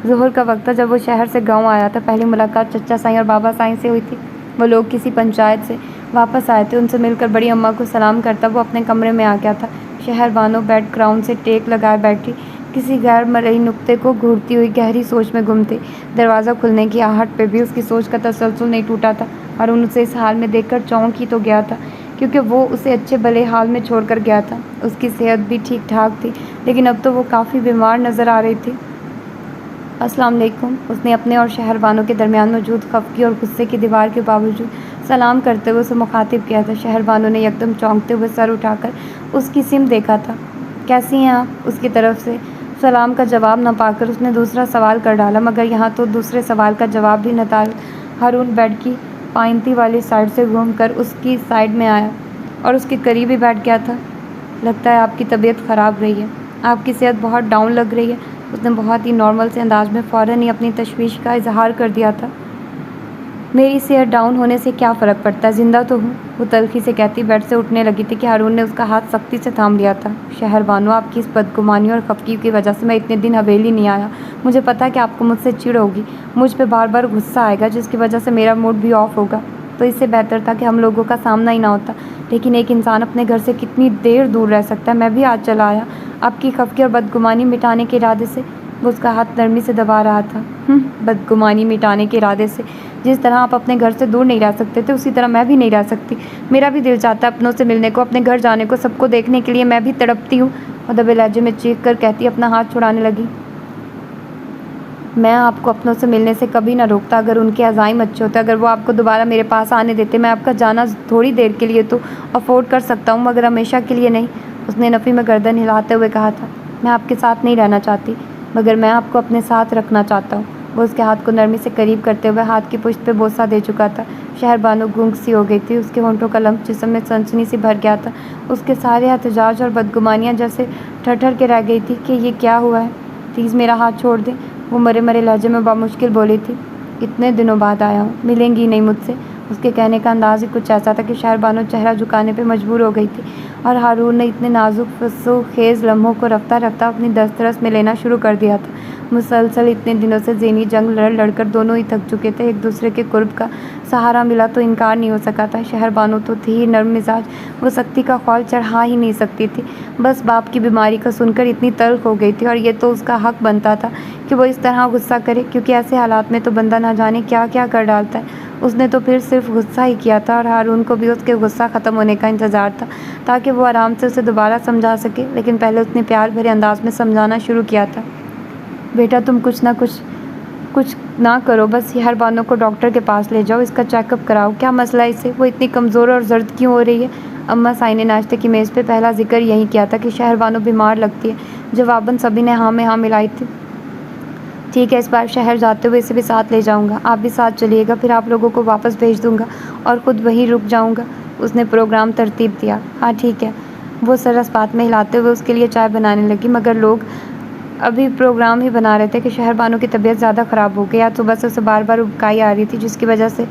ظہر کا وقت تھا جب وہ شہر سے گاؤں آیا تھا۔ پہلی ملاقات چچا سائیں اور بابا سائیں سے ہوئی تھی۔ وہ لوگ کسی پنچایت سے واپس آئے تھے۔ ان سے مل کر بڑی اماں کو سلام کرتا وہ اپنے کمرے میں آ گیا تھا۔ شہر بانو بیک گراؤنڈ سے ٹیک لگائے بیٹھی کسی غیر مرئی نکتے کو گھورتی ہوئی گہری سوچ میں گم تھی۔ دروازہ کھلنے کی آہٹ پہ بھی اس کی سوچ کا تسلسل نہیں ٹوٹا تھا۔ ہارون اسے اس حال میں دیکھ کر چونک ہی تو گیا تھا، کیونکہ وہ اسے اچھے بھلے حال میں چھوڑ کر گیا تھا۔ اس کی صحت بھی ٹھیک ٹھاک تھی، لیکن اب تو وہ کافی بیمار نظر آ رہی تھی۔ السلام علیکم، اس نے اپنے اور شہر بانو کے درمیان موجود خفگی اور غصے کی دیوار کے باوجود سلام کرتے ہوئے اسے مخاطب کیا تھا۔ شہر بانو نے یکدم چونکتے ہوئے سر اٹھا کر اس کی سمت دیکھا تھا۔ کیسی ہیں آپ؟ اس کی طرف سے سلام کا جواب نہ پا کر اس نے دوسرا سوال کر ڈالا، مگر یہاں تو دوسرے سوال کا جواب بھی نہ تھا۔ ہارون بیڈ کی پائنتی والی سائڈ سے گھوم کر اس کی سائڈ میں آیا اور اس کے قریب ہی بیٹھ گیا تھا۔ لگتا ہے آپ کی طبیعت خراب رہی ہے، آپ کی صحت بہت ڈاؤن لگ رہی ہے۔ اس نے بہت ہی نارمل سے انداز میں فوراً ہی اپنی تشویش کا اظہار کر دیا تھا۔ میری صحت ڈاؤن ہونے سے کیا فرق پڑتا ہے، زندہ تو ہوں، وہ تلخی سے کہتی بیڈ سے اٹھنے لگی تھی کہ ہارون نے اس کا ہاتھ سختی سے تھام لیا تھا۔ شہر بانو، آپ کی اس بدگمانی اور خفگی کی وجہ سے میں اتنے دن حویلی نہیں آیا۔ مجھے پتا ہے کہ آپ کو مجھ سے چڑ ہوگی، مجھ پہ بار بار غصہ آئے گا، جس کی وجہ سے میرا موڈ بھی آف ہوگا، تو اس سے بہتر تھا کہ ہم لوگوں کا سامنا ہی نہ ہوتا۔ لیکن ایک انسان اپنے گھر سے کتنی دیر دور رہ سکتا ہے؟ میں بھی آج چلا آیا آپ کی خفگی اور بدگمانی مٹانے کے ارادے سے۔ وہ اس کا ہاتھ نرمی سے دبا رہا تھا۔ بدگمانی مٹانے کے ارادے سے؟ جس طرح آپ اپنے گھر سے دور نہیں رہ سکتے تھے، اسی طرح میں بھی نہیں رہ سکتی۔ میرا بھی دل چاہتا ہے اپنوں سے ملنے کو، اپنے گھر جانے کو، سب کو دیکھنے کے لیے میں بھی تڑپتی ہوں۔ اور دبے لہجے میں چیخ کر کہتی اپنا ہاتھ چھڑانے لگی۔ میں آپ کو اپنوں سے ملنے سے کبھی نہ روکتا، اگر ان کے عزائم اچھے ہوتے، اگر وہ آپ کو دوبارہ میرے پاس آنے دیتے، میں آپ کا جانا تھوڑی دیر کے لیے تو افورڈ کر سکتا ہوں، مگر ہمیشہ کے لیے نہیں۔ اس نے نفی میں گردن ہلاتے ہوئے کہا تھا۔ میں آپ کے ساتھ نہیں رہنا چاہتی، مگر میں آپ کو اپنے ساتھ رکھنا چاہتا ہوں۔ وہ اس کے ہاتھ کو نرمی سے قریب کرتے ہوئے ہاتھ کی پشت پہ بوسہ دے چکا تھا۔ شہر بانو گونگ سی ہو گئی تھی۔ اس کے ہونٹوں کا لمس جسم میں سنسنی سی بھر گیا تھا۔ اس کے سارے احتجاج اور بدگمانیاں جیسے ٹھٹر کے رہ گئی تھی کہ یہ کیا ہوا ہے، پلیز میرا ہاتھ چھوڑ دیں، وہ مرے مرے لہجے میں بامشکل بولی تھی۔ اتنے دنوں بعد آیا ہوں، ملیں گی نہیں مجھ سے؟ اس کے کہنے کا انداز ہی کچھ ایسا تھا کہ شہر بانو چہرہ جھکانے پہ مجبور ہو گئی تھی، اور ہارون نے اتنے نازک خیز لمحوں کو رفتہ رفتہ اپنی دسترس میں لینا شروع کر دیا تھا۔ مسلسل اتنے دنوں سے ذہنی جنگ لڑ لڑ کر دونوں ہی تھک چکے تھے، ایک دوسرے کے قرب کا سہارا ملا تو انکار نہیں ہو سکا تھا۔ شہر بانو تو تھی ہی نرم مزاج، وہ سختی کا خول چڑھا ہی نہیں سکتی تھی، بس باپ کی بیماری کا سن کر اتنی تلخ ہو گئی تھی، اور یہ تو اس کا حق بنتا تھا کہ وہ اس طرح غصہ کرے، کیونکہ ایسے حالات میں تو بندہ نہ جانے کیا کیا کر ڈالتا ہے۔ اس نے تو پھر صرف غصہ ہی کیا تھا، اور ہارون کو بھی اس کے غصہ ختم ہونے کا انتظار تھا تاکہ وہ آرام سے اسے دوبارہ سمجھا سکے، لیکن پہلے اس نے پیار بھرے انداز میں سمجھانا شروع کیا تھا۔ بیٹا تم کچھ نہ کرو، بس شہر بانو کو ڈاکٹر کے پاس لے جاؤ، اس کا چیک اپ کراؤ، کیا مسئلہ ہے اسے؟ وہ اتنی کمزور اور زرد کیوں ہو رہی ہے؟ اماں سائیں نے ناشتے کی میز پہ پہلا ذکر یہی کیا تھا کہ شہر بانو بیمار لگتی ہے۔ جواباً سبھی نے ہاں میں ہاں ملائی تھی۔ ٹھیک ہے، اس بار شہر جاتے ہوئے اسے بھی ساتھ لے جاؤں گا، آپ بھی ساتھ چلیے گا، پھر آپ لوگوں کو واپس بھیج دوں گا اور خود وہیں رک جاؤں گا۔ اس نے پروگرام ترتیب دیا۔ ہاں ٹھیک ہے، وہ سر اس بات میں ہلاتے ہوئے اس کے لیے چائے بنانے لگی، مگر لوگ ابھی پروگرام ہی بنا رہے تھے کہ شہر بانو کی طبیعت زیادہ خراب ہو گئی۔ آج صبح سے اسے بار بار ابکائی آ رہی تھی، جس کی وجہ سے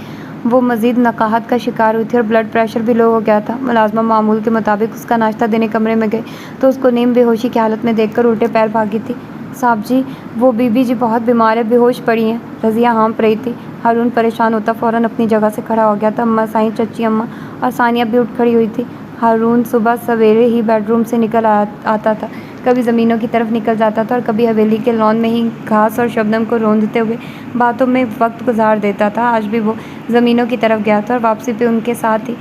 وہ مزید نقاہت کا شکار ہوئی تھی، اور بلڈ پریشر بھی لو ہو گیا تھا۔ ملازمہ معمول کے مطابق اس کا ناشتہ دینے کمرے میں گئی تو اس کو نیم بے ہوشی کی حالت میں دیکھ کر الٹے پیر بھاگی تھی۔ صاحب جی، وہ بی بی جی بہت بیمار ہے، بے ہوش پڑی ہیں۔ رضیہ ہانپ رہی تھی۔ ہارون پریشان ہوتا فوراً اپنی جگہ سے کھڑا ہو گیا تھا۔ اماں سائیں، چچی اماں اور ثانیہ بھی اٹھ کھڑی ہوئی تھی۔ ہارون صبح سویرے ہی بیڈ روم سے نکل آتا تھا، کبھی زمینوں کی طرف نکل جاتا تھا اور کبھی حویلی کے لان میں ہی گھاس اور شبنم کو روندتے ہوئے باتوں میں وقت گزار دیتا تھا۔ آج بھی وہ زمینوں کی طرف گیا تھا اور واپسی پہ ان کے ساتھ ہی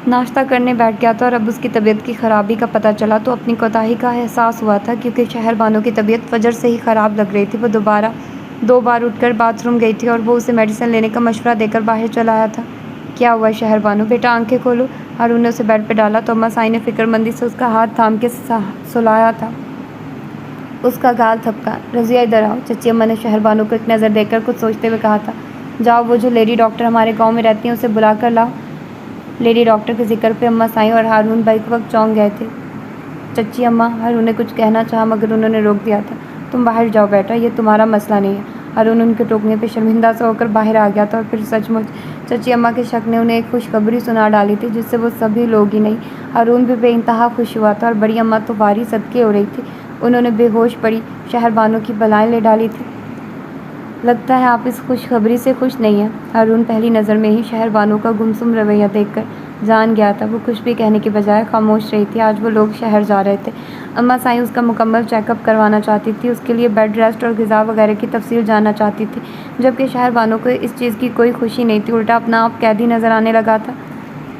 ناشتہ کرنے بیٹھ گیا تھا، اور اب اس کی طبیعت کی خرابی کا پتہ چلا تو اپنی کوتاہی کا احساس ہوا تھا، کیونکہ شہر بانو کی طبیعت فجر سے ہی خراب لگ رہی تھی۔ وہ دو بار اٹھ کر باتھ روم گئی تھی اور وہ اسے میڈیسن لینے کا مشورہ دے کر باہر چلا آیا تھا۔ کیا ہوا شہر بانو؟ بیٹا آنکھیں کھولو۔ ہارون نے اسے بیڈ پہ ڈالا تو اماں سائیں نے فکر مندی سے اس کا ہاتھ تھام کے سلایا تھا۔ اس کا گال تھپکا۔ رضیہ ادھر آؤ، چچی اماں نے شہر بانو کو ایک نظر دے کر کچھ سوچتے ہوئے کہا تھا۔ جاؤ، وہ جو لیڈی ڈاکٹر ہمارے گاؤں میں رہتی ہیں اسے بلا کر لاؤ۔ لیڈی ڈاکٹر کے ذکر پہ اماں سائیں اور ہارون بیک وقت چونک گئے تھے۔ چچی اماں، ہارون نے کچھ کہنا چاہا مگر انہوں نے روک دیا تھا۔ تم باہر جاؤ بیٹا، یہ تمہارا مسئلہ نہیں ہے۔ ہارون ان کے ٹوکنے پہ شرمندہ سا ہو کر باہر آ گیا تھا، اور پھر سچ مچ چچی اماں کے شک نے انہیں ایک خوشخبری سنا ڈالی تھی جس سے وہ سبھی لوگ ہی نہیں، ہارون بھی بے انتہا خوش ہوا تھا، اور بڑی اماں تو واری صدقے ہو رہی تھی۔ انہوں نے بے ہوش پڑی شہر بانو کی بلائیں لے ڈالی تھی۔ لگتا ہے آپ اس خوشخبری سے خوش نہیں ہیں۔ ہارون پہلی نظر میں ہی شہر بانو کا گمسم رویہ دیکھ کر جان گیا تھا۔ وہ کچھ بھی کہنے کی بجائے خاموش رہی تھی۔ آج وہ لوگ شہر جا رہے تھے۔ اماں سائیں اس کا مکمل چیک اپ کروانا چاہتی تھی، اس کے لیے بیڈ ریسٹ اور غذا وغیرہ کی تفصیل جاننا چاہتی تھی، جبکہ شہر بانو کو اس چیز کی کوئی خوشی نہیں تھی، الٹا اپنا آپ قیدی نظر آنے لگا تھا۔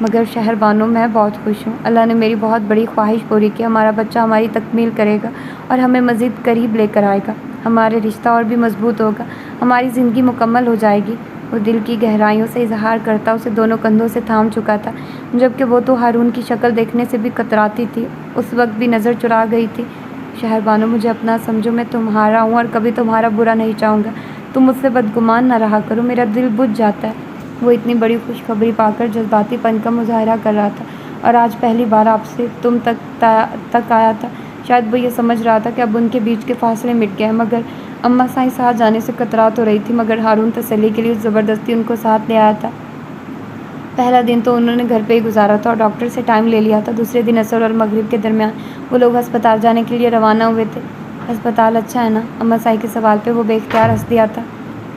مگر شہر بانو، میں بہت خوش ہوں، اللہ نے میری بہت بڑی خواہش پوری کی، ہمارا بچہ ہماری تکمیل کرے گا اور ہمیں مزید قریب لے کر آئے گا، ہمارے رشتہ اور بھی مضبوط ہوگا، ہماری زندگی مکمل ہو جائے گی۔ وہ دل کی گہرائیوں سے اظہار کرتا اسے دونوں کندھوں سے تھام چکا تھا، جبکہ وہ تو ہارون کی شکل دیکھنے سے بھی کتراتی تھی، اس وقت بھی نظر چرا گئی تھی۔ شہر بانو، مجھے اپنا سمجھو، میں تمہارا ہوں اور کبھی تمہارا برا نہیں چاہوں گا، تم مجھ سے بدگمان نہ رہا کرو، میرا دل بجھ جاتا ہے۔ وہ اتنی بڑی خوشخبری پا کر جذباتی پن کا مظاہرہ کر رہا تھا، اور آج پہلی بار آپ سے تم تک آیا تھا۔ شاید وہ یہ سمجھ رہا تھا کہ اب ان کے بیچ کے فاصلے مٹ گئے، مگر اماں سائیں ساتھ جانے سے کترا تو رہی تھی، مگر ہارون تسلی کے لیے زبردستی ان کو ساتھ لے آیا تھا۔ پہلا دن تو انہوں نے گھر پہ ہی گزارا تھا اور ڈاکٹر سے ٹائم لے لیا تھا۔ دوسرے دن عصر اور مغرب کے درمیان وہ لوگ ہسپتال جانے کے لیے روانہ ہوئے تھے۔ ہسپتال اچھا ہے نا؟ اماں سائیں کے سوال پہ وہ بے اختیار ہنس دیا تھا۔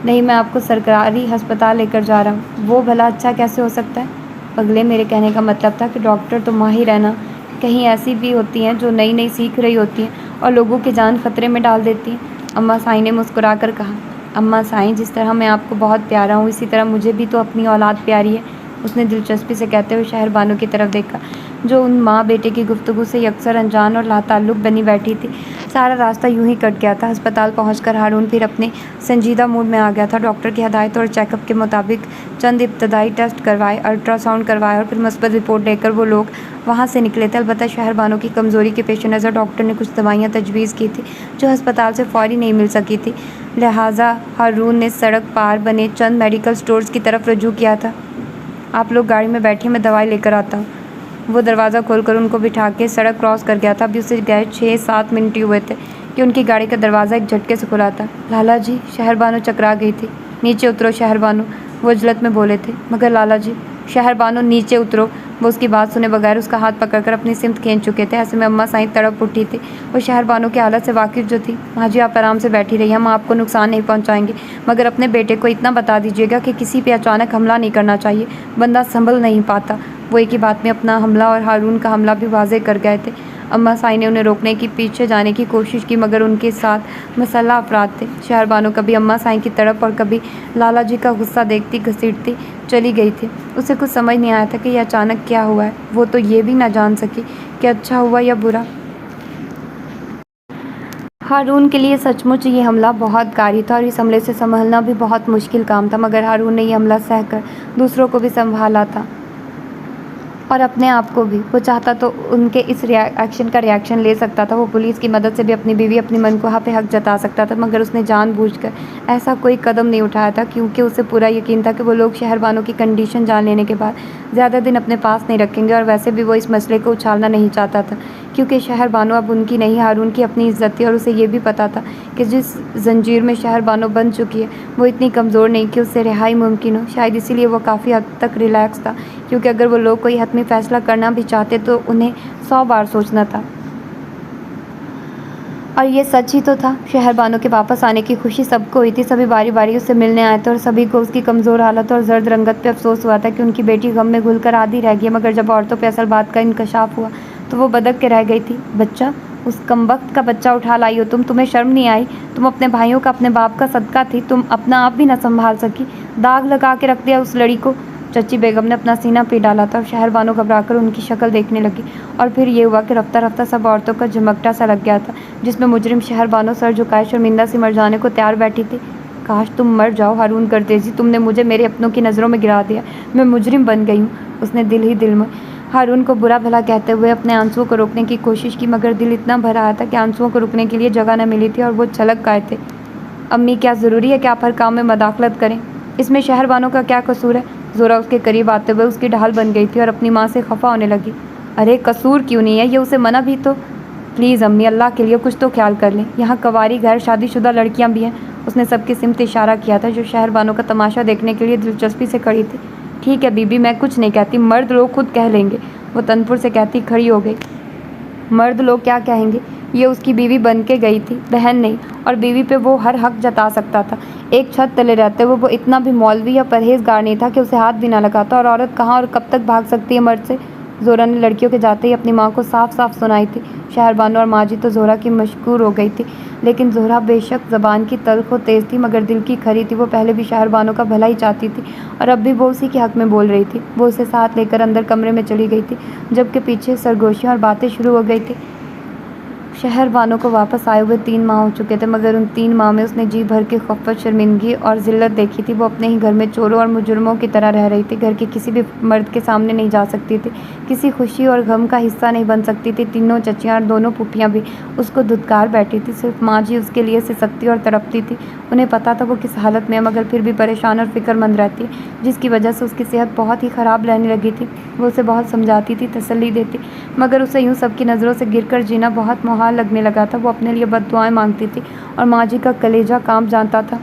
نہیں، میں آپ کو سرکاری ہسپتال لے کر جا رہا ہوں۔ وہ بھلا اچھا کیسے ہو سکتا ہے؟ پگلے، میرے کہنے کا مطلب تھا کہ ڈاکٹر تو ماہر ہے نا، کہیں ایسی بھی ہوتی ہیں جو نئی نئی سیکھ رہی ہوتی ہیں اور لوگوں کی جان خطرے میں ڈال دیتی ہیں۔ اماں سائیں نے مسکرا کر کہا۔ اماں سائیں، جس طرح میں آپ کو بہت پیارا ہوں، اسی طرح مجھے بھی تو اپنی اولاد پیاری ہے۔ اس نے دلچسپی سے کہتے ہوئے شہر بانو کی طرف دیکھا، جو ان ماں بیٹے کی گفتگو سے یکسر انجان اور لاتعلق بنی بیٹھی تھی۔ سارا راستہ یوں ہی کٹ گیا تھا۔ ہسپتال پہنچ کر ہارون پھر اپنے سنجیدہ موڈ میں آ گیا تھا۔ ڈاکٹر کی ہدایت اور چیک اپ کے مطابق چند ابتدائی ٹیسٹ کروائے، الٹرا ساؤنڈ کروایا اور پھر مثبت رپورٹ لے کر وہ لوگ وہاں سے نکلے تھے۔ البتہ شہر بانو کی کمزوری کے پیش نظر ڈاکٹر نے کچھ دوائیاں تجویز کی تھی جو ہسپتال سے فوری نہیں مل سکی تھی، لہٰذا ہارون نے سڑک پار بنے چند میڈیکل سٹورز کی طرف رجوع کیا تھا۔ آپ لوگ گاڑی میں بیٹھیں، میں دوائی لے کر آتا ہوں۔ وہ دروازہ کھول کر ان کو بٹھا کے سڑک کراس کر گیا تھا۔ ابھی اسے گئے 6-7 منٹ ہی ہوئے تھے کہ ان کی گاڑی کا دروازہ ایک جھٹکے سے کھلا تھا۔ لالا جی، شہر بانو چکرا گئی تھی۔ نیچے اترو شہر بانو، وہ عجلت میں بولے تھے۔ مگر لالا جی، شہر بانو نیچے اترو۔ وہ اس کی بات سنے بغیر اس کا ہاتھ پکڑ کر اپنی سمت کھینچ چکے تھے۔ ایسے میں اماں سائیں تڑپ اٹھی تھی۔ وہ شہر بانو کی حالت سے واقف جو تھی۔ ماں جی آپ آرام سے بیٹھی رہیے، ہم آپ کو نقصان نہیں پہنچائیں گے، مگر اپنے بیٹے کو اتنا بتا دیجیے گا کہ کسی پہ اچانک حملہ نہیں کرنا چاہیے، بندہ سنبھل نہیں پاتا۔ وہ ایک ہی بات میں اپنا حملہ اور ہارون کا حملہ بھی واضح کر گئے تھے۔ اماں سائیں نے انہیں روکنے کی، پیچھے جانے کی کوشش کی، مگر ان کے ساتھ مسلح افراد تھے۔ شہر بانو کبھی اماں سائیں کی طرف اور کبھی لالا جی کا غصہ دیکھتی گھسیٹتی چلی گئی تھی۔ اسے کچھ سمجھ نہیں آیا تھا کہ یہ اچانک کیا ہوا ہے۔ وہ تو یہ بھی نہ جان سکی کہ اچھا ہوا یا برا۔ ہارون کے لیے سچ مچ یہ حملہ بہت کاری تھا اور اس حملے سے سنبھلنا بھی بہت مشکل کام تھا، مگر ہارون نے یہ حملہ سہ کر دوسروں کو بھی سنبھالا تھا اور اپنے آپ کو بھی۔ وہ چاہتا تو ان کے اس ایکشن کا ریئیکشن لے سکتا تھا، وہ پولیس کی مدد سے بھی اپنی بیوی اپنی منکوہا پہ حق جتا سکتا تھا، مگر اس نے جان بوجھ کر ایسا کوئی قدم نہیں اٹھایا تھا، کیونکہ اسے پورا یقین تھا کہ وہ لوگ شہر بانو کی کنڈیشن جان لینے کے بعد زیادہ دن اپنے پاس نہیں رکھیں گے، اور ویسے بھی وہ اس مسئلے کو اچھالنا نہیں چاہتا تھا، کیونکہ شہر بانو اب ان کی نہیں، ہارون کی اپنی عزت تھی، اور اسے یہ بھی پتا تھا کہ جس زنجیر میں شہر بانو بند چکی ہے وہ اتنی کمزور نہیں کہ اس سے رہائی ممکن ہو۔ شاید اسی لیے وہ کافی حد تک ریلیکس تھا، کیونکہ اگر وہ لوگ کوئی حتمی فیصلہ کرنا بھی چاہتے تو انہیں 100 بار سوچنا تھا۔ اور یہ سچ ہی تو تھا۔ شہر بانو کے واپس آنے کی خوشی سب کو ہوئی تھی، سبھی باری باری اس سے ملنے آئے تھے، اور سبھی کو اس کی کمزور حالت اور زرد رنگت پہ افسوس ہوا تھا کہ ان کی بیٹی غم میں گھل کر آدھی رہ گئی ہے، مگر جب عورتوں پہ اصل بات کا انکشاف ہوا تو وہ بدک کے رہ گئی تھی۔ بچہ، اس کمبخت کا بچہ اٹھا لائی ہو تمہیں شرم نہیں آئی؟ تم اپنے بھائیوں کا، اپنے باپ کا صدقہ تھی، تم اپنا آپ بھی نہ سنبھال سکی، داغ لگا کے رکھ دیا اس لڑی کو۔ چچی بیگم نے اپنا سینہ پی ڈالا تھا اور شہر بانو گھبرا کر ان کی شکل دیکھنے لگی، اور پھر یہ ہوا کہ رفتہ رفتہ سب عورتوں کا جھمکٹا سا لگ گیا تھا، جس میں مجرم شہر بانو سر جھکائے شرمندہ سی مر جانے کو تیار بیٹھی تھی۔ کاش تم مر جاؤ ہارون گردیزی، تم نے مجھے میرے اپنوں کی نظروں میں گرا دیا، میں مجرم بن گئی ہوں۔ اس نے دل ہی دل میں ہارون کو برا بھلا کہتے ہوئے اپنے آنسوؤں کو روکنے کی کوشش کی، مگر دل اتنا بھر آیا تھا کہ آنسوؤں کو رکنے کے لیے جگہ نہ ملی تھی اور وہ چھلک گئے تھے۔ امی، کیا ضروری ہے کہ آپ ہر کام میں مداخلت کریں؟ اس میں شہر بانو کا کیا قصور ہے؟ زورا اس کے قریب آتے ہوئے اس کی ڈھال بن گئی تھی اور اپنی ماں سے خفا ہونے لگی۔ ارے قصور کیوں نہیں ہے، یہ اسے منع بھی تو۔ پلیز امی، اللہ کے لیے کچھ تو خیال کر لیں، یہاں کنواری غیر شادی شدہ لڑکیاں بھی ہیں۔ اس نے سب کی سمت اشارہ کیا تھا جو شہر بانو کا تماشا دیکھنے کے لیے دلچسپی سے کھڑی تھی۔ ٹھیک ہے بی بی، میں کچھ نہیں کہتی، مرد لوگ خود کہہ لیں گے، وہ تنفر سے کہتی کھڑی ہو گئی۔ مرد لوگ کیا کہیں گے؟ یہ اس کی بیوی بن کے گئی تھی، بہن نہیں، اور بیوی پہ وہ ہر حق جتا سکتا تھا۔ ایک چھت تلے رہتے ہوئے وہ اتنا بھی مولوی یا پرہیزگار نہیں تھا کہ اسے ہاتھ بھی نہ لگاتا، اور عورت کہاں اور کب تک بھاگ سکتی ہے مرد سے؟ زورا نے لڑکیوں کے جاتے ہی اپنی ماں کو صاف صاف سنائی تھی۔ شہر بانو اور ماں جی تو زورا کی مشکور ہو گئی تھی، لیکن زورا بے شک زبان کی تلخ و تیز تھی، مگر دل کی کھری تھی۔ وہ پہلے بھی شہر بانو کا بھلا ہی چاہتی تھی، اور اب بھی وہ اسی کے حق میں بول رہی تھی۔ وہ اسے ساتھ لے کر اندر کمرے میں چلی گئی تھی، جبکہ پیچھے سرگوشیاں اور باتیں شروع ہو گئی تھی۔ شہر بانو کو واپس آئے ہوئے 3 ماہ ہو چکے تھے، مگر ان 3 ماہ میں اس نے جی بھر کے خفت، شرمندگی اور ذلت دیکھی تھی۔ وہ اپنے ہی گھر میں چوروں اور مجرموں کی طرح رہ رہی تھی، گھر کے کسی بھی مرد کے سامنے نہیں جا سکتی تھی، کسی خوشی اور غم کا حصہ نہیں بن سکتی تھی۔ تینوں چچیاں اور دونوں پھوپھیاں بھی اس کو دھتکار بیٹھی تھی، صرف ماں جی اس کے لیے سسکتی اور تڑپتی تھی۔ انہیں پتا تھا وہ کس حالت میں ہے، مگر پھر بھی پریشان اور فکر مند رہتی، جس کی وجہ سے اس کی صحت بہت ہی خراب رہنے لگی تھی۔ وہ اسے بہت سمجھاتی تھی، تسلی دیتی، مگر اسے یوں سب کی نظروں سے گر کر جینا بہت محال لگنے لگا تھا۔ وہ اپنے لیے بد دعائیں مانگتی تھی، اور ماں جی کا کلیجہ کانپ جاتا تھا۔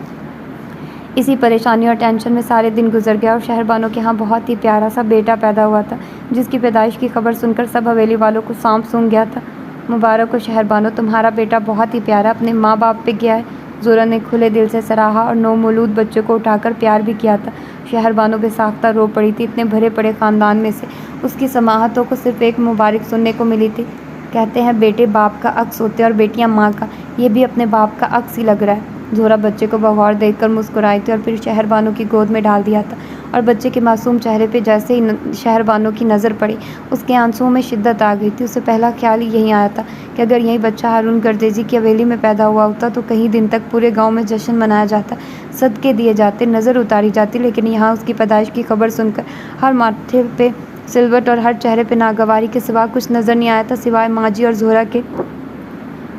اسی پریشانی اور ٹینشن میں سارے دن گزر گیا، اور شہر بانو کے ہاں بہت ہی پیارا سا بیٹا پیدا ہوا تھا، جس کی پیدائش کی خبر سن کر سب حویلی والوں کو سانپ سونگھ گیا تھا۔ مبارک ہو شہر بانو، تمہارا بیٹا بہت ہی پیارا اپنے ماں باپ پہ گیا ہے۔ زورا نے کھلے دل سے سراہا اور نو مولود بچے کو اٹھا کر پیار بھی کیا تھا۔ شہر بانو بے ساختہ رو پڑی تھی، اتنے بھرے پڑے خاندان میں سے اس کی سماحتوں کو صرف ایک مبارک سننے کو ملی تھی۔ کہتے ہیں بیٹے باپ کا عکس ہوتے اور بیٹیاں ماں کا، یہ بھی اپنے باپ کا عکس ہی لگ رہا ہے۔ زورا بچے کو بغور دیکھ کر مسکرائی تھی اور پھر شہر بانو کی گود میں ڈال دیا تھا، اور بچے کے معصوم چہرے پہ جیسے ہی شہر بانو کی نظر پڑی، اس کے آنسوؤں میں شدت آ گئی تھی۔ اسے پہلا خیال ہی یہی آیا تھا کہ اگر یہی بچہ ہارون گردیزی کی حویلی میں پیدا ہوا ہوتا تو کئی دن تک پورے گاؤں میں جشن منایا جاتا، صدقے دیے جاتے، نظر اتاری جاتی، لیکن یہاں اس کی پیدائش کی خبر سن کر ہر ماتھے پہ سلوٹ اور ہر چہرے پہ ناگواری کے سوا کچھ نظر نہیں آیا تھا، سوائے ماں جی اور زورا کے۔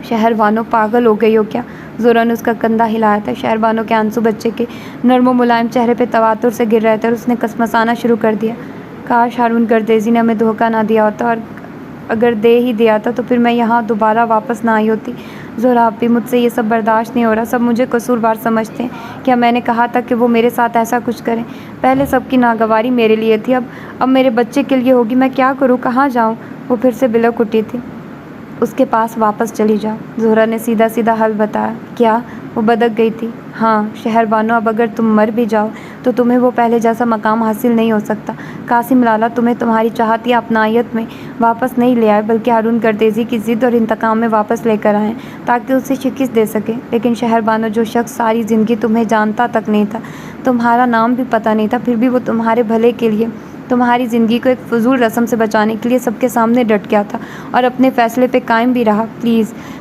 شہر بانو پاگل ہو گئی ہو کیا؟ زورا نے اس کا کندھا ہلایا تھا۔ شہر بانو کے آنسو بچے کے نرم و ملائم چہرے پہ تواتر سے گر رہے تھے، اور اس نے کسمسانا شروع کر دیا۔ کاش ہارون گردیزی نے ہمیں دھوکہ نہ دیا ہوتا، اور اگر دے ہی دیا تھا تو پھر میں یہاں دوبارہ واپس نہ آئی ہوتی۔ زہرا اب بھی مجھ سے یہ سب برداشت نہیں ہو رہا، سب مجھے قصوروار سمجھتے ہیں۔ کیا میں نے کہا تھا کہ وہ میرے ساتھ ایسا کچھ کریں؟ پہلے سب کی ناگواری میرے لیے تھی، اب میرے بچے کے لیے ہوگی۔ میں کیا کروں، کہاں جاؤں؟ وہ پھر سے بلک اٹھی تھی۔ اس کے پاس واپس چلی جاؤ، زہرا نے سیدھا سیدھا حل بتایا۔ کیا؟ وہ بدک گئی تھی۔ ہاں شہر بانو، اب اگر تم مر بھی جاؤ تو تمہیں وہ پہلے جیسا مقام حاصل نہیں ہو سکتا۔ قاسم لالا تمہیں تمہاری چاہت یا اپنائیت میں واپس نہیں لے آئے، بلکہ ہارون گردیزی کی ضد اور انتقام میں واپس لے کر آئے تاکہ اسے شکست دے سکے۔ لیکن شہر بانو، جو شخص ساری زندگی تمہیں جانتا تک نہیں تھا، تمہارا نام بھی پتہ نہیں تھا، پھر بھی وہ تمہارے بھلے کے لیے تمہاری زندگی کو ایک فضول رسم سے بچانے کے لیے سب کے سامنے ڈٹ گیا تھا اور اپنے فیصلے پہ قائم بھی رہا۔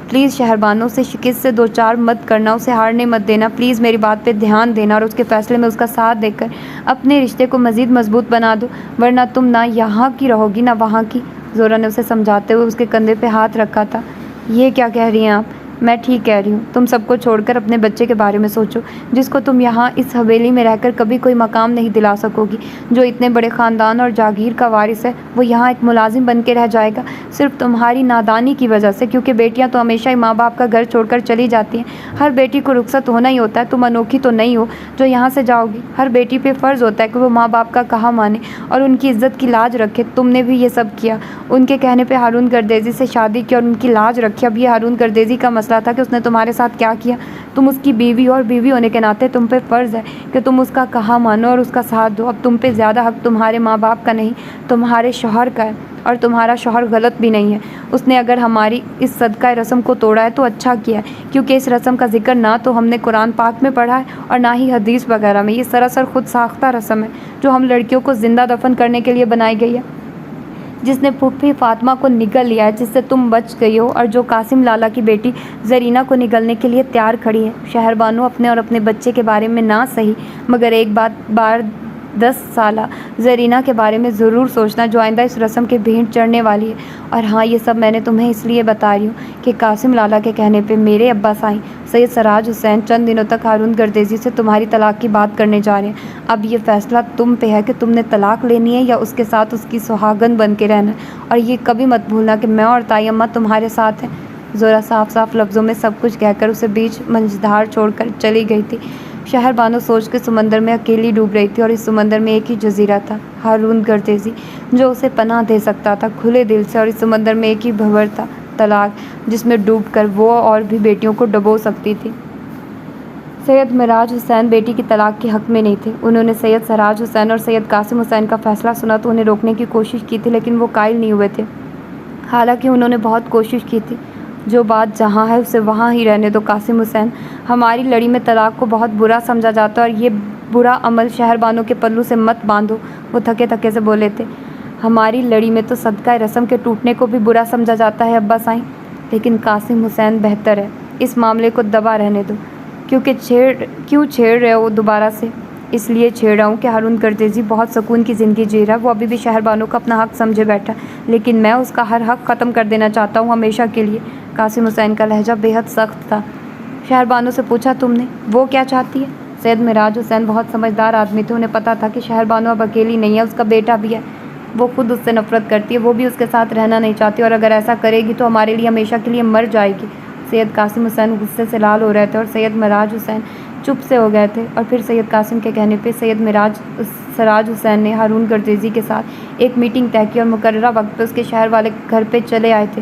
پلیز شہر بانو، اسے شکست سے دوچار مت کرنا، اسے ہارنے مت دینا۔ پلیز میری بات پہ دھیان دینا اور اس کے فیصلے میں اس کا ساتھ دے کر اپنے رشتے کو مزید مضبوط بنا دو، ورنہ تم نہ یہاں کی رہو گی نہ وہاں کی۔ زہرا نے اسے سمجھاتے ہوئے اس کے کندھے پہ ہاتھ رکھا تھا۔ یہ کیا کہہ رہی ہیں آپ؟ میں ٹھیک کہہ رہی ہوں۔ تم سب کو چھوڑ کر اپنے بچے کے بارے میں سوچو، جس کو تم یہاں اس حویلی میں رہ کر کبھی کوئی مقام نہیں دلا سکو گی، جو اتنے بڑے خاندان اور جاگیر کا وارث ہے۔ وہ یہاں ایک ملازم بن کے رہ جائے گا، صرف تمہاری نادانی کی وجہ سے، کیونکہ بیٹیاں تو ہمیشہ ہی ماں باپ کا گھر چھوڑ کر چلی جاتی ہیں۔ ہر بیٹی کو رخصت ہونا ہی ہوتا ہے۔ تم انوکھی تو نہیں ہو جو یہاں سے جاؤ گی۔ ہر بیٹی پہ فرض ہوتا ہے کہ وہ ماں باپ کا کہا مانے اور ان کی عزت کی لاج رکھے۔ تم نے بھی یہ سب کیا، ان کے کہنے پہ ہارون گردیزی سے شادی کی اور ان کی لاج رکھی۔ اب یہ ہارون گردیزی کا مسئلہ تھا کہ اس نے تمہارے ساتھ کیا کیا۔ تم اس کی بیوی اور بیوی ہونے کے ناطے تم پہ فرض ہے کہ تم اس کا کہا مانو اور اس کا ساتھ دو۔ اب تم پہ زیادہ حق تمہارے ماں باپ کا نہیں، تمہارے شوہر کا ہے، اور تمہارا شوہر غلط بھی نہیں ہے۔ اس نے اگر ہماری اس صدقہ رسم کو توڑا ہے تو اچھا کیا ہے، کیونکہ اس رسم کا ذکر نہ تو ہم نے قرآن پاک میں پڑھا ہے اور نہ ہی حدیث وغیرہ میں۔ یہ سراسر خود ساختہ رسم ہے جو ہم لڑکیوں کو زندہ دفن کرنے کے لیے بنائی گئی ہے، جس نے پھوپھی فاطمہ کو نگل لیا ہے، جس سے تم بچ گئی ہو، اور جو قاسم لالا کی بیٹی زرینہ کو نگلنے کے لیے تیار کھڑی ہے۔ شہر بانو، اپنے اور اپنے بچے کے بارے میں نہ صحیح مگر ایک بار 10 سالہ زرینہ کے بارے میں ضرور سوچنا، جو آئندہ اس رسم کے بھینٹ چڑھنے والی ہے۔ اور ہاں، یہ سب میں نے تمہیں اس لیے بتا رہی ہوں کہ قاسم لالا کے کہنے پہ میرے ابا سائیں سید سراج حسین چند دنوں تک ہارون گردیزی سے تمہاری طلاق کی بات کرنے جا رہے ہیں۔ اب یہ فیصلہ تم پہ ہے کہ تم نے طلاق لینی ہے یا اس کے ساتھ اس کی سہاگن بن کے رہنا ہے، اور یہ کبھی مت بھولنا کہ میں اور تائی اماں تمہارے ساتھ ہیں۔ زہرا صاف صاف لفظوں میں سب کچھ کہہ کر اسے بیچ منجھدار چھوڑ کر چلی گئی تھی۔ شہر بانو سوچ کے سمندر میں اکیلی ڈوب رہی تھی، اور اس سمندر میں ایک ہی جزیرہ تھا، ہارون گردیزی، جو اسے پناہ دے سکتا تھا کھلے دل سے، اور اس سمندر میں ایک ہی بھنور تھا، طلاق، جس میں ڈوب کر وہ اور بھی بیٹیوں کو ڈبو سکتی تھی۔ سید معراج حسین بیٹی کی طلاق کے حق میں نہیں تھے۔ انہوں نے سید سراج حسین اور سید قاسم حسین کا فیصلہ سنا تو انہیں روکنے کی کوشش کی تھی، لیکن وہ قائل نہیں ہوئے تھے، حالانکہ انہوں نے بہت کوشش کی تھی۔ جو بات جہاں ہے اسے وہاں ہی رہنے دو قاسم حسین، ہماری لڑی میں طلاق کو بہت برا سمجھا جاتا ہے، اور یہ برا عمل شہر بانو کے پلو سے مت باندھو، وہ تھکے تھکے سے بولے تھے۔ ہماری لڑی میں تو صدقہ رسم کے ٹوٹنے کو بھی برا سمجھا جاتا ہے ابا سائیں، لیکن قاسم حسین بہتر ہے، اس معاملے کو دبا رہنے دو۔ کیوں چھیڑ رہے ہو دوبارہ سے؟ اس لیے چھیڑ رہا ہوں کہ ہارون گردیزی بہت سکون کی زندگی جی رہا ہے، وہ ابھی بھی شہر بانو کو اپنا حق سمجھے بیٹھا، لیکن میں اس کا ہر حق ختم کر دینا چاہتا ہوں ہمیشہ کے لیے۔ قاسم حسین کا لہجہ بے حد سخت تھا۔ شہر بانو سے پوچھا تم نے، وہ کیا چاہتی ہے؟ سید معراج حسین بہت سمجھدار آدمی تھے، انہیں پتہ تھا کہ شہر بانو اب اکیلی نہیں ہے، اس کا بیٹا بھی ہے، وہ خود اس سے نفرت کرتی ہے، وہ بھی اس کے ساتھ رہنا نہیں چاہتی، اور اگر ایسا کرے گی تو ہمارے لیے ہمیشہ کے لیے مر جائے گی۔ سید قاسم حسین غصے سے لال ہو رہے تھے، اور سید معراج حسین چپ سے ہو گئے تھے، اور پھر سید قاسم کے کہنے پہ سید معراج سراج حسین نے ہارون گردیزی کے ساتھ ایک میٹنگ طے کی اور مقررہ وقت پہ اس کے شہر والے گھر پہ چلے آئے تھے۔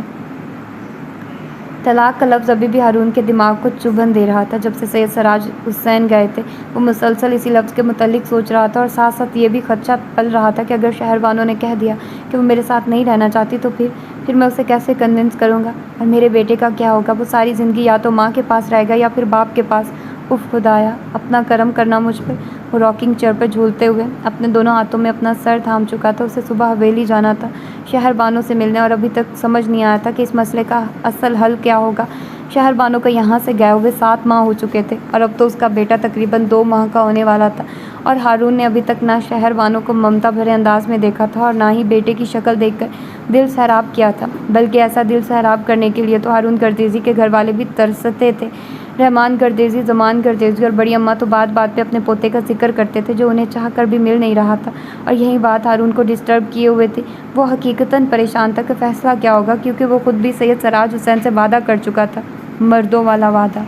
طلاق کا لفظ ابھی بھی ہارون کے دماغ کو چبھن دے رہا تھا۔ جب سے سید سراج حسین گئے تھے وہ مسلسل اسی لفظ کے متعلق سوچ رہا تھا، اور ساتھ ساتھ یہ بھی خدشہ پل رہا تھا کہ اگر شہر بانو نے کہہ دیا کہ وہ میرے ساتھ نہیں رہنا چاہتی تو پھر میں اسے کیسے کنونس کروں گا، اور میرے بیٹے کا کیا ہوگا؟ وہ ساری زندگی یا تو ماں کے پاس رہے گا یا پھر باپ کے پاس۔ اف خدایا، اپنا کرم کرنا مجھ پر۔ وہ راکنگ چیئر پہ جھولتے ہوئے اپنے دونوں ہاتھوں میں اپنا سر تھام چکا تھا۔ اسے صبح حویلی جانا تھا شہر بانو سے ملنے، اور ابھی تک سمجھ نہیں آیا تھا کہ اس مسئلے کا اصل حل کیا ہوگا۔ شہر بانو کا یہاں سے گئے ہوئے 7 ماہ ہو چکے تھے، اور اب تو اس کا بیٹا تقریباً 2 ماہ کا ہونے والا تھا، اور ہارون نے ابھی تک نہ شہر بانو کو ممتا بھرے انداز میں دیکھا تھا، اور نہ ہی بیٹے کی شکل دیکھ کر دل سیراب کیا تھا، بلکہ ایسا دل سیراب کرنے کے لیے تو ہارون گردیزی کے گھر والے بھی ترستے تھے۔ رحمان گردیزی، زمان گردیزی اور بڑی اماں تو بات بات پہ اپنے پوتے کا ذکر کرتے تھے، جو انہیں چاہ کر بھی مل نہیں رہا تھا، اور یہی بات ہارون کو ڈسٹرب کیے ہوئے تھی۔ وہ حقیقتاً پریشان تھا کہ فیصلہ کیا ہوگا، کیونکہ وہ خود بھی سید سراج حسین سے وعدہ کر چکا تھا مردوں والا وعدہ۔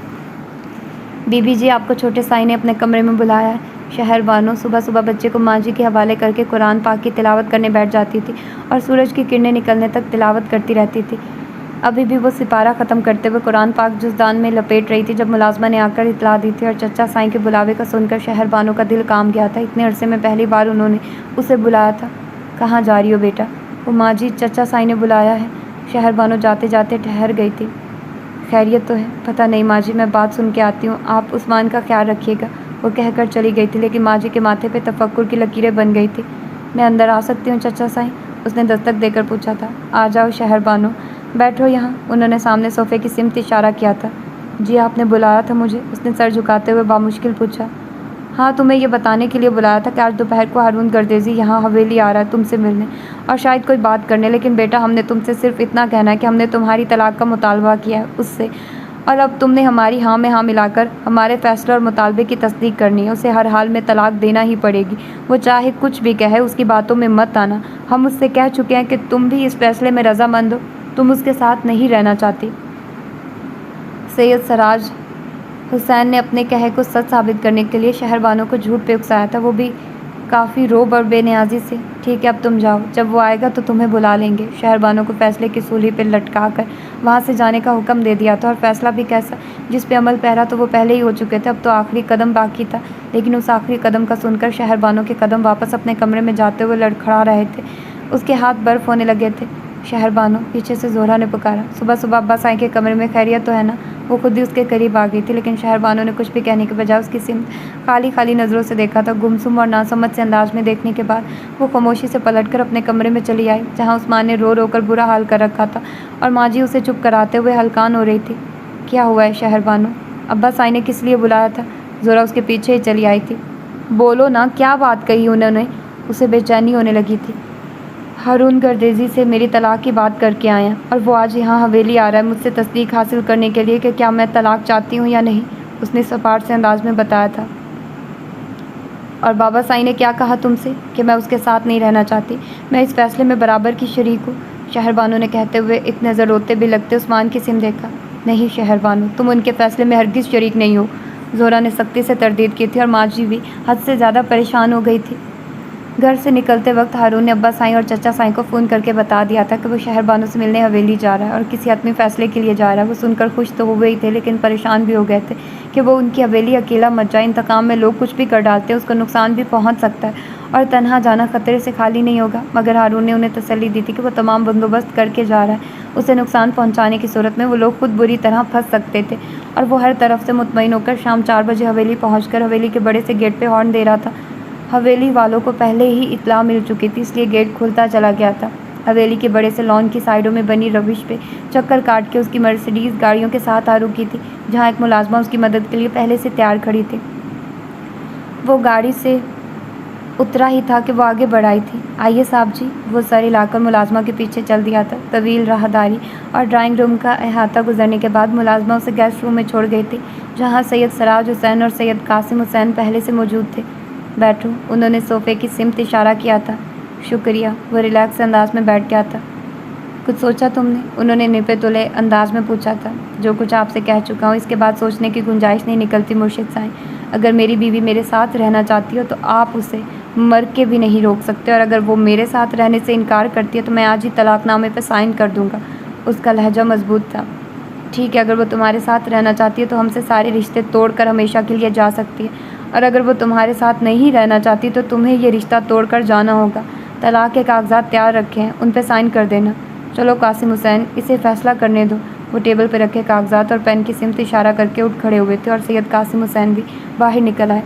بی بی جی، آپ کو چھوٹے سائی نے اپنے کمرے میں بلایا ہے۔ شہر بانو صبح صبح بچے کو ماں جی کے حوالے کر کے قرآن پاک کی تلاوت کرنے بیٹھ جاتی تھی اور سورج کی کرنیں نکلنے تک تلاوت کرتی رہتی تھی۔ ابھی بھی وہ سپارہ ختم کرتے ہوئے قرآن پاک جزدان میں لپیٹ رہی تھی جب ملازمہ نے آ کر اطلاع دی تھی، اور چچا سائیں کے بلاوے کا سن کر شہر بانو کا دل کام گیا تھا۔ اتنے عرصے میں پہلی بار انہوں نے اسے بلایا تھا۔ کہاں جا رہی ہو بیٹا؟ وہ ماں جی، چچا سائیں نے بلایا ہے۔ شہر بانو جاتے جاتے ٹھہر گئی تھی۔ خیریت تو ہے؟ پتہ نہیں ماں جی، میں بات سن کے آتی ہوں، آپ عثمان کا خیال رکھیے گا، وہ کہہ کر چلی گئی تھی، لیکن ماں جی کے ماتھے پہ تفکر کی لکیریں بن گئی تھی۔ میں اندر آ سکتی ہوں چچا سائیں؟ اس نے دستک دے کر پوچھا تھا۔ آ جاؤ شہر بانو، بیٹھو یہاں۔ انہوں نے سامنے صوفے کی سمت اشارہ کیا تھا۔ جی آپ نے بلایا تھا مجھے؟ اس نے سر جھکاتے ہوئے بامشکل پوچھا۔ ہاں، تمہیں یہ بتانے کے لیے بلایا تھا کہ آج دوپہر کو ہارون گردیزی یہاں حویلی آ رہا ہے تم سے ملنے اور شاید کوئی بات کرنے، لیکن بیٹا ہم نے تم سے صرف اتنا کہنا ہے کہ ہم نے تمہاری طلاق کا مطالبہ کیا ہے اس سے، اور اب تم نے ہماری ہاں میں ہاں ملا کر ہمارے فیصلے اور مطالبے کی تصدیق کرنی ہے۔ اسے ہر حال میں طلاق دینا ہی پڑے گی، وہ چاہے کچھ بھی کہے، اس کی باتوں میں مت آنا۔ ہم اس سے کہہ چکے ہیں کہ تم بھی اس فیصلے میں رضامند ہو، تم اس کے ساتھ نہیں رہنا چاہتی۔ سید سراج حسین نے اپنے کہے کو سچ ثابت کرنے کے لیے شہر بانو کو جھوٹ پہ اکسایا تھا، وہ بھی کافی روب اور بے نیازی سے۔ ٹھیک ہے، اب تم جاؤ، جب وہ آئے گا تو تمہیں بلا لیں گے۔ شہر بانو کو فیصلے کی سولی پہ لٹکا کر وہاں سے جانے کا حکم دے دیا تھا، اور فیصلہ بھی کیسا، جس پہ عمل پیرا تو وہ پہلے ہی ہو چکے تھے، اب تو آخری قدم باقی تھا۔ لیکن اس آخری قدم کا سن کر شہر بانو کے قدم واپس اپنے کمرے میں جاتے ہوئے لڑکھڑا رہے تھے، اس کے ہاتھ برف ہونے لگے تھے۔ شہر بانو، پیچھے سے زہرا نے پکارا۔ صبح صبح ابا سائیں کے کمرے میں خیریت تو ہے نا؟ وہ خود ہی اس کے قریب آ گئی تھی، لیکن شہر بانو نے کچھ بھی کہنے کے بجائے اس کی سمت خالی خالی نظروں سے دیکھا تھا۔ گمسم اور ناسمجھ سے انداز میں دیکھنے کے بعد وہ خاموشی سے پلٹ کر اپنے کمرے میں چلی آئی، جہاں عثمان نے رو رو کر برا حال کر رکھا تھا اور ماں جی اسے چپ کراتے ہوئے ہلکان ہو رہی تھی۔ کیا ہوا ہے شہر بانو؟ ابا سائیں نے کس لیے بلایا تھا؟ زہرا اس کے پیچھے ہی چلی آئی تھی۔ بولو نا، کیا بات کہی انہوں نے؟ اسے بے چینی ہونے لگی تھی۔ ہارون گردیزی سے میری طلاق کی بات کر کے آئے ہیں، اور وہ آج یہاں حویلی آ رہا ہے مجھ سے تصدیق حاصل کرنے کے لیے کہ کیا میں طلاق چاہتی ہوں یا نہیں، اس نے سپاٹ سے انداز میں بتایا تھا۔ اور بابا سائیں نے کیا کہا تم سے؟ کہ میں اس کے ساتھ نہیں رہنا چاہتی، میں اس فیصلے میں برابر کی شریک ہوں۔ شہر بانو نے کہتے ہوئے ایک نظر روتے بھی لگتے عثمان کی سمت دیکھا۔ نہیں شہر بانو، تم ان کے فیصلے میں ہرگز شریک نہیں ہو۔ زہرا نے سختی سے تردید کی تھی، اور ماں جی بھی حد سے زیادہ پریشان ہو گئی تھی۔ گھر سے نکلتے وقت ہارون نے ابا سائیں اور چچا سائیں کو فون کر کے بتا دیا تھا کہ وہ شہر بانو سے ملنے حویلی جا رہا ہے اور کسی حتمی فیصلے کے لیے جا رہا ہے۔ وہ سن کر خوش تو ہوئے ہی تھے، لیکن پریشان بھی ہو گئے تھے کہ وہ ان کی حویلی اکیلا مت جائے، انتقام میں لوگ کچھ بھی کر ڈالتے ہیں، اس کو نقصان بھی پہنچ سکتا ہے، اور تنہا جانا خطرے سے خالی نہیں ہوگا۔ مگر ہارون نے انہیں تسلی دی تھی کہ وہ تمام بندوبست کر کے جا رہا ہے، اسے نقصان پہنچانے کی صورت میں وہ لوگ خود بری طرح پھنس سکتے تھے، اور وہ ہر طرف سے مطمئن ہو کر شام 4 بجے حویلی پہنچ کر حویلی کے بڑے سے گیٹ پہ ہارن دے رہا تھا۔ حویلی والوں کو پہلے ہی اطلاع مل چکی تھی، اس لیے گیٹ کھلتا چلا گیا تھا۔ حویلی کے بڑے سے لان کی سائڈوں میں بنی روش پہ چکر کاٹ کے اس کی مرسیڈیز گاڑیوں کے ساتھ آ رکی تھی، جہاں ایک ملازمہ اس کی مدد کے لیے پہلے سے تیار کھڑی تھی۔ وہ گاڑی سے اترا ہی تھا کہ وہ آگے بڑھائی تھی۔ آئیے صاحب جی، وہ سر ہلا کر ملازمہ کے پیچھے چل دیا تھا۔ طویل راہداری اور ڈرائنگ روم کا احاطہ گزرنے کے بعد ملازمہ اسے گیسٹ روم میں چھوڑ گئی تھی، جہاں سید سراج حسین اور سید قاسم حسین پہلے سے موجود تھے۔ بیٹھو، انہوں نے صوفے کی سمت اشارہ کیا تھا۔ شکریہ، وہ ریلیکس انداز میں بیٹھ گیا تھا۔ کچھ سوچا تم نے؟ انہوں نے نپے تلے انداز میں پوچھا تھا۔ جو کچھ آپ سے کہہ چکا ہوں، اس کے بعد سوچنے کی گنجائش نہیں نکلتی مرشد سائیں۔ اگر میری بیوی میرے ساتھ رہنا چاہتی ہو تو آپ اسے مر کے بھی نہیں روک سکتے، اور اگر وہ میرے ساتھ رہنے سے انکار کرتی ہے تو میں آج ہی طلاق نامے پہ سائن کر دوں گا۔ اس کا لہجہ مضبوط تھا۔ ٹھیک ہے، اگر وہ تمہارے ساتھ رہنا چاہتی ہے تو ہم سے سارے رشتے توڑ کر ہمیشہ کے لیے جا سکتی ہے، اور اگر وہ تمہارے ساتھ نہیں رہنا چاہتی تو تمہیں یہ رشتہ توڑ کر جانا ہوگا۔ طلاق کے کاغذات تیار رکھے ہیں، ان پہ سائن کر دینا۔ چلو قاسم حسین، اسے فیصلہ کرنے دو۔ وہ ٹیبل پہ رکھے کاغذات اور پین کی سمت اشارہ کر کے اٹھ کھڑے ہوئے تھے، اور سید قاسم حسین بھی باہر نکل آئے،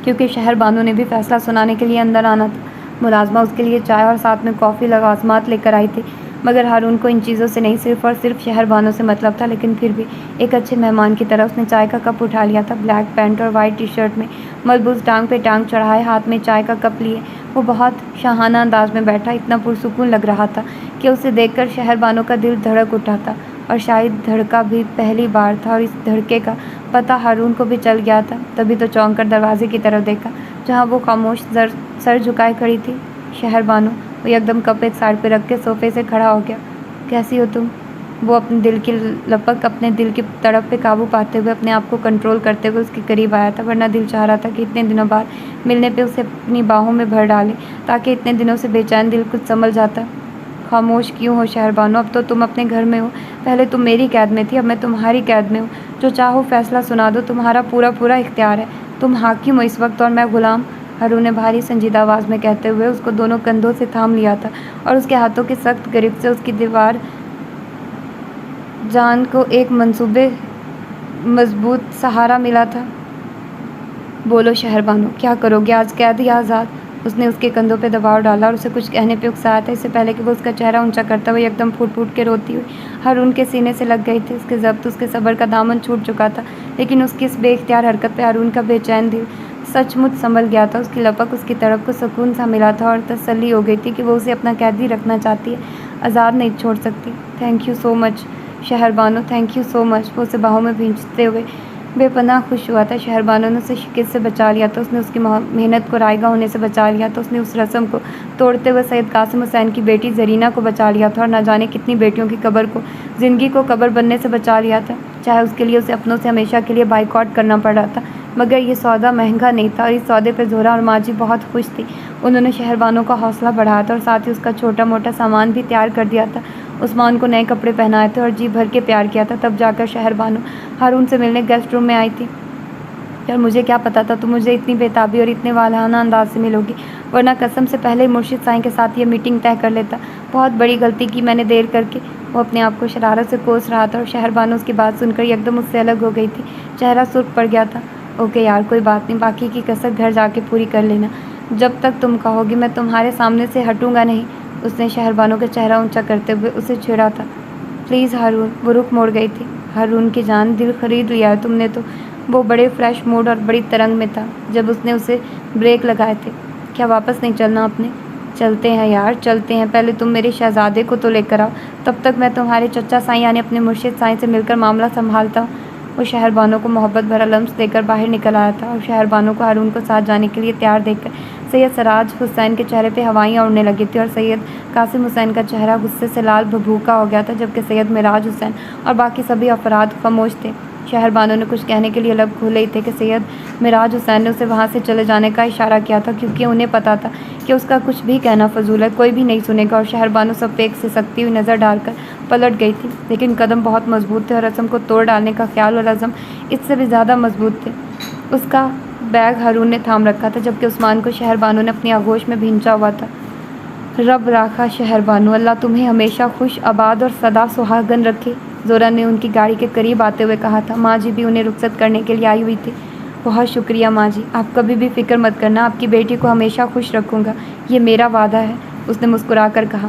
کیونکہ شہر بانو نے بھی فیصلہ سنانے کے لیے اندر آنا تھا۔ ملازمہ اس کے لیے چائے اور ساتھ میں کافی لوازمات لے کر آئی تھی، مگر ہارون کو ان چیزوں سے نہیں صرف اور صرف شہر بانو سے مطلب تھا، لیکن پھر بھی ایک اچھے مہمان کی طرح اس نے چائے کا کپ اٹھا لیا تھا۔ بلیک پینٹ اور وائٹ ٹی شرٹ میں ملبوس ٹانگ پہ ٹانگ چڑھائے، ہاتھ میں چائے کا کپ لیے وہ بہت شاہانہ انداز میں بیٹھا، اتنا پرسکون لگ رہا تھا کہ اسے دیکھ کر شہر بانو کا دل دھڑک اٹھا تھا، اور شاید دھڑکا بھی پہلی بار تھا، اور اس دھڑکے کا پتہ ہارون کو بھی چل گیا تھا۔ تبھی تو چونک کر دروازے کی طرف دیکھا، جہاں وہ خاموش سر جھکائے کھڑی تھی۔ شہر بانو، وہ یکدم کپ ایک سائڈ پہ رکھ کے صوفے سے کھڑا ہو گیا۔ کیسی ہو تم؟ وہ اپنے دل کی لپک، اپنے دل کی تڑپ پہ قابو پاتے ہوئے اپنے آپ کو کنٹرول کرتے ہوئے اس کے قریب آیا تھا، ورنہ دل چاہ رہا تھا کہ اتنے دنوں بعد ملنے پہ اسے اپنی باہوں میں بھر ڈالے تاکہ اتنے دنوں سے بے چین دل کچھ سنبھل جاتا۔ خاموش کیوں ہو شہر بانو؟ اب تو تم اپنے گھر میں ہو، پہلے تم میری قید میں تھی، اب میں تمہاری قید میں ہوں، جو چاہو فیصلہ سنا دو، تمہارا پورا اختیار ہے، تم حاکم ہو اس وقت اور میں غلام۔ ہارون نے بھاری سنجیدہ آواز میں کہتے ہوئے اس کو دونوں کندھوں سے تھام لیا تھا اور اس کے ہاتھوں کی سخت گرفت سے اس کی دیوار جان کو ایک منصوبے مضبوط سہارا ملا تھا۔ بولو شہر بانو، کیا کرو گے آج، قید یا آزاد؟ اس نے اس کے کندھوں پہ دباؤ ڈالا اور اسے کچھ کہنے پہ اکسایا تھا، اس سے پہلے کہ وہ اس کا چہرہ اونچا کرتا ہوا یکدم پھوٹ پھوٹ کے روتی ہوئی ہارون کے سینے سے لگ گئی تھی۔ اس کے ضبط، اس کے صبر کا دامن چھوٹ چکا تھا، لیکن اس کی اس بے اختیار حرکت پہ ہارون کا بے چین دل سچ مچ سنبھل گیا تھا۔ اس کی لپک، اس کی تڑپ کو سکون سا ملا تھا اور تسلی ہو گئی تھی کہ وہ اسے اپنا قیدی رکھنا چاہتی ہے، آزاد نہیں چھوڑ سکتی۔ تھینک یو سو مچ شہر بانو، تھینک یو سو مچ۔ وہ اسے باہوں میں بھینچتے ہوئے بے پناہ خوش ہوا تھا۔ شہر بانو نے اسے شکست سے بچا لیا تھا، اس نے اس کی محنت کو رائیگاں ہونے سے بچا لیا تھا، اس نے اس رسم کو توڑتے ہوئے سید قاسم حسین کی بیٹی زرینہ کو بچا لیا تھا اور نہ جانے کتنی بیٹیوں کی قبر کو، زندگی کو قبر بننے سے بچا لیا تھا، چاہے اس کے لیے اسے اپنوں سے ہمیشہ کے لیے بائیکاٹ کرنا پڑ رہا تھا، مگر یہ سودا مہنگا نہیں تھا اور اس سودے پہ زہرہ اور ماجی بہت خوش تھی۔ انہوں نے شہر بانو کا حوصلہ بڑھایا تھا اور ساتھ ہی اس کا چھوٹا موٹا سامان بھی تیار کر دیا تھا، عثمان کو نئے کپڑے پہنائے تھے اور جی بھر کے پیار کیا تھا۔ تب جا کر شہر بانو ہارون سے ملنے گیسٹ روم میں آئی تھی۔ یار مجھے کیا پتا تھا تم مجھے اتنی بےتابی اور اتنے والہانہ انداز سے ملو گی، ورنہ قسم سے پہلے مرشد سائیں کے ساتھ یہ میٹنگ طے کر لیتا۔ بہت بڑی غلطی کی میں نے دیر کر کے۔ وہ اپنے آپ کو شرارت سے کوس رہا تھا اور شہر بانو اس کی بات سن کر یکدم اس سے الگ ہو گئی تھی، چہرہ سرخ پڑ گیا تھا۔ اوکے یار کوئی بات نہیں، باقی کی کسر گھر جا کے پوری کر لینا، جب تک تم کہو گی میں تمہارے سامنے سے ہٹوں گا نہیں۔ اس نے شہر بانو کا چہرہ اونچا کرتے ہوئے اسے چھیڑا تھا۔ پلیز ہارون۔ وہ رخ موڑ گئی تھی۔ ہارون کی جان، دل خرید لیا ہے تم نے تو۔ وہ بڑے فریش موڈ اور بڑی ترنگ میں تھا جب اس نے اسے بریک لگائے تھے۔ کیا واپس نہیں چلنا اپنے؟ چلتے ہیں یار چلتے ہیں، پہلے تم میرے شہزادے کو تو لے کر آؤ، تب تک میں تمہارے چچا سائیں یعنی اپنے مرشد سائیں سے مل کر معاملہ سنبھالتا ہوں۔ وہ شہر بانو کو محبت بھرا لمس دے کر باہر نکل آیا تھا اور شہر بانو کو ہارون کو ساتھ جانے کے لیے تیار دیکھ کر سید سراج حسین کے چہرے پہ ہوائیاں اڑنے لگی تھی اور سید قاسم حسین کا چہرہ غصے سے لال بھبھوکا ہو گیا تھا، جبکہ سید معراج حسین اور باقی سبھی افراد خاموش تھے۔ شہر بانو نے کچھ کہنے کے لیے لب کھولے ہی تھے کہ سید معراج حسین نے اسے وہاں سے چلے جانے کا اشارہ کیا تھا، کیونکہ انہیں پتا تھا کہ اس کا کچھ بھی کہنا فضول ہے، کوئی بھی نہیں سنے گا، اور شہر بانو سب پہ ایک سسکتی ہوئی نظر ڈال کر پلٹ گئی تھی، لیکن قدم بہت مضبوط تھے اور رسم کو توڑ ڈالنے کا خیال اور عزم اس سے بھی زیادہ مضبوط تھے۔ اس کا بیگ ہارون نے تھام رکھا تھا، جبکہ عثمان کو شہر بانو نے اپنی آغوش میں بھینچا ہوا تھا۔ رب راکھا شہر بانو، اللہ تمہیں ہمیشہ خوش آباد اور سدا سہاگن رکھے، زورا نے ان کی گاڑی کے قریب آتے ہوئے کہا تھا۔ ماں جی بھی انہیں رخصت کرنے کے لیے آئی ہوئی تھی۔ بہت شکریہ ماں جی، آپ کبھی بھی فکر مت کرنا، آپ کی بیٹی کو ہمیشہ خوش رکھوں گا، یہ میرا وعدہ ہے، اس نے مسکرا کر کہا۔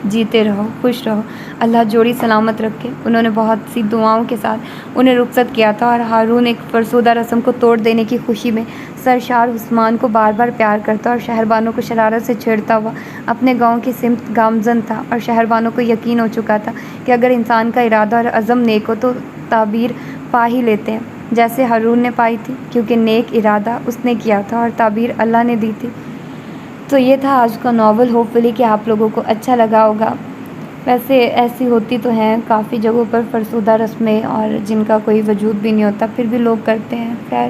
جیتے رہو، خوش رہو، اللہ جوڑی سلامت رکھے۔ انہوں نے بہت سی دعاؤں کے ساتھ انہیں رخصت کیا تھا اور ہارون ایک فرسودہ رسم کو توڑ دینے کی خوشی میں سرشار عثمان کو بار بار پیار کرتا اور شہر بانو کو شرارت سے چھیڑتا ہوا اپنے گاؤں کی سمت گامزن تھا، اور شہر بانو کو یقین ہو چکا تھا کہ اگر انسان کا ارادہ اور عزم نیک ہو تو تعبیر پا ہی لیتے ہیں، جیسے ہارون نے پائی تھی، کیونکہ نیک ارادہ اس نے کیا تھا اور تعبیر اللہ نے دی تھی۔ تو یہ تھا آج کا ناول، ہوپ فلی کہ آپ لوگوں کو اچھا لگا ہوگا۔ ویسے ایسی ہوتی تو ہیں کافی جگہوں پر فرسودہ رسمیں اور جن کا کوئی وجود بھی نہیں ہوتا، پھر بھی لوگ کرتے ہیں۔ خیر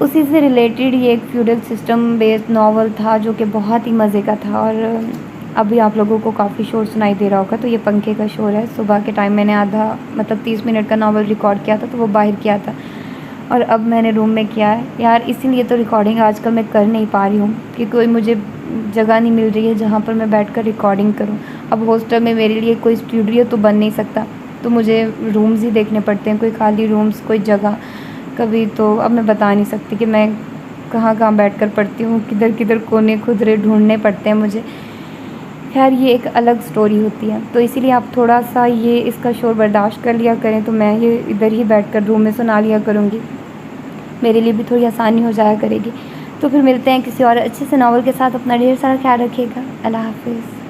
اسی سے ریلیٹڈ یہ ایک فیوڈل سسٹم بیسڈ ناول تھا جو کہ بہت ہی مزے کا تھا، اور ابھی آپ لوگوں کو کافی شور سنائی دے رہا ہوگا تو یہ پنکھے کا شور ہے۔ صبح کے ٹائم میں نے آدھا 30 منٹ کا ناول ریکارڈ کیا تھا تو وہ باہر کیا تھا اور اب میں نے روم میں کیا ہے۔ یار اسی لیے تو ریکارڈنگ آج کل میں کر نہیں پا رہی ہوں کہ کوئی مجھے جگہ نہیں مل رہی ہے جہاں پر میں بیٹھ کر ریکارڈنگ کروں۔ اب ہاسٹل میں میرے لیے کوئی اسٹوڈیو تو بن نہیں سکتا، تو مجھے رومز ہی دیکھنے پڑتے ہیں، کوئی خالی رومز، کوئی جگہ کبھی، تو اب میں بتا نہیں سکتی کہ میں کہاں کہاں بیٹھ کر پڑھتی ہوں، کدھر کدھر کونے خدرے ڈھونڈنے پڑتے ہیں مجھے۔ خیر یہ ایک الگ سٹوری ہوتی ہے، تو اسی لیے آپ تھوڑا سا یہ اس کا شور برداشت کر لیا کریں، تو میں یہ ادھر ہی بیٹھ کر روم میں سنا لیا کروں گی، میرے لیے بھی تھوڑی آسانی ہو جایا کرے گی۔ تو پھر ملتے ہیں کسی اور اچھے سے ناول کے ساتھ، اپنا ڈھیر سارا خیال رکھیے گا، اللہ حافظ۔